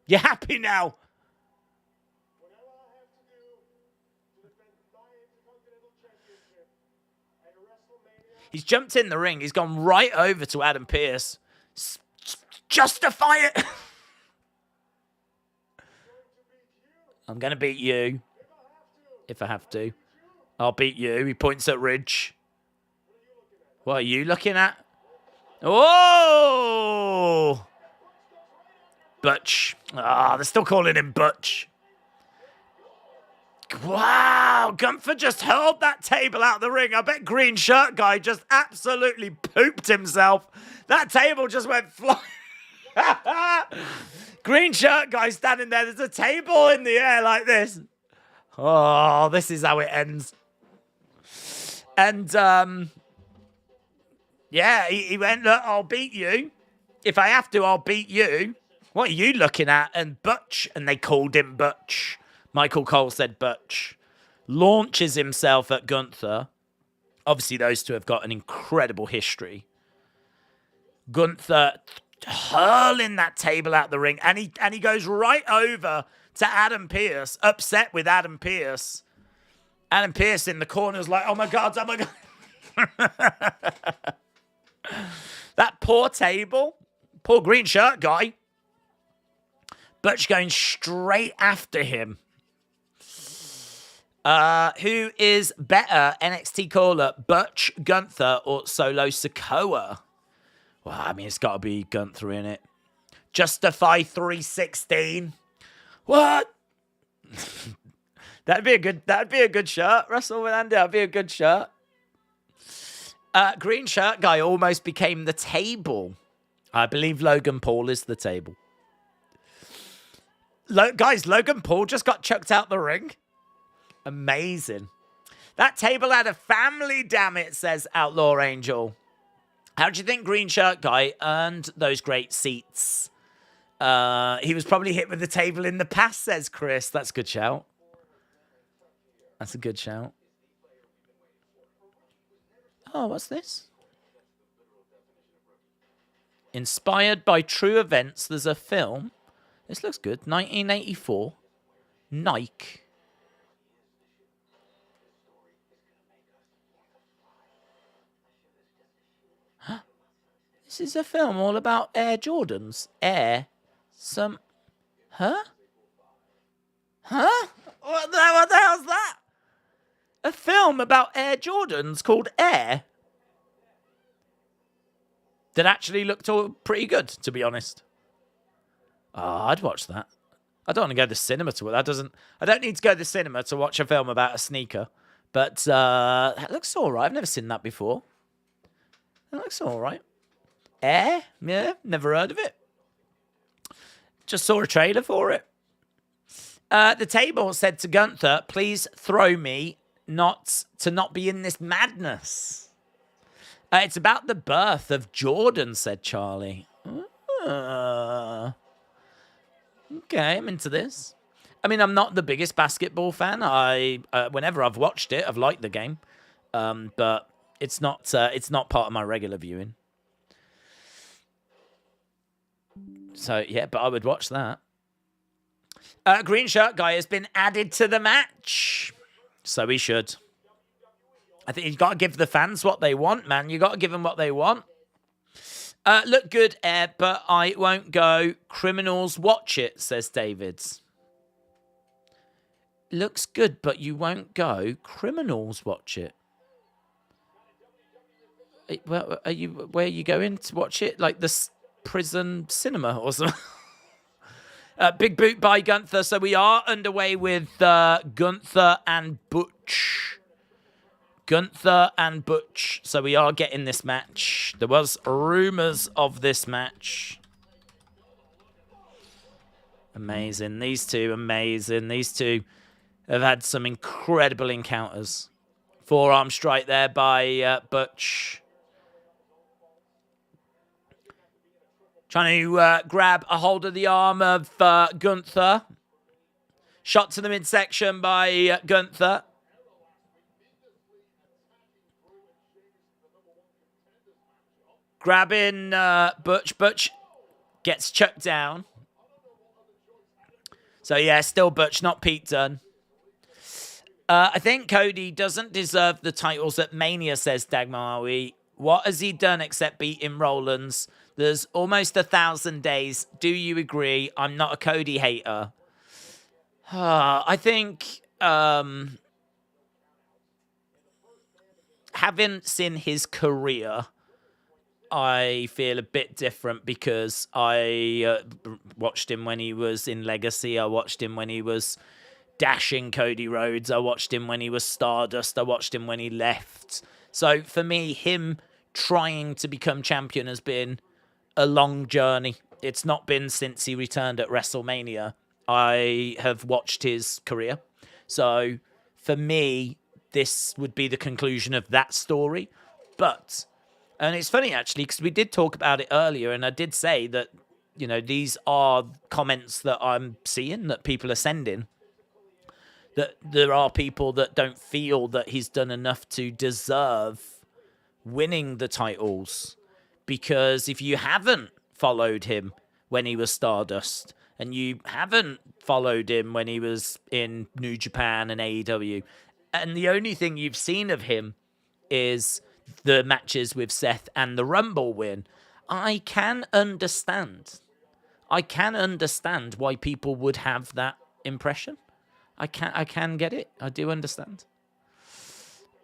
You're happy now. He's jumped in the ring. He's gone right over to Adam Pearce. Justify it. I'm going to beat you. If I have to. I'll beat you. He points at Ridge. What are you looking at? Oh! Butch. Ah, they're still calling him Butch. Wow, Gunther just hurled that table out the ring. I bet Green Shirt Guy just absolutely pooped himself. That table just went flying. Green Shirt Guy standing there. There's a table in the air like this. Oh, this is how it ends. And, yeah, he went, look, I'll beat you. If I have to, I'll beat you. What are you looking at? And Butch, and they called him Butch. Michael Cole said Butch. Launches himself at Gunther. Obviously, those two have got an incredible history. Gunther hurling that table out the ring. And he goes right over to Adam Pearce. Upset with Adam Pearce. Adam Pearce in the corner is like, oh my God, oh my God. That poor table. Poor green shirt guy. Butch going straight after him. Who is better, NXT caller, Butch Gunther or Solo Sikoa? Well, I mean, it's got to be Gunther in it. Justify 316. What? That'd be a good shirt. Wrestle with Andy, that'd be a good shirt. Green shirt guy almost became the table. I believe Logan Paul is the table. Guys, Logan Paul just got chucked out the ring. Amazing. That table had a family, damn it, says Outlaw Angel. How do you think Green Shirt Guy earned those great seats? He was probably hit with the table in the past, says Chris. That's a good shout. That's a good shout. Oh, what's this? Inspired by true events, there's a film. This looks good. 1984. Nike. This is a film all about Air Jordans. Huh? What the hell's that? A film about Air Jordans called Air? That actually looked all pretty good, to be honest. Oh, I'd watch that. I don't want to go to the cinema to it. I don't need to go to the cinema to watch a film about a sneaker. But that looks all right. I've never seen that before. That looks all right. Air? Yeah, never heard of it. Just saw a trailer for it. The table said to Gunther, please throw me not be in this madness. It's about the birth of Jordan, said Charlie. Okay, I'm into this. I mean, I'm not the biggest basketball fan. Whenever I've watched it, I've liked the game. But it's not part of my regular viewing. So, yeah, but I would watch that. Green shirt guy has been added to the match. So he should. I think you've got to give the fans what they want, man. You've got to give them what they want. Look good, Air, but I won't go. Criminals watch it, says Davids. Looks good, but you won't go. Criminals watch it. Well, where are you going to watch it? Like the prison cinema or something? Big boot by Gunther. So we are underway with Gunther and Butch. Gunther and Butch. So we are getting this match. There was rumors of this match. Amazing. These two, amazing. These two have had some incredible encounters. Forearm strike there by Butch. Trying to grab a hold of the arm of Gunther. Shot to the midsection by Gunther. Grabbing Butch. Butch gets chucked down. So, yeah, still Butch, not Pete Dunne. I think Cody doesn't deserve the titles at Mania, says Dagmar. What has he done except beating Rollins? There's almost 1,000 days. Do you agree? I'm not a Cody hater. I think having seen his career, I feel a bit different because I watched him when he was in Legacy. I watched him when he was dashing Cody Rhodes. I watched him when he was Stardust. I watched him when he left. So for me, him trying to become champion has been a long journey. It's not been since he returned at WrestleMania. I have watched his career. So for me, this would be the conclusion of that story. But, and it's funny actually, because we did talk about it earlier, and I did say that, you know, these are comments that I'm seeing that people are sending. That there are people that don't feel that he's done enough to deserve winning the titles. Because if you haven't followed him when he was Stardust, and you haven't followed him when he was in New Japan and AEW, and the only thing you've seen of him is the matches with Seth and the Rumble win, I can understand. I can understand why people would have that impression. I can get it. I do understand.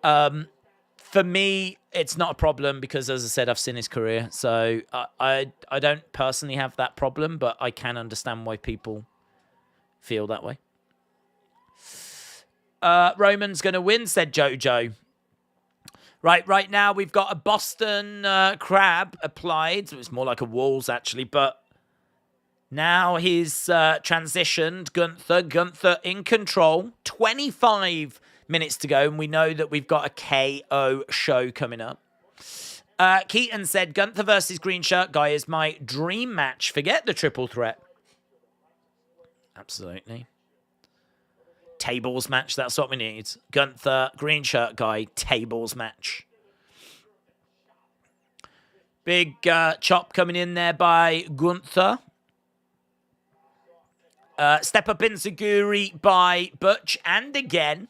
For me, it's not a problem because, as I said, I've seen his career. So I don't personally have that problem, but I can understand why people feel that way. Roman's going to win, said Jojo. Right now we've got a Boston Crab applied. It's more like a Walls, actually, but now he's transitioned. Gunther in control. 25 minutes to go, and we know that we've got a KO show coming up. Keaton said, Gunther versus Green Shirt Guy is my dream match. Forget the triple threat. Absolutely. Tables match, that's what we need. Gunther, Green Shirt Guy, tables match. Big chop coming in there by Gunther. Step up enziguri by Butch, and again.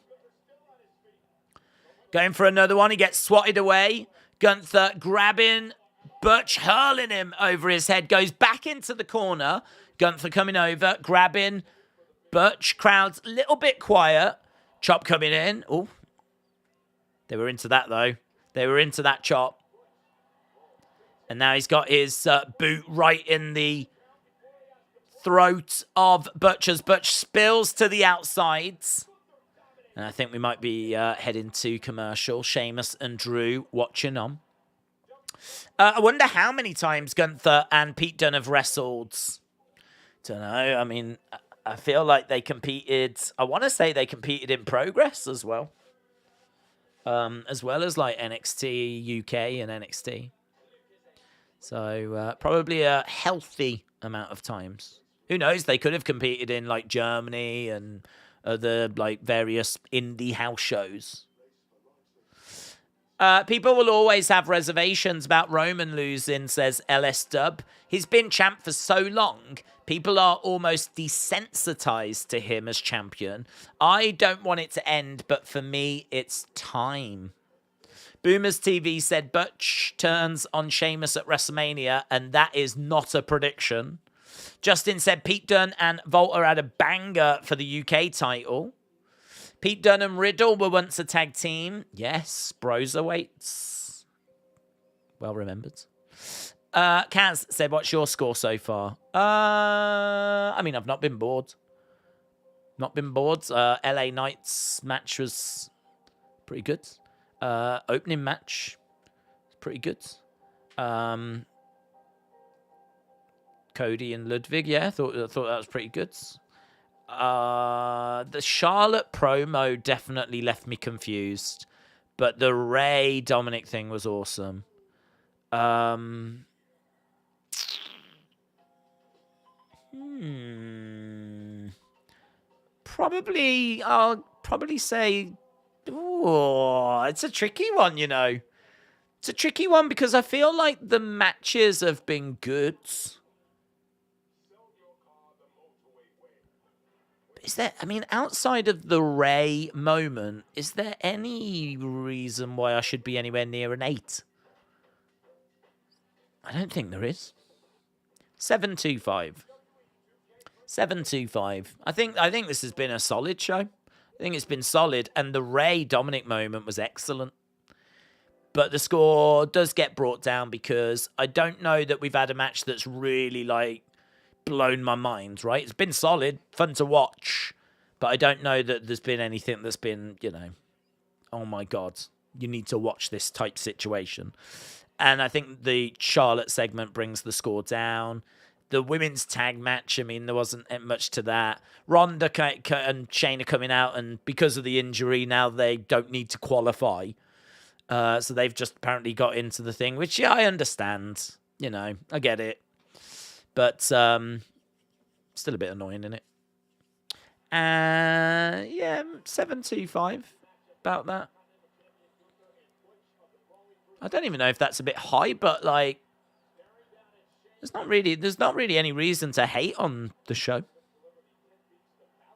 Going for another one, he gets swatted away. Gunther grabbing Butch, hurling him over his head, goes back into the corner. Gunther coming over, grabbing Butch. Crowd's a little bit quiet. Chop coming in. Oh, they were into that, though. They were into that chop. And now he's got his boot right in the throat of Butch as Butch spills to the outsides. And I think we might be heading to commercial. Sheamus and Drew watching on. I wonder how many times Gunther and Pete Dunne have wrestled. Don't know. I mean, I feel like they competed. I want to say they competed in Progress as well. As well as like NXT UK and NXT. So probably a healthy amount of times. Who knows? They could have competed in like Germany and other like various indie house shows. People will always have reservations about Roman losing, says LS Dub. He's been champ for so long, people are almost desensitized to him as champion. I don't want it to end, but for me, it's time. Boomers TV said Butch turns on Sheamus at WrestleMania, and that is not a prediction. Justin said Pete Dunne and Volta had a banger for the UK title. Pete Dunne and Riddle were once a tag team. Yes, Broserweights. Well remembered. Kaz said, what's your score so far? I mean, I've not been bored. Not been bored. LA Knight's match was pretty good. Opening match, pretty good. Cody and Ludwig, yeah, I thought that was pretty good. The Charlotte promo definitely left me confused, but the Ray Dominic thing was awesome. I'll probably say, it's a tricky one, you know. It's a tricky one because I feel like the matches have been good. Is there, I mean, outside of the Ray moment, is there any reason why I should be anywhere near an 8? I don't think there is. 725. 725. I think this has been a solid show. I think it's been solid, and the Ray Dominic moment was excellent. But the score does get brought down because I don't know that we've had a match that's really, like, blown my mind, right? It's been solid, fun to watch, but I don't know that there's been anything that's been, you know, oh my God, you need to watch this type situation. And I think the Charlotte segment brings the score down. The women's tag match, I mean, there wasn't much to that. Ronda and Shayna coming out, and because of the injury, now they don't need to qualify. So they've just apparently got into the thing, which, yeah, I understand. You know, I get it. But still a bit annoying, isn't it? Yeah, 725, about that. I don't even know if that's a bit high, but like, there's not really any reason to hate on the show.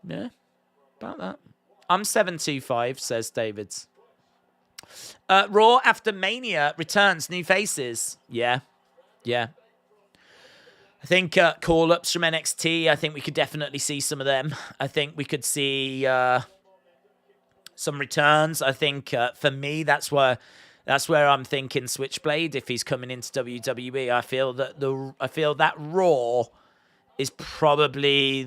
Yeah, about that. I'm 725, says Davids. Raw after Mania returns, new faces. Yeah. I think call-ups from NXT, I think we could definitely see some of them. I think we could see some returns. I think for me, that's where I'm thinking Switchblade. If he's coming into WWE, I feel that Raw is probably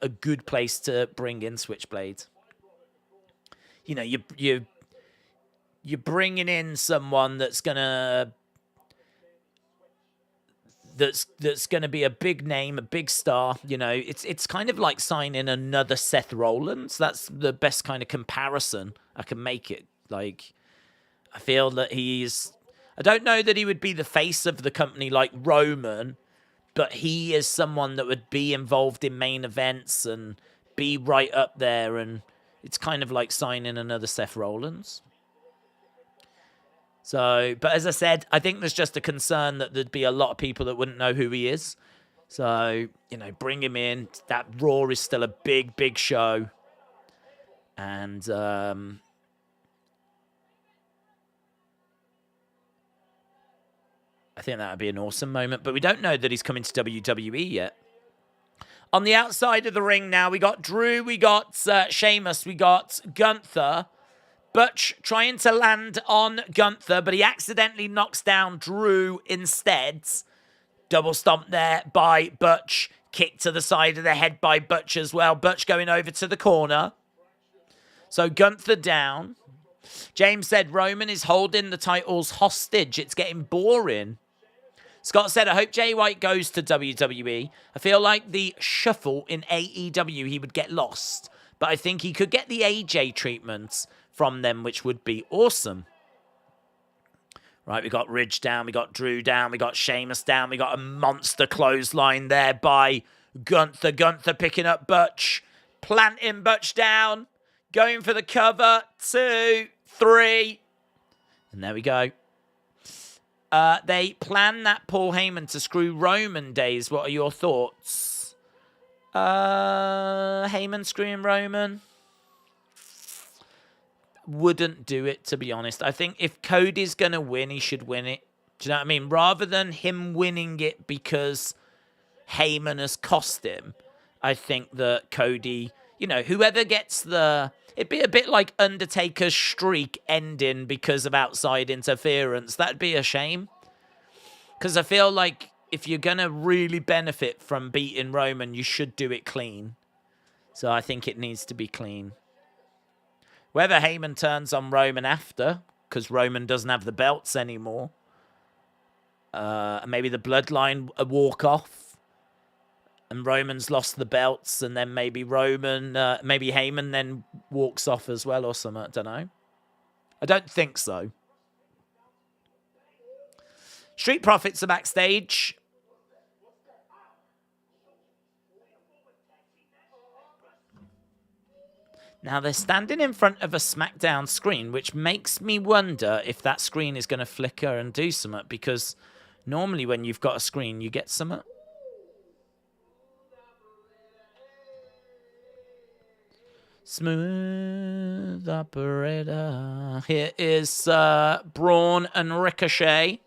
a good place to bring in Switchblade. You know, you're bringing in someone that's gonna be a big name, a big star. You know, it's kind of like signing another Seth Rollins. That's the best kind of comparison I can make it. Like, I feel that I don't know that he would be the face of the company like Roman, but he is someone that would be involved in main events and be right up there. And it's kind of like signing another Seth Rollins. So, but as I said, I think there's just a concern that there'd be a lot of people that wouldn't know who he is. So, you know, bring him in. That Raw is still a big, big show. And, I think that would be an awesome moment. But we don't know that he's coming to WWE yet. On the outside of the ring now, we got Drew, we got Sheamus, we got Gunther. Butch trying to land on Gunther, but he accidentally knocks down Drew instead. Double stomp there by Butch. Kick to the side of the head by Butch as well. Butch going over to the corner. So Gunther down. James said Roman is holding the titles hostage. It's getting boring. Scott said, I hope Jay White goes to WWE. I feel like the shuffle in AEW, he would get lost. But I think he could get the AJ treatment from them, which would be awesome. Right, we got Ridge down, we got Drew down, we got Sheamus down, we got a monster clothesline there by Gunther. Gunther picking up Butch, planting Butch down, going for the cover, 2, 3, and there we go. They plan that Paul Heyman to screw Roman days. What are your thoughts? Heyman screwing Roman? Wouldn't do it, to be honest. I think if Cody's going to win, he should win it. Do you know what I mean? Rather than him winning it because Heyman has cost him, I think that Cody, you know, whoever gets it'd be a bit like Undertaker's streak ending because of outside interference. That'd be a shame. Because I feel like if you're going to really benefit from beating Roman, you should do it clean. So I think it needs to be clean. Whether Heyman turns on Roman after, because Roman doesn't have the belts anymore. Maybe the bloodline walk off. And Roman's lost the belts. And then maybe maybe Heyman then walks off as well or something. I don't know. I don't think so. Street Profits are backstage. Now, they're standing in front of a SmackDown screen, which makes me wonder if that screen is going to flicker and do something, because normally when you've got a screen, you get something. Smooth operator. Here is Braun and Ricochet.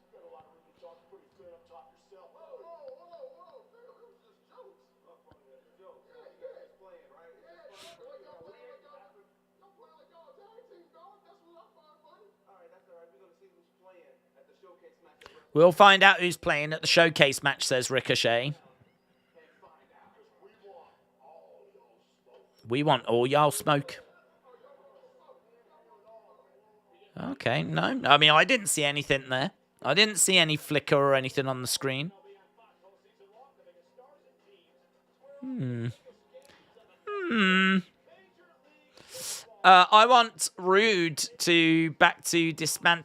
We'll find out who's playing at the showcase match, says Ricochet. We want all y'all smoke. Okay, no. I mean, I didn't see anything there. I didn't see any flicker or anything on the screen. I want Rude to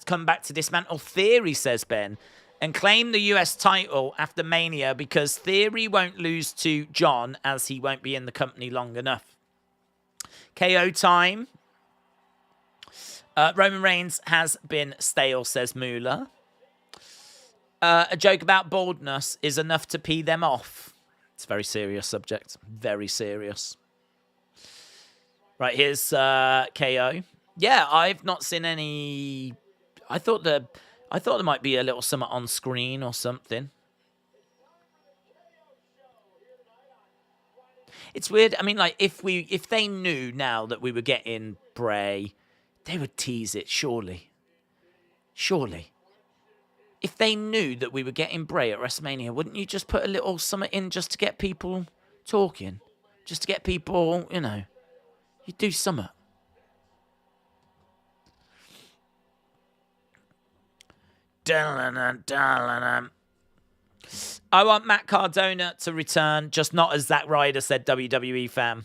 come back to dismantle Theory, says Ben, and claim the US title after Mania because Theory won't lose to John as he won't be in the company long enough. KO time. Roman Reigns has been stale, says Moolah. A joke about baldness is enough to pee them off. It's a very serious subject. Very serious. Right, here's KO. Yeah, I've not seen any. I thought there might be a little something on screen or something. It's weird. I mean, like, if they knew now that we were getting Bray, they would tease it, surely. Surely. If they knew that we were getting Bray at WrestleMania, wouldn't you just put a little something in just to get people talking? Just to get people, you know, you do something. I want Matt Cardona to return, just not as Zack Ryder said, WWE fan.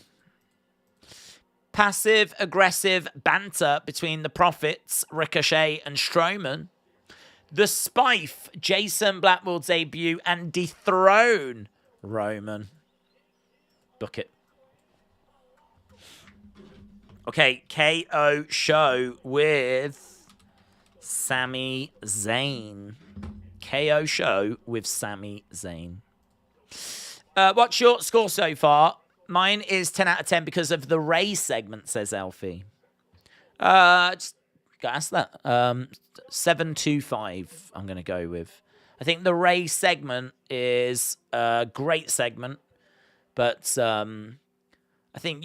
Passive-aggressive banter between the Profits, Ricochet and Strowman. The Spife, Jason Blackmore debut and dethrone Roman. Book it. Okay, KO show with Sami Zayn. KO show with Sami Zayn. What's your score so far? Mine is 10 out of 10 because of the Ray segment, says Alfie. Just gotta ask that. 725, I'm going to go with. I think the Ray segment is a great segment, but I think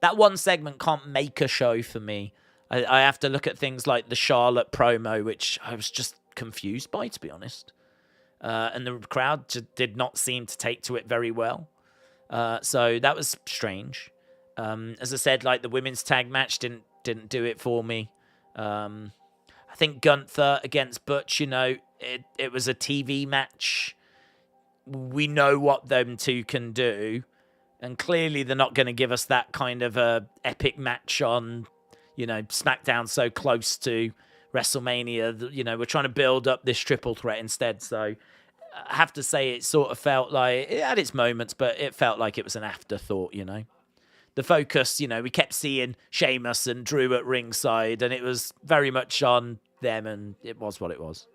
that one segment can't make a show for me. I have to look at things like the Charlotte promo, which I was just confused by, to be honest. And the crowd just did not seem to take to it very well. So that was strange. As I said, like the women's tag match didn't do it for me. I think Gunther against Butch, you know, it was a TV match. We know what them two can do. And clearly they're not going to give us that kind of a epic match on, you know, SmackDown so close to WrestleMania. You know, we're trying to build up this triple threat instead. So I have to say it sort of felt like it had its moments, but it felt like it was an afterthought, you know. The focus, you know, we kept seeing Sheamus and Drew at ringside, and it was very much on them, and it was what it was.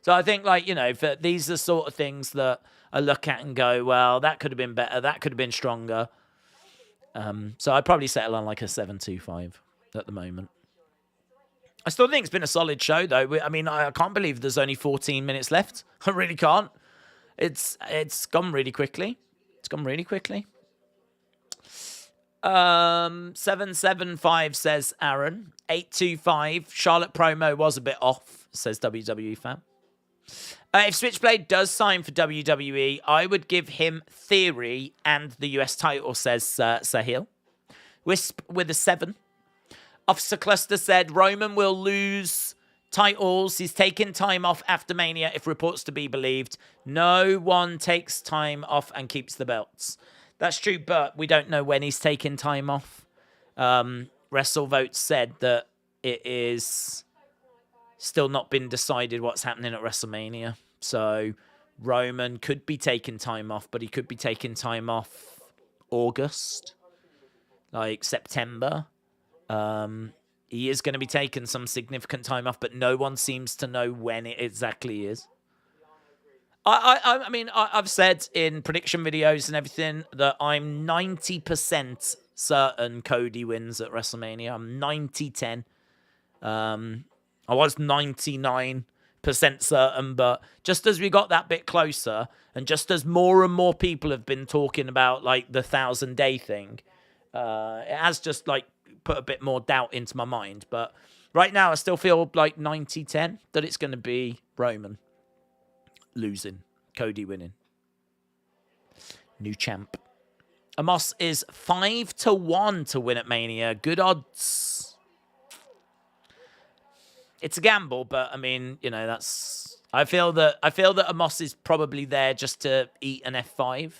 So I think, like, you know, these are sort of things that I look at and go, well, that could have been better, that could have been stronger. So I'd probably settle on like a 7.25 at the moment. I still think it's been a solid show, though. I mean, I can't believe there's only 14 minutes left. I really can't. It's gone really quickly. 775 says Aaron. 825. Charlotte promo was a bit off, says WWE fan. If Switchblade does sign for WWE, I would give him Theory and the US title, says Sahil. Wisp with a 7. Officer Cluster said Roman will lose titles. He's taking time off after Mania, if reports to be believed. No one takes time off and keeps the belts. That's true, but we don't know when he's taking time off. WrestleVote said that it is still not been decided what's happening at WrestleMania. So Roman could be taking time off, but he could be taking time off August, like September. He is going to be taking some significant time off, but no one seems to know when it exactly is. I mean, I've said in prediction videos and everything that I'm 90% certain Cody wins at WrestleMania. I'm 90-10. I was 99% certain, but just as we got that bit closer, and just as more and more people have been talking about like the 1,000-day thing, it has just like put a bit more doubt into my mind. But right now, I still feel like 90-10 that it's going to be Roman losing, Cody winning. New champ. Amos is 5-1 to win at Mania. Good odds. It's a gamble, but I mean, you know, that's. I feel that Amos is probably there just to eat an F5.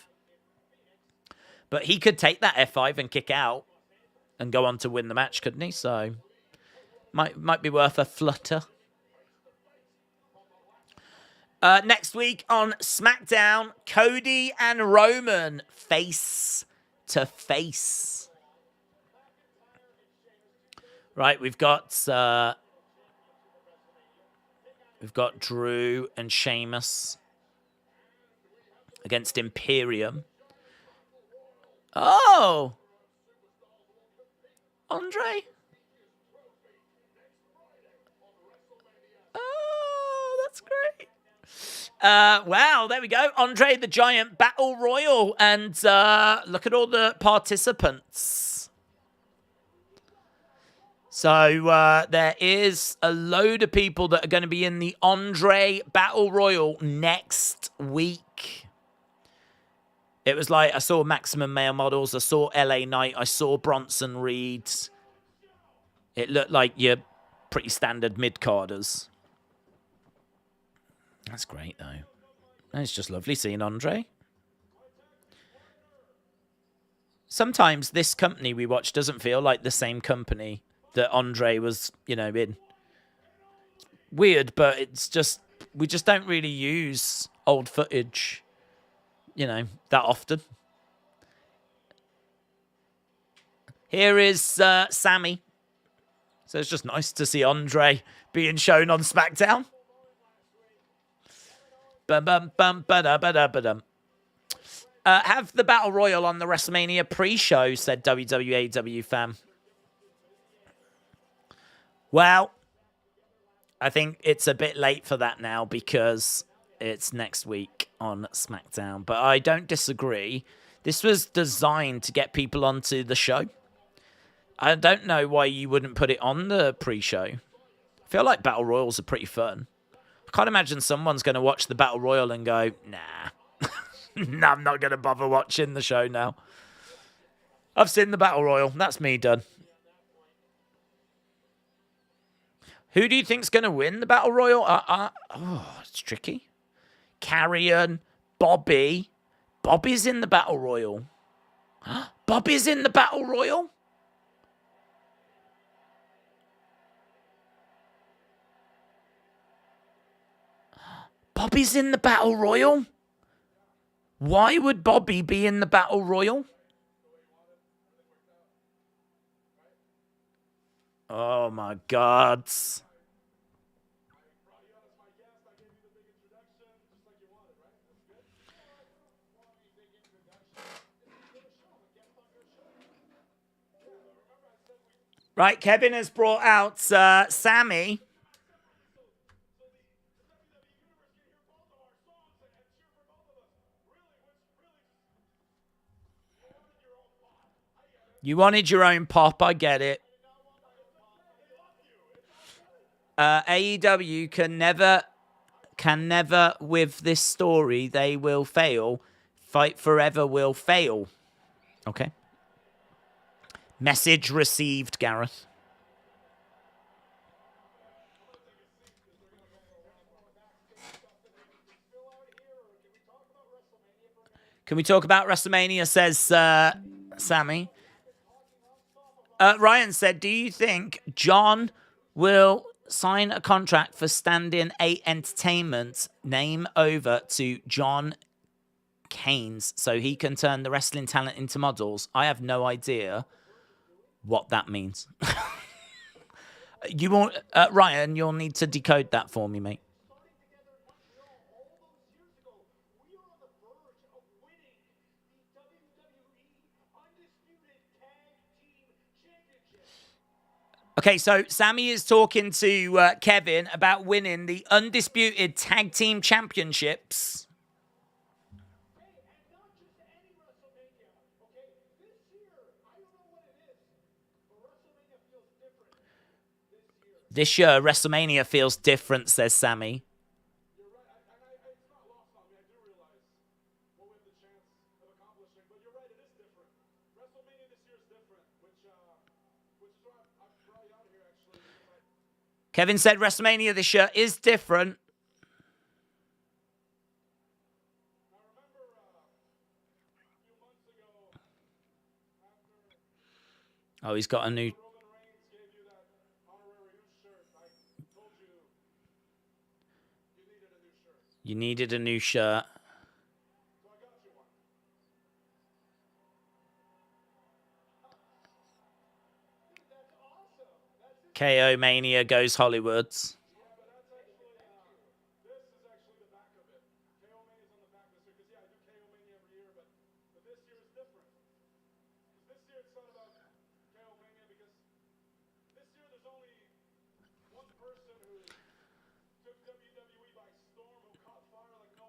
But he could take that F5 and kick out and go on to win the match, couldn't he? So might be worth a flutter. Next week on SmackDown, Cody and Roman face to face. Right, we've got Drew and Sheamus against Imperium. Oh, Andre. Oh, that's great. Wow, there we go. Andre the Giant Battle Royal. And look at all the participants. So there is a load of people that are going to be in the Andre Battle Royal next week. It was like, I saw Maximum Male Models, I saw LA Knight, I saw Bronson Reed. It looked like your pretty standard mid-carders. That's great, though. It's just lovely seeing Andre. Sometimes this company we watch doesn't feel like the same company that Andre was, you know, in. Weird, but it's just, we just don't really use old footage, you know, that often. Here is Sammy. So it's just nice to see Andre being shown on SmackDown. Have the Battle Royal on the WrestleMania pre-show, said WWE fan. Well, I think it's a bit late for that now because it's next week on SmackDown. But I don't disagree. This was designed to get people onto the show. I don't know why you wouldn't put it on the pre-show. I feel like Battle Royals are pretty fun. I can't imagine someone's going to watch the Battle Royal and go, nah. Nah, I'm not going to bother watching the show now. I've seen the Battle Royal. That's me done. Who do you think's going to win the Battle Royal? Oh, it's tricky. Carrion, Bobby. Bobby's in the Battle Royal. Bobby's in the Battle Royal? Bobby's in the Battle Royal? Why would Bobby be in the Battle Royal? Oh my God. Right, Kevin has brought out Sammy. You wanted your own pop, I get it. AEW can never, with this story, they will fail. Fight Forever will fail. Okay. Message received, Gareth. Can we talk about WrestleMania, says Sammy. Ryan said, do you think John will sign a contract for Stand-In 8 Entertainment name over to John Keynes so he can turn the wrestling talent into models? I have no idea what that means. You won't, Ryan, you'll need to decode that for me, mate. Okay, so Sammy is talking to Kevin about winning the Undisputed Tag Team Championships. This year, WrestleMania feels different, says Sammy. You're right. It's not lost on me. I do realize what we have the chance of accomplishing. But you're right. It is different. WrestleMania this year is different, which is why I brought you out here, actually. Kevin said WrestleMania this year is different. I remember a few months ago, after Oh, he's got a new... Roman Reigns gave you that honorary new shirt, I told you needed a new shirt. You needed a new shirt. So I got you one. Dude, that's awesome. That's it. KO Mania goes Hollywoods. Yeah, but that's actually, this is actually the back of it. KO Mania's on the back of this year, because I do KO Mania every year, but this year is different. Because this year it's not about KO Mania, because this year there's only one person who took WWE by storm, who caught fire like no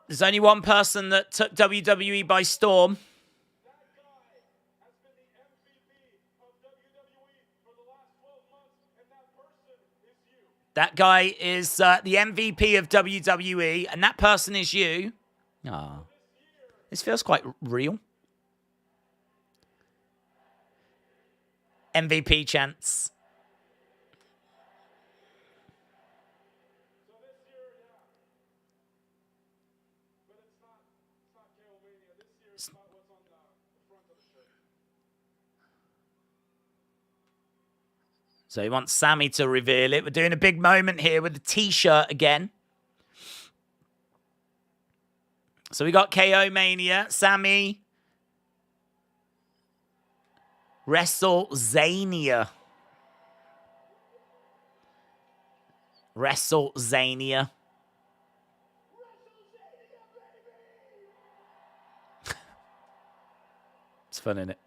There's only one person that took WWE by storm. That guy has been the MVP of WWE for the last 12 months, and that person is you. That guy is the MVP of WWE, and that person is you. Ah, this feels quite real. MVP chants. So this year, yeah. But it's not KO Mania. This year it's about what's on the front of the shirt. So he wants Sammy to reveal it. We're doing a big moment here with the t-shirt again. So we got KO Mania, Sammy, WrestleZania. WrestleZania. It's fun, isn't it?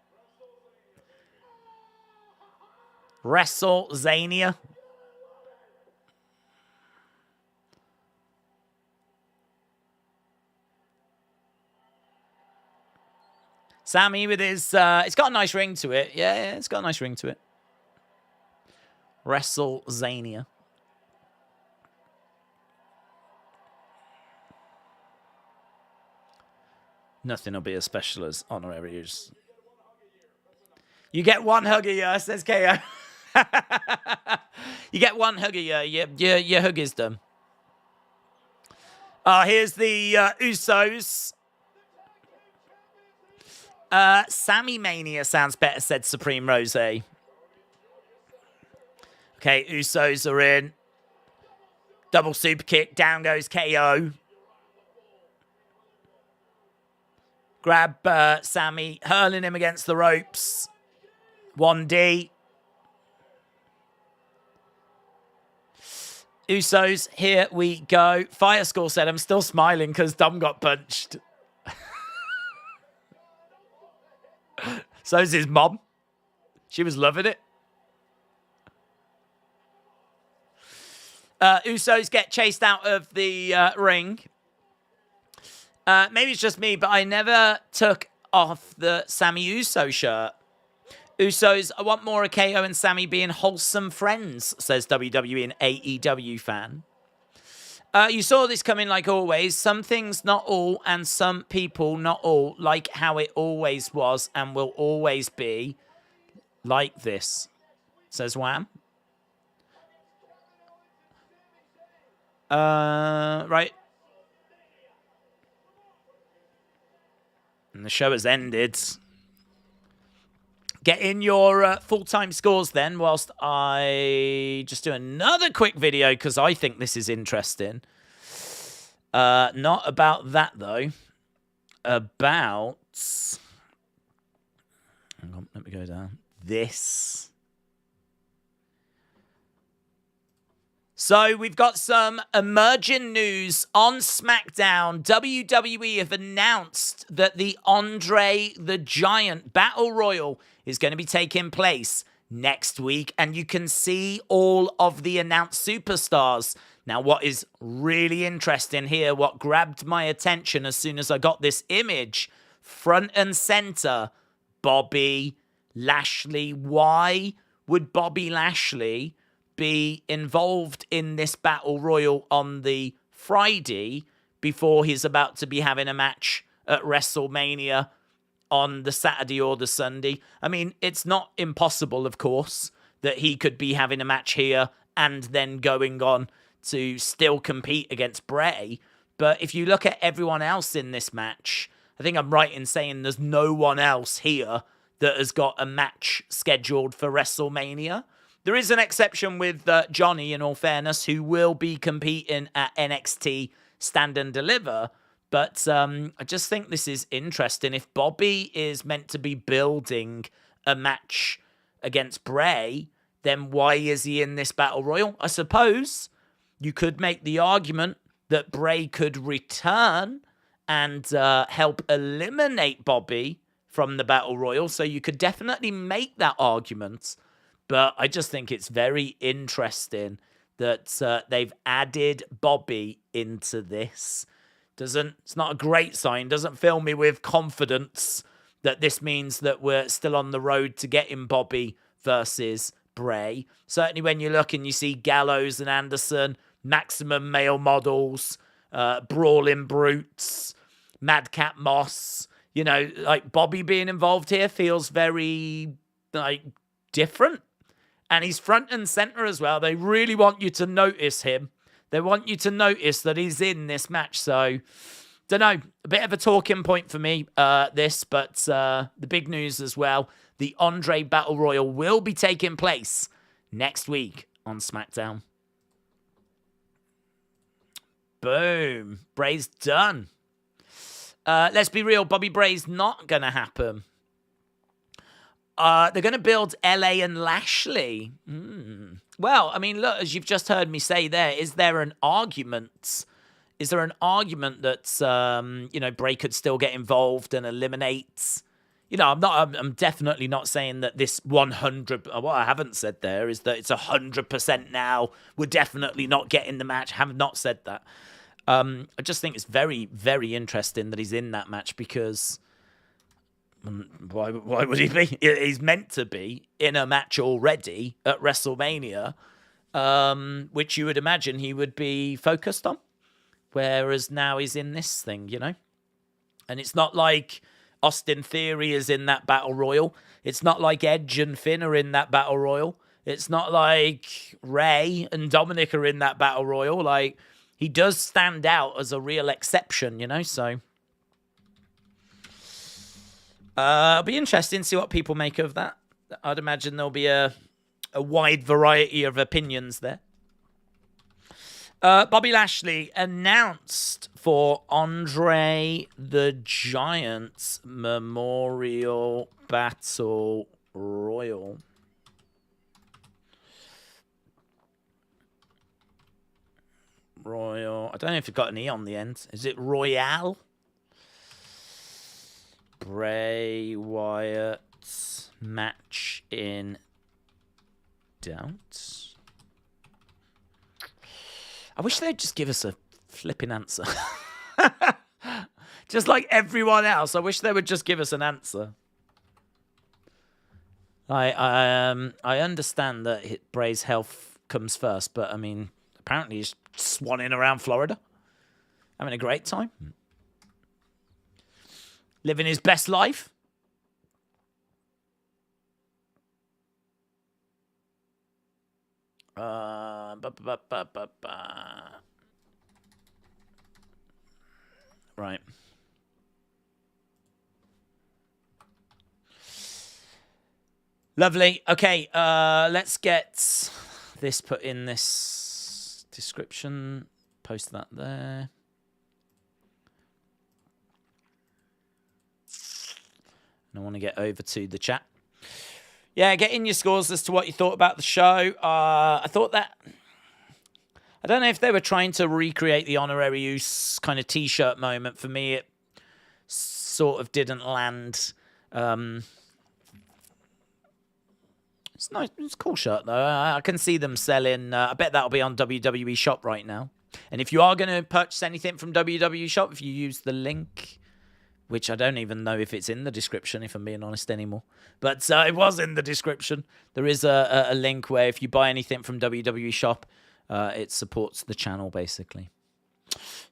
WrestleZania. Sammy with his, it's got a nice ring to it. Yeah, it's got a nice ring to it. WrestleZania. Nothing will be as special as honoraries. You get one hug a year, says KO. You get one hug a year. Your hug is done. Here's the Usos. Sammy Mania sounds better, said Supreme Rose. Okay, Usos are in. Double super kick. Down goes KO. Grab Sammy, hurling him against the ropes. 1D. Usos, here we go. Fire Score said, I'm still smiling because Dom got punched. So's his mom. She was loving it. Usos get chased out of the ring. Maybe it's just me, but I never took off the Sammy Uso shirt. Usos, I want more of KO and Sammy being wholesome friends, says WWE and AEW fan. You saw this coming like always. Some things, not all, and some people, not all, like how it always was and will always be like this, says Wham. Right. And the show has ended. Get in your full-time scores then, whilst I just do another quick video, because I think this is interesting. Not about that, though. About... Hang on, let me go down. This. So we've got some emerging news on SmackDown. WWE have announced that the Andre the Giant Battle Royal is going to be taking place next week, and you can see all of the announced superstars. Now, what is really interesting here, what grabbed my attention as soon as I got this image, front and center, Bobby Lashley. Why would Bobby Lashley be involved in this battle royal on the Friday before he's about to be having a match at WrestleMania on the Saturday or the Sunday? I mean, it's not impossible, of course, that he could be having a match here and then going on to still compete against Bray. But if you look at everyone else in this match, I think I'm right in saying there's no one else here that has got a match scheduled for WrestleMania. There is an exception with Johnny, in all fairness, who will be competing at NXT Stand and Deliver. But I just think this is interesting. If Bobby is meant to be building a match against Bray, then why is he in this Battle Royal? I suppose you could make the argument that Bray could return and help eliminate Bobby from the Battle Royal. So you could definitely make that argument. But I just think it's very interesting that they've added Bobby into this. It's not a great sign. Doesn't fill me with confidence that this means that we're still on the road to getting Bobby versus Bray. Certainly when you look and you see Gallows and Anderson, Maximum Male Models, Brawling Brutes, Madcap Moss, you know, like Bobby being involved here feels very like different. And he's front and center as well. They really want you to notice him. They want you to notice that he's in this match. So, don't know. A bit of a talking point for me, this. But the big news as well. The Andre Battle Royal will be taking place next week on SmackDown. Boom. Bray's done. Let's be real. Bobby Bray's not going to happen. They're going to build LA and Lashley. Well, I mean, look, as you've just heard me say there, is there an argument? Is there an argument that, you know, Bray could still get involved and eliminate? You know, I'm definitely not saying that this 100, what I haven't said there is that it's 100% now. We're definitely not getting the match. I have not said that. I just think it's very, very interesting that he's in that match because why would he be? He's meant to be in a match already at WrestleMania, which you would imagine he would be focused on. Whereas now he's in this thing, you know? And it's not like Austin Theory is in that Battle Royal. It's not like Edge and Finn are in that Battle Royal. It's not like Ray and Dominic are in that Battle Royal. Like, he does stand out as a real exception, you know? So, it'll be interesting to see what people make of that. I'd imagine there'll be a wide variety of opinions there. Bobby Lashley announced for Andre the Giant's Memorial Battle Royal. I don't know if it got an E on the end. Is it Royale? Bray Wyatt match in doubt. I wish they'd just give us a flipping answer. Just like everyone else, I wish they would just give us an answer. I understand that Bray's health comes first, but I mean, apparently he's swanning around Florida, having a great time, living his best life. Right. Lovely. Okay, let's get this put in this description. Post that there. And I want to get over to the chat. Yeah, get in your scores as to what you thought about the show. I thought that... I don't know if they were trying to recreate the honorary use kind of T-shirt moment. For me, it sort of didn't land. It's nice. It's a cool shirt, though. I can see them selling... I bet that'll be on WWE Shop right now. And if you are going to purchase anything from WWE Shop, if you use the link... which I don't even know if it's in the description, if I'm being honest anymore. But it was in the description. There is a link where if you buy anything from WWE Shop, it supports the channel, basically.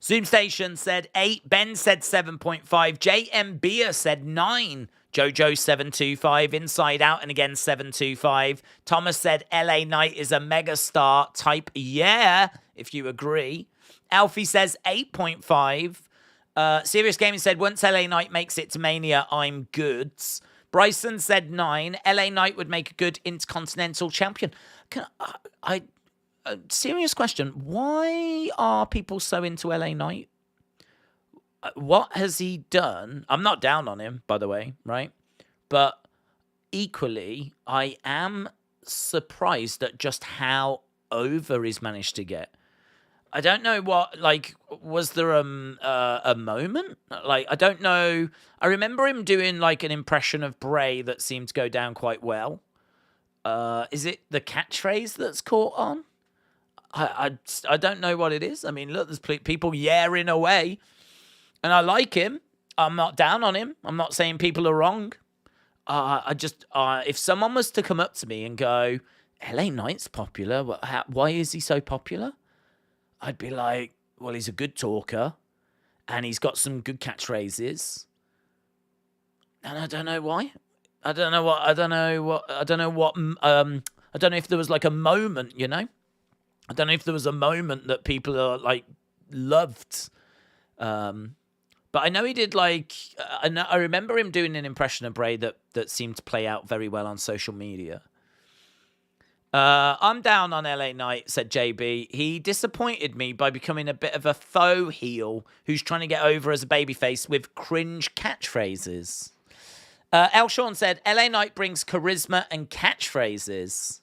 Zoom Station said 8. Ben said 7.5. JM Beer said 9. Jojo 725. Inside Out and again 725. Thomas said LA Knight is a megastar. Type yeah, if you agree. Alfie says 8.5. Serious Gaming said, once LA Knight makes it to Mania, I'm good. Bryson said 9. LA Knight would make a good Intercontinental Champion. Serious question. Why are people so into LA Knight? What has he done? I'm not down on him, by the way, right? But equally, I am surprised at just how over he's managed to get. I don't know what, like, was there a moment? Like, I don't know. I remember him doing, like, an impression of Bray that seemed to go down quite well. Is it the catchphrase that's caught on? I don't know what it is. I mean, look, there's people yaring away. And I like him. I'm not down on him. I'm not saying people are wrong. If someone was to come up to me and go, LA Knight's popular, why is he so popular? I'd be like, well, he's a good talker and he's got some good catchphrases. And I don't know why. I don't know if there was like a moment, you know? I don't know if there was a moment that people are like loved. But I know he did like, I remember him doing an impression of Bray that seemed to play out very well on social media. I'm down on LA Knight, said JB. He disappointed me by becoming a bit of a faux heel who's trying to get over as a babyface with cringe catchphrases. El Sean said, LA Knight brings charisma and catchphrases.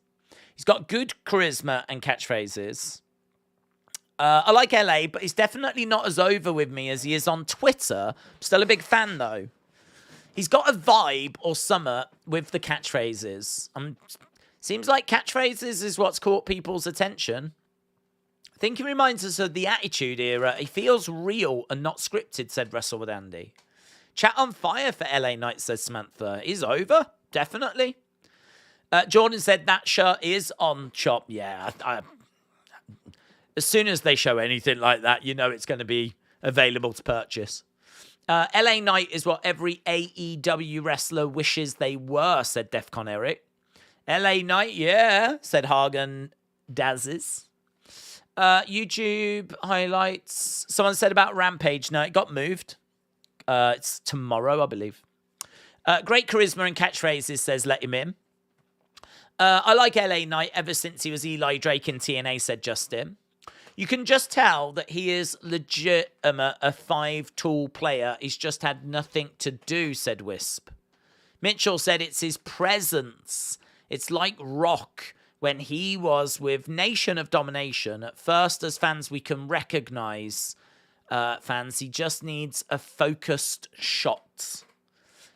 He's got good charisma and catchphrases. I like LA, but he's definitely not as over with me as he is on Twitter. Still a big fan, though. He's got a vibe or summer with the catchphrases. Seems like catchphrases is what's caught people's attention. I think he reminds us of the Attitude Era. He feels real and not scripted, said Wrestle with Andy. Chat on fire for LA Knight, says Samantha. He's over, definitely. Jordan said that shirt is on Chop. Yeah, as soon as they show anything like that, you know it's going to be available to purchase. LA Knight is what every AEW wrestler wishes they were, said Defcon Eric. LA Knight, yeah, said Hagen Dazes. YouTube highlights. Someone said about Rampage. No, it got moved. It's tomorrow, I believe. Great charisma and catchphrases, says Let Him In. I like LA Knight ever since he was Eli Drake in TNA, said Justin. You can just tell that he is legit a 5-tool player. He's just had nothing to do, said Wisp. Mitchell said it's his presence. It's like Rock when he was with Nation of Domination. At first, as fans, we can recognize fans. He just needs a focused shot.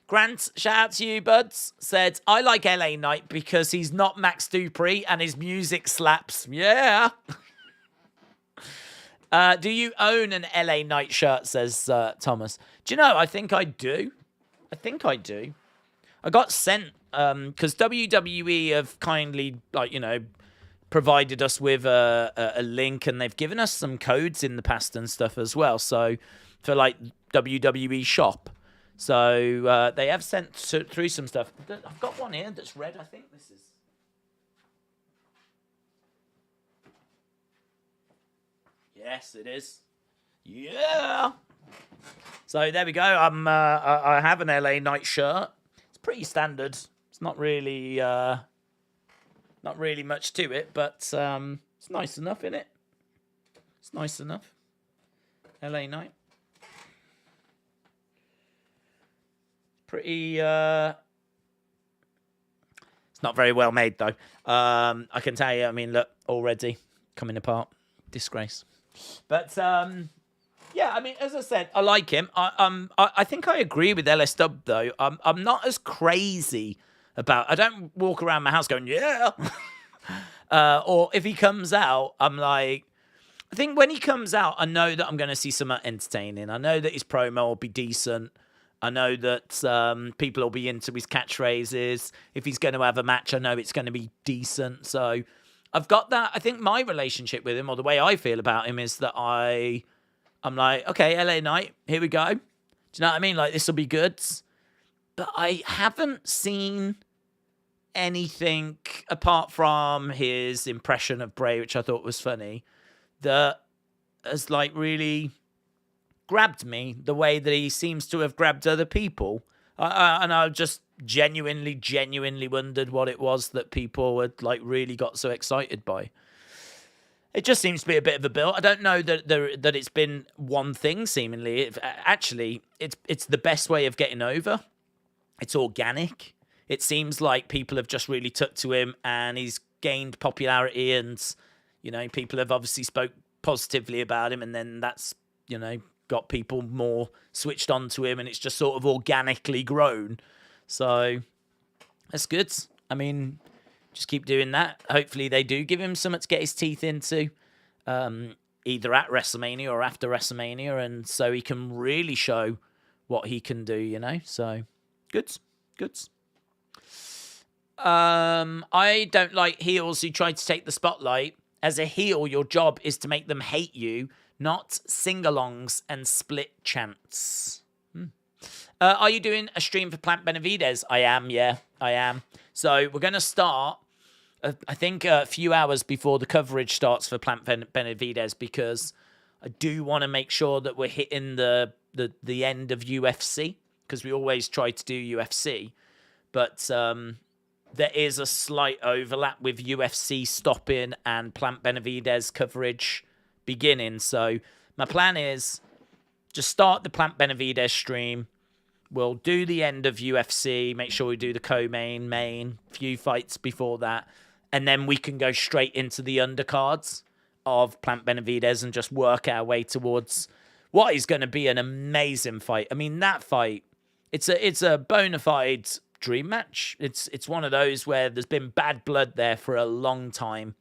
Grant, shout out to you, buds, said, I like LA Knight because he's not Max Dupree and his music slaps. Yeah. Do you own an LA Knight shirt, says Thomas. Do you know, I think I do. I got sent, because WWE have kindly, like, you know, provided us with a link, and they've given us some codes in the past and stuff as well. So, for, like, WWE Shop. So, they have sent through some stuff. I've got one here that's red, I think this is. Yes, it is. Yeah. So there we go. I have an LA Knight shirt. It's pretty standard. It's not really much to it, but it's nice enough, isn't it? It's nice enough. LA Knight. Pretty. It's not very well made though. I can tell you. I mean, look, already coming apart. Disgrace. But yeah, I mean, as I said, I like him. I think I agree with LS Dub though. I'm not as crazy about. I don't walk around my house going yeah. Or if he comes out, I'm like. I think when he comes out, I know that I'm going to see something entertaining. I know that his promo will be decent. I know that people will be into his catchphrases. If he's going to have a match, I know it's going to be decent. So I've got that. I think my relationship with him, or the way I feel about him, is that I'm like, okay, LA Knight, here we go. Do you know what I mean? Like, this will be good. But I haven't seen anything apart from his impression of Bray, which I thought was funny, that has like really grabbed me the way that he seems to have grabbed other people. And I just genuinely wondered what it was that people had like really got so excited by. It just seems to be a bit of a build. I don't know that it's been one thing seemingly. Actually, it's the best way of getting over. It's organic. It seems like people have just really took to him and he's gained popularity, and you know, people have obviously spoke positively about him, and then that's, you know, got people more switched on to him, and it's just sort of organically grown. So that's good. I mean, just keep doing that. Hopefully they do give him something to get his teeth into. either at WrestleMania or after WrestleMania, and so he can really show what he can do, you know? So, goods. I don't like heels who try to take the spotlight. As a heel, your job is to make them hate you, not sing-alongs and split chants. Are you doing a stream for Plant Benavidez? I am, yeah, I am. So we're going to start, I think, a few hours before the coverage starts for Plant Benavidez, because I do want to make sure that we're hitting the end of UFC, because we always try to do UFC. But there is a slight overlap with UFC stopping and Plant Benavidez coverage beginning. So my plan is just start the Plant Benavidez stream. We'll do the end of UFC, make sure we do the co-main, few fights before that. And then we can go straight into the undercards of Plant Benavidez and just work our way towards what is going to be an amazing fight. I mean, that fight, it's a bona fide dream match. It's one of those where there's been bad blood there for a long time.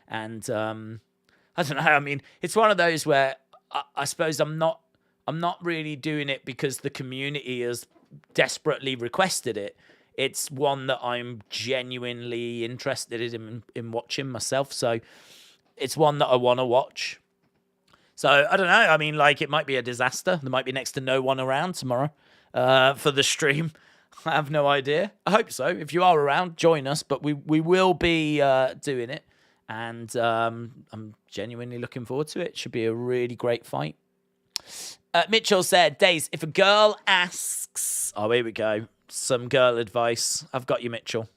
And I don't know, I mean, it's one of those where I suppose I'm not really doing it because the community has desperately requested it. It's one that I'm genuinely interested in watching myself. So it's one that I want to watch. So I don't know. I mean, like, it might be a disaster. There might be next to no one around tomorrow for the stream. I have no idea. I hope so. If you are around, join us. But we will be doing it. And I'm genuinely looking forward to it. Should be a really great fight. Mitchell said, Days, if a girl asks... Oh, here we go. Some girl advice. I've got you, Mitchell.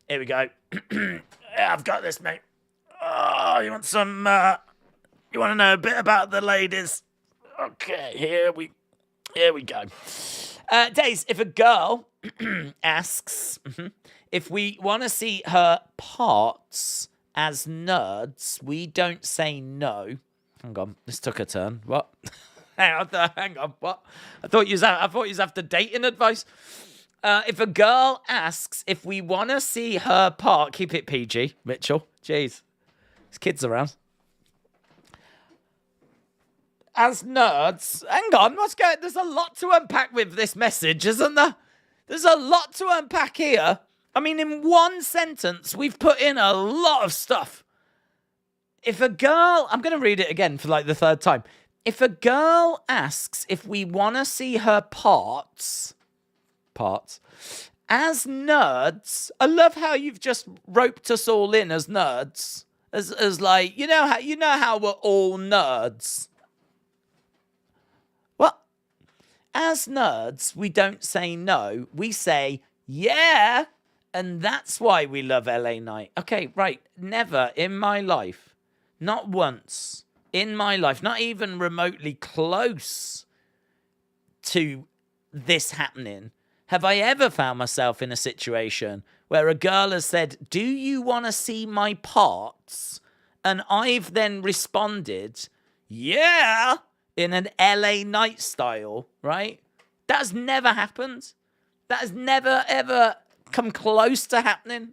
Here we go. Yeah, I've got this, mate. Oh, you want some... you want to know a bit about the ladies? Okay, here we go. Days, if a girl asks if we want to see her parts as nerds, we don't say no. Hang on, this took a turn. What? Hang on, what? I thought you was after dating advice. If a girl asks if we want to see her part, keep it PG, Mitchell. Jeez, there's kids around. As nerds, hang on, what's going? There's a lot to unpack with this message, isn't there? There's a lot to unpack here. I mean, in one sentence, we've put in a lot of stuff. If a girl, I'm going to read it again for like the third time. If a girl asks if we want to see her parts, as nerds, I love how you've just roped us all in as nerds, as like, you know how we're all nerds. What? As nerds, we don't say no, we say yeah, and that's why we love LA Knight. Okay, right, never in my life, not once in my life, not even remotely close to this happening, have I ever found myself in a situation where a girl has said, do you want to see my parts? And I've then responded, yeah, in an LA Knight style, right? That's never happened. That has never, ever come close to happening.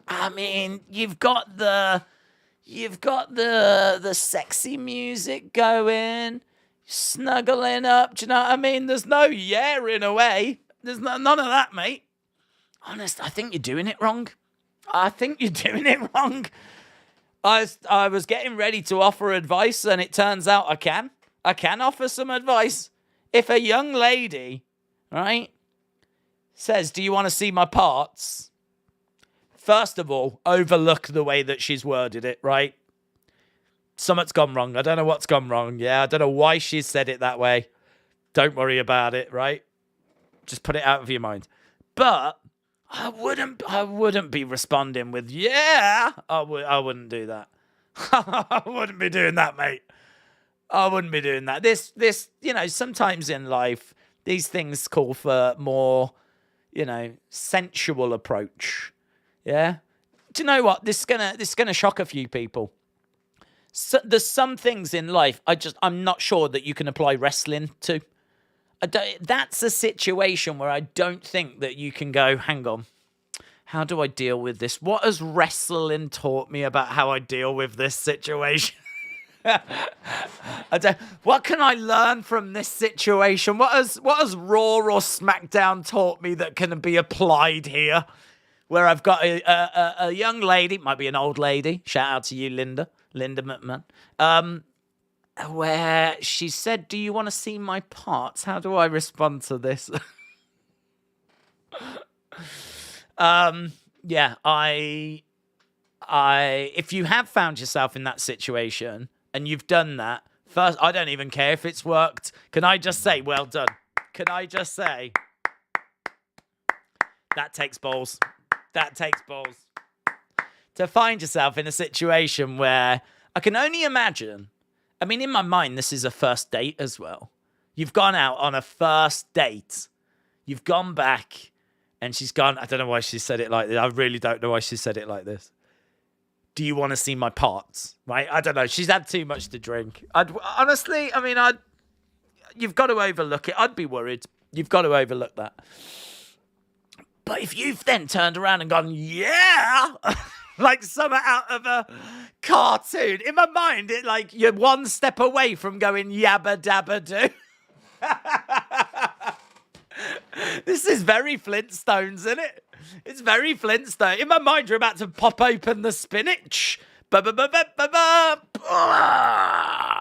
I mean, you've got the sexy music going, snuggling up. Do you know what I mean? There's no in a way. There's none of that, mate. Honest, I think you're doing it wrong. I was getting ready to offer advice, and it turns out I can offer some advice. If a young lady, right, says, do you want to see my parts? First of all, overlook the way that she's worded it, right? Something's gone wrong. I don't know what's gone wrong. Yeah, I don't know why she's said it that way. Don't worry about it, right? Just put it out of your mind. But I wouldn't be responding with, yeah. I wouldn't do that. I wouldn't be doing that, mate. I wouldn't be doing that. This, sometimes in life, these things call for more, sensual approach. Yeah. Do you know what? This is gonna shock a few people. So, there's some things in life I'm not sure that you can apply wrestling to. That's a situation where I don't think that you can go, hang on, how do I deal with this? What has wrestling taught me about how I deal with this situation? What can I learn from this situation? What has Raw or SmackDown taught me that can be applied here? Where I've got a young lady, might be an old lady. Shout out to you, Linda McMahon. Where she said, "Do you want to see my parts?" How do I respond to this? Yeah, if you have found yourself in that situation and you've done that, first, I don't even care if it's worked. Can I just say, well done? Can I just say, that takes balls. That takes balls. To find yourself in a situation where I can only imagine, I mean, in my mind, this is a first date as well. You've gone out on a first date. You've gone back and she's gone, I don't know why she said it like this. I really don't know why she said it like this. Do you want to see my parts? Right? I don't know. She's had too much to drink. Honestly, I mean, you've got to overlook it. I'd be worried. You've got to overlook that. But if you've then turned around and gone, yeah, like something out of a cartoon, in my mind, it like you're one step away from going yabba dabba doo. This is very Flintstones, isn't it? It's very Flintstone. In my mind, you're about to pop open the spinach.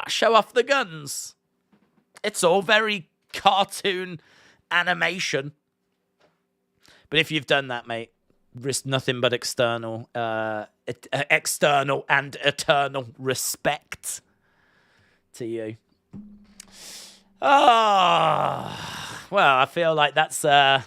Show off the guns. It's all very cartoon animation. But if you've done that, mate, risk nothing but external and eternal respect to you. Oh, well, I feel like that's there's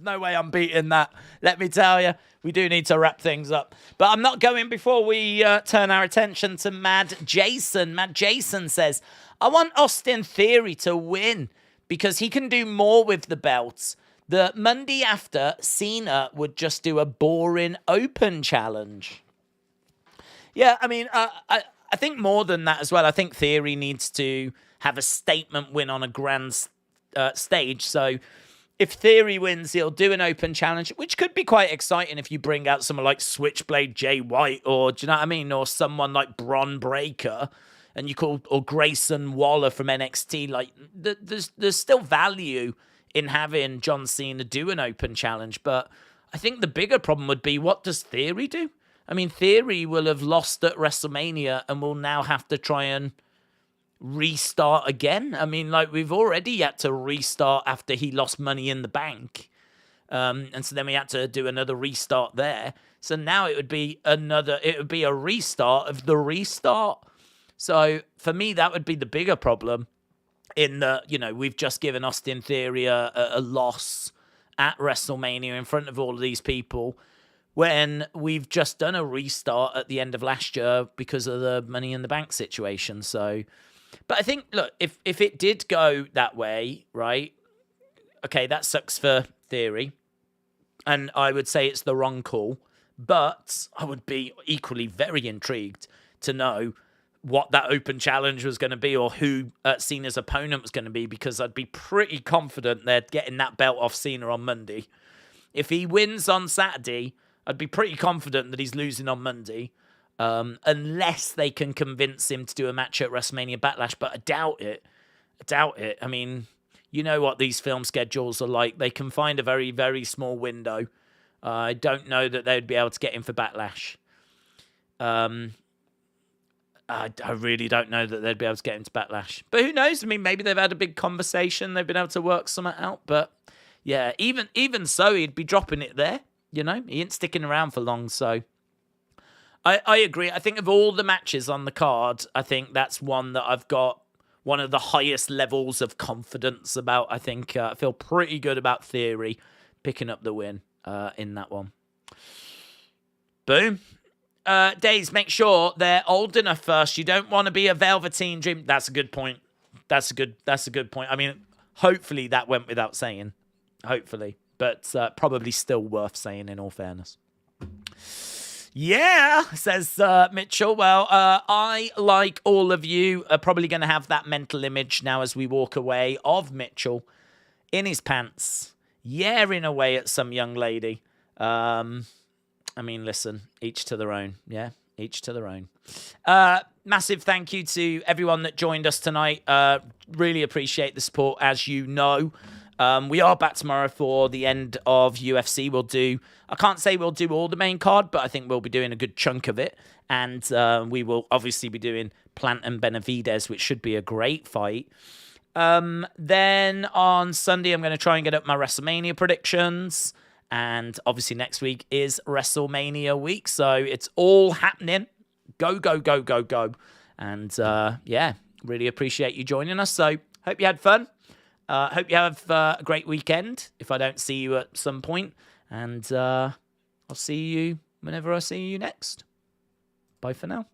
no way I'm beating that. Let me tell you, we do need to wrap things up. But I'm not going before we turn our attention to Mad Jason. Mad Jason says, I want Austin Theory to win because he can do more with the belts. The Monday after, Cena would just do a boring open challenge. Yeah, I mean, I think more than that as well. I think Theory needs to have a statement win on a grand stage. So if Theory wins, he'll do an open challenge, which could be quite exciting if you bring out someone like Switchblade Jay White, or do you know what I mean? Or someone like Bron Breakker, and you call, or Grayson Waller from NXT. Like, there's still value in having John Cena do an open challenge, but I think the bigger problem would be, what does Theory do? I mean, Theory will have lost at WrestleMania and will now have to try and restart again. I mean, like, we've already had to restart after he lost Money in the Bank. And so then we had to do another restart there. So now it would be a restart of the restart. So for me, that would be the bigger problem. In that, you know, we've just given Austin Theory a loss at WrestleMania in front of all of these people when we've just done a restart at the end of last year because of the Money in the Bank situation. So, but I think, look, if it did go that way, right, okay, that sucks for Theory. And I would say it's the wrong call. But I would be equally very intrigued to know what that open challenge was going to be, or who Cena's opponent was going to be, because I'd be pretty confident they're getting that belt off Cena on Monday. If he wins on Saturday, I'd be pretty confident that he's losing on Monday, unless they can convince him to do a match at WrestleMania Backlash, but I doubt it. I mean, you know what these film schedules are like. They can find a very, very small window. I don't know that they'd be able to get him for Backlash. I really don't know that they'd be able to get into Backlash. But who knows? I mean, maybe they've had a big conversation. They've been able to work something out. But yeah, even so, he'd be dropping it there. You know, he ain't sticking around for long. So I agree. I think of all the matches on the card, I think that's one that I've got one of the highest levels of confidence about. I think I feel pretty good about Theory picking up the win in that one. Boom. Days, make sure they're old enough first. You don't want to be a Velveteen Dream. That's a good point. That's a good point. I mean, hopefully that went without saying. Hopefully. But probably still worth saying in all fairness. Yeah, says Mitchell. Well, I, like all of you, are probably going to have that mental image now as we walk away of Mitchell in his pants, yaring away at some young lady. I mean, listen, each to their own. Yeah, each to their own. Massive thank you to everyone that joined us tonight. Really appreciate the support, as you know. We are back tomorrow for the end of UFC. I can't say we'll do all the main card, but I think we'll be doing a good chunk of it. And we will obviously be doing Plant and Benavidez, which should be a great fight. Then on Sunday, I'm going to try and get up my WrestleMania predictions. And obviously next week is WrestleMania week. So it's all happening. Go, go, go, go, go. And yeah, really appreciate you joining us. So hope you had fun. Hope you have a great weekend if I don't see you at some point. And I'll see you whenever I see you next. Bye for now.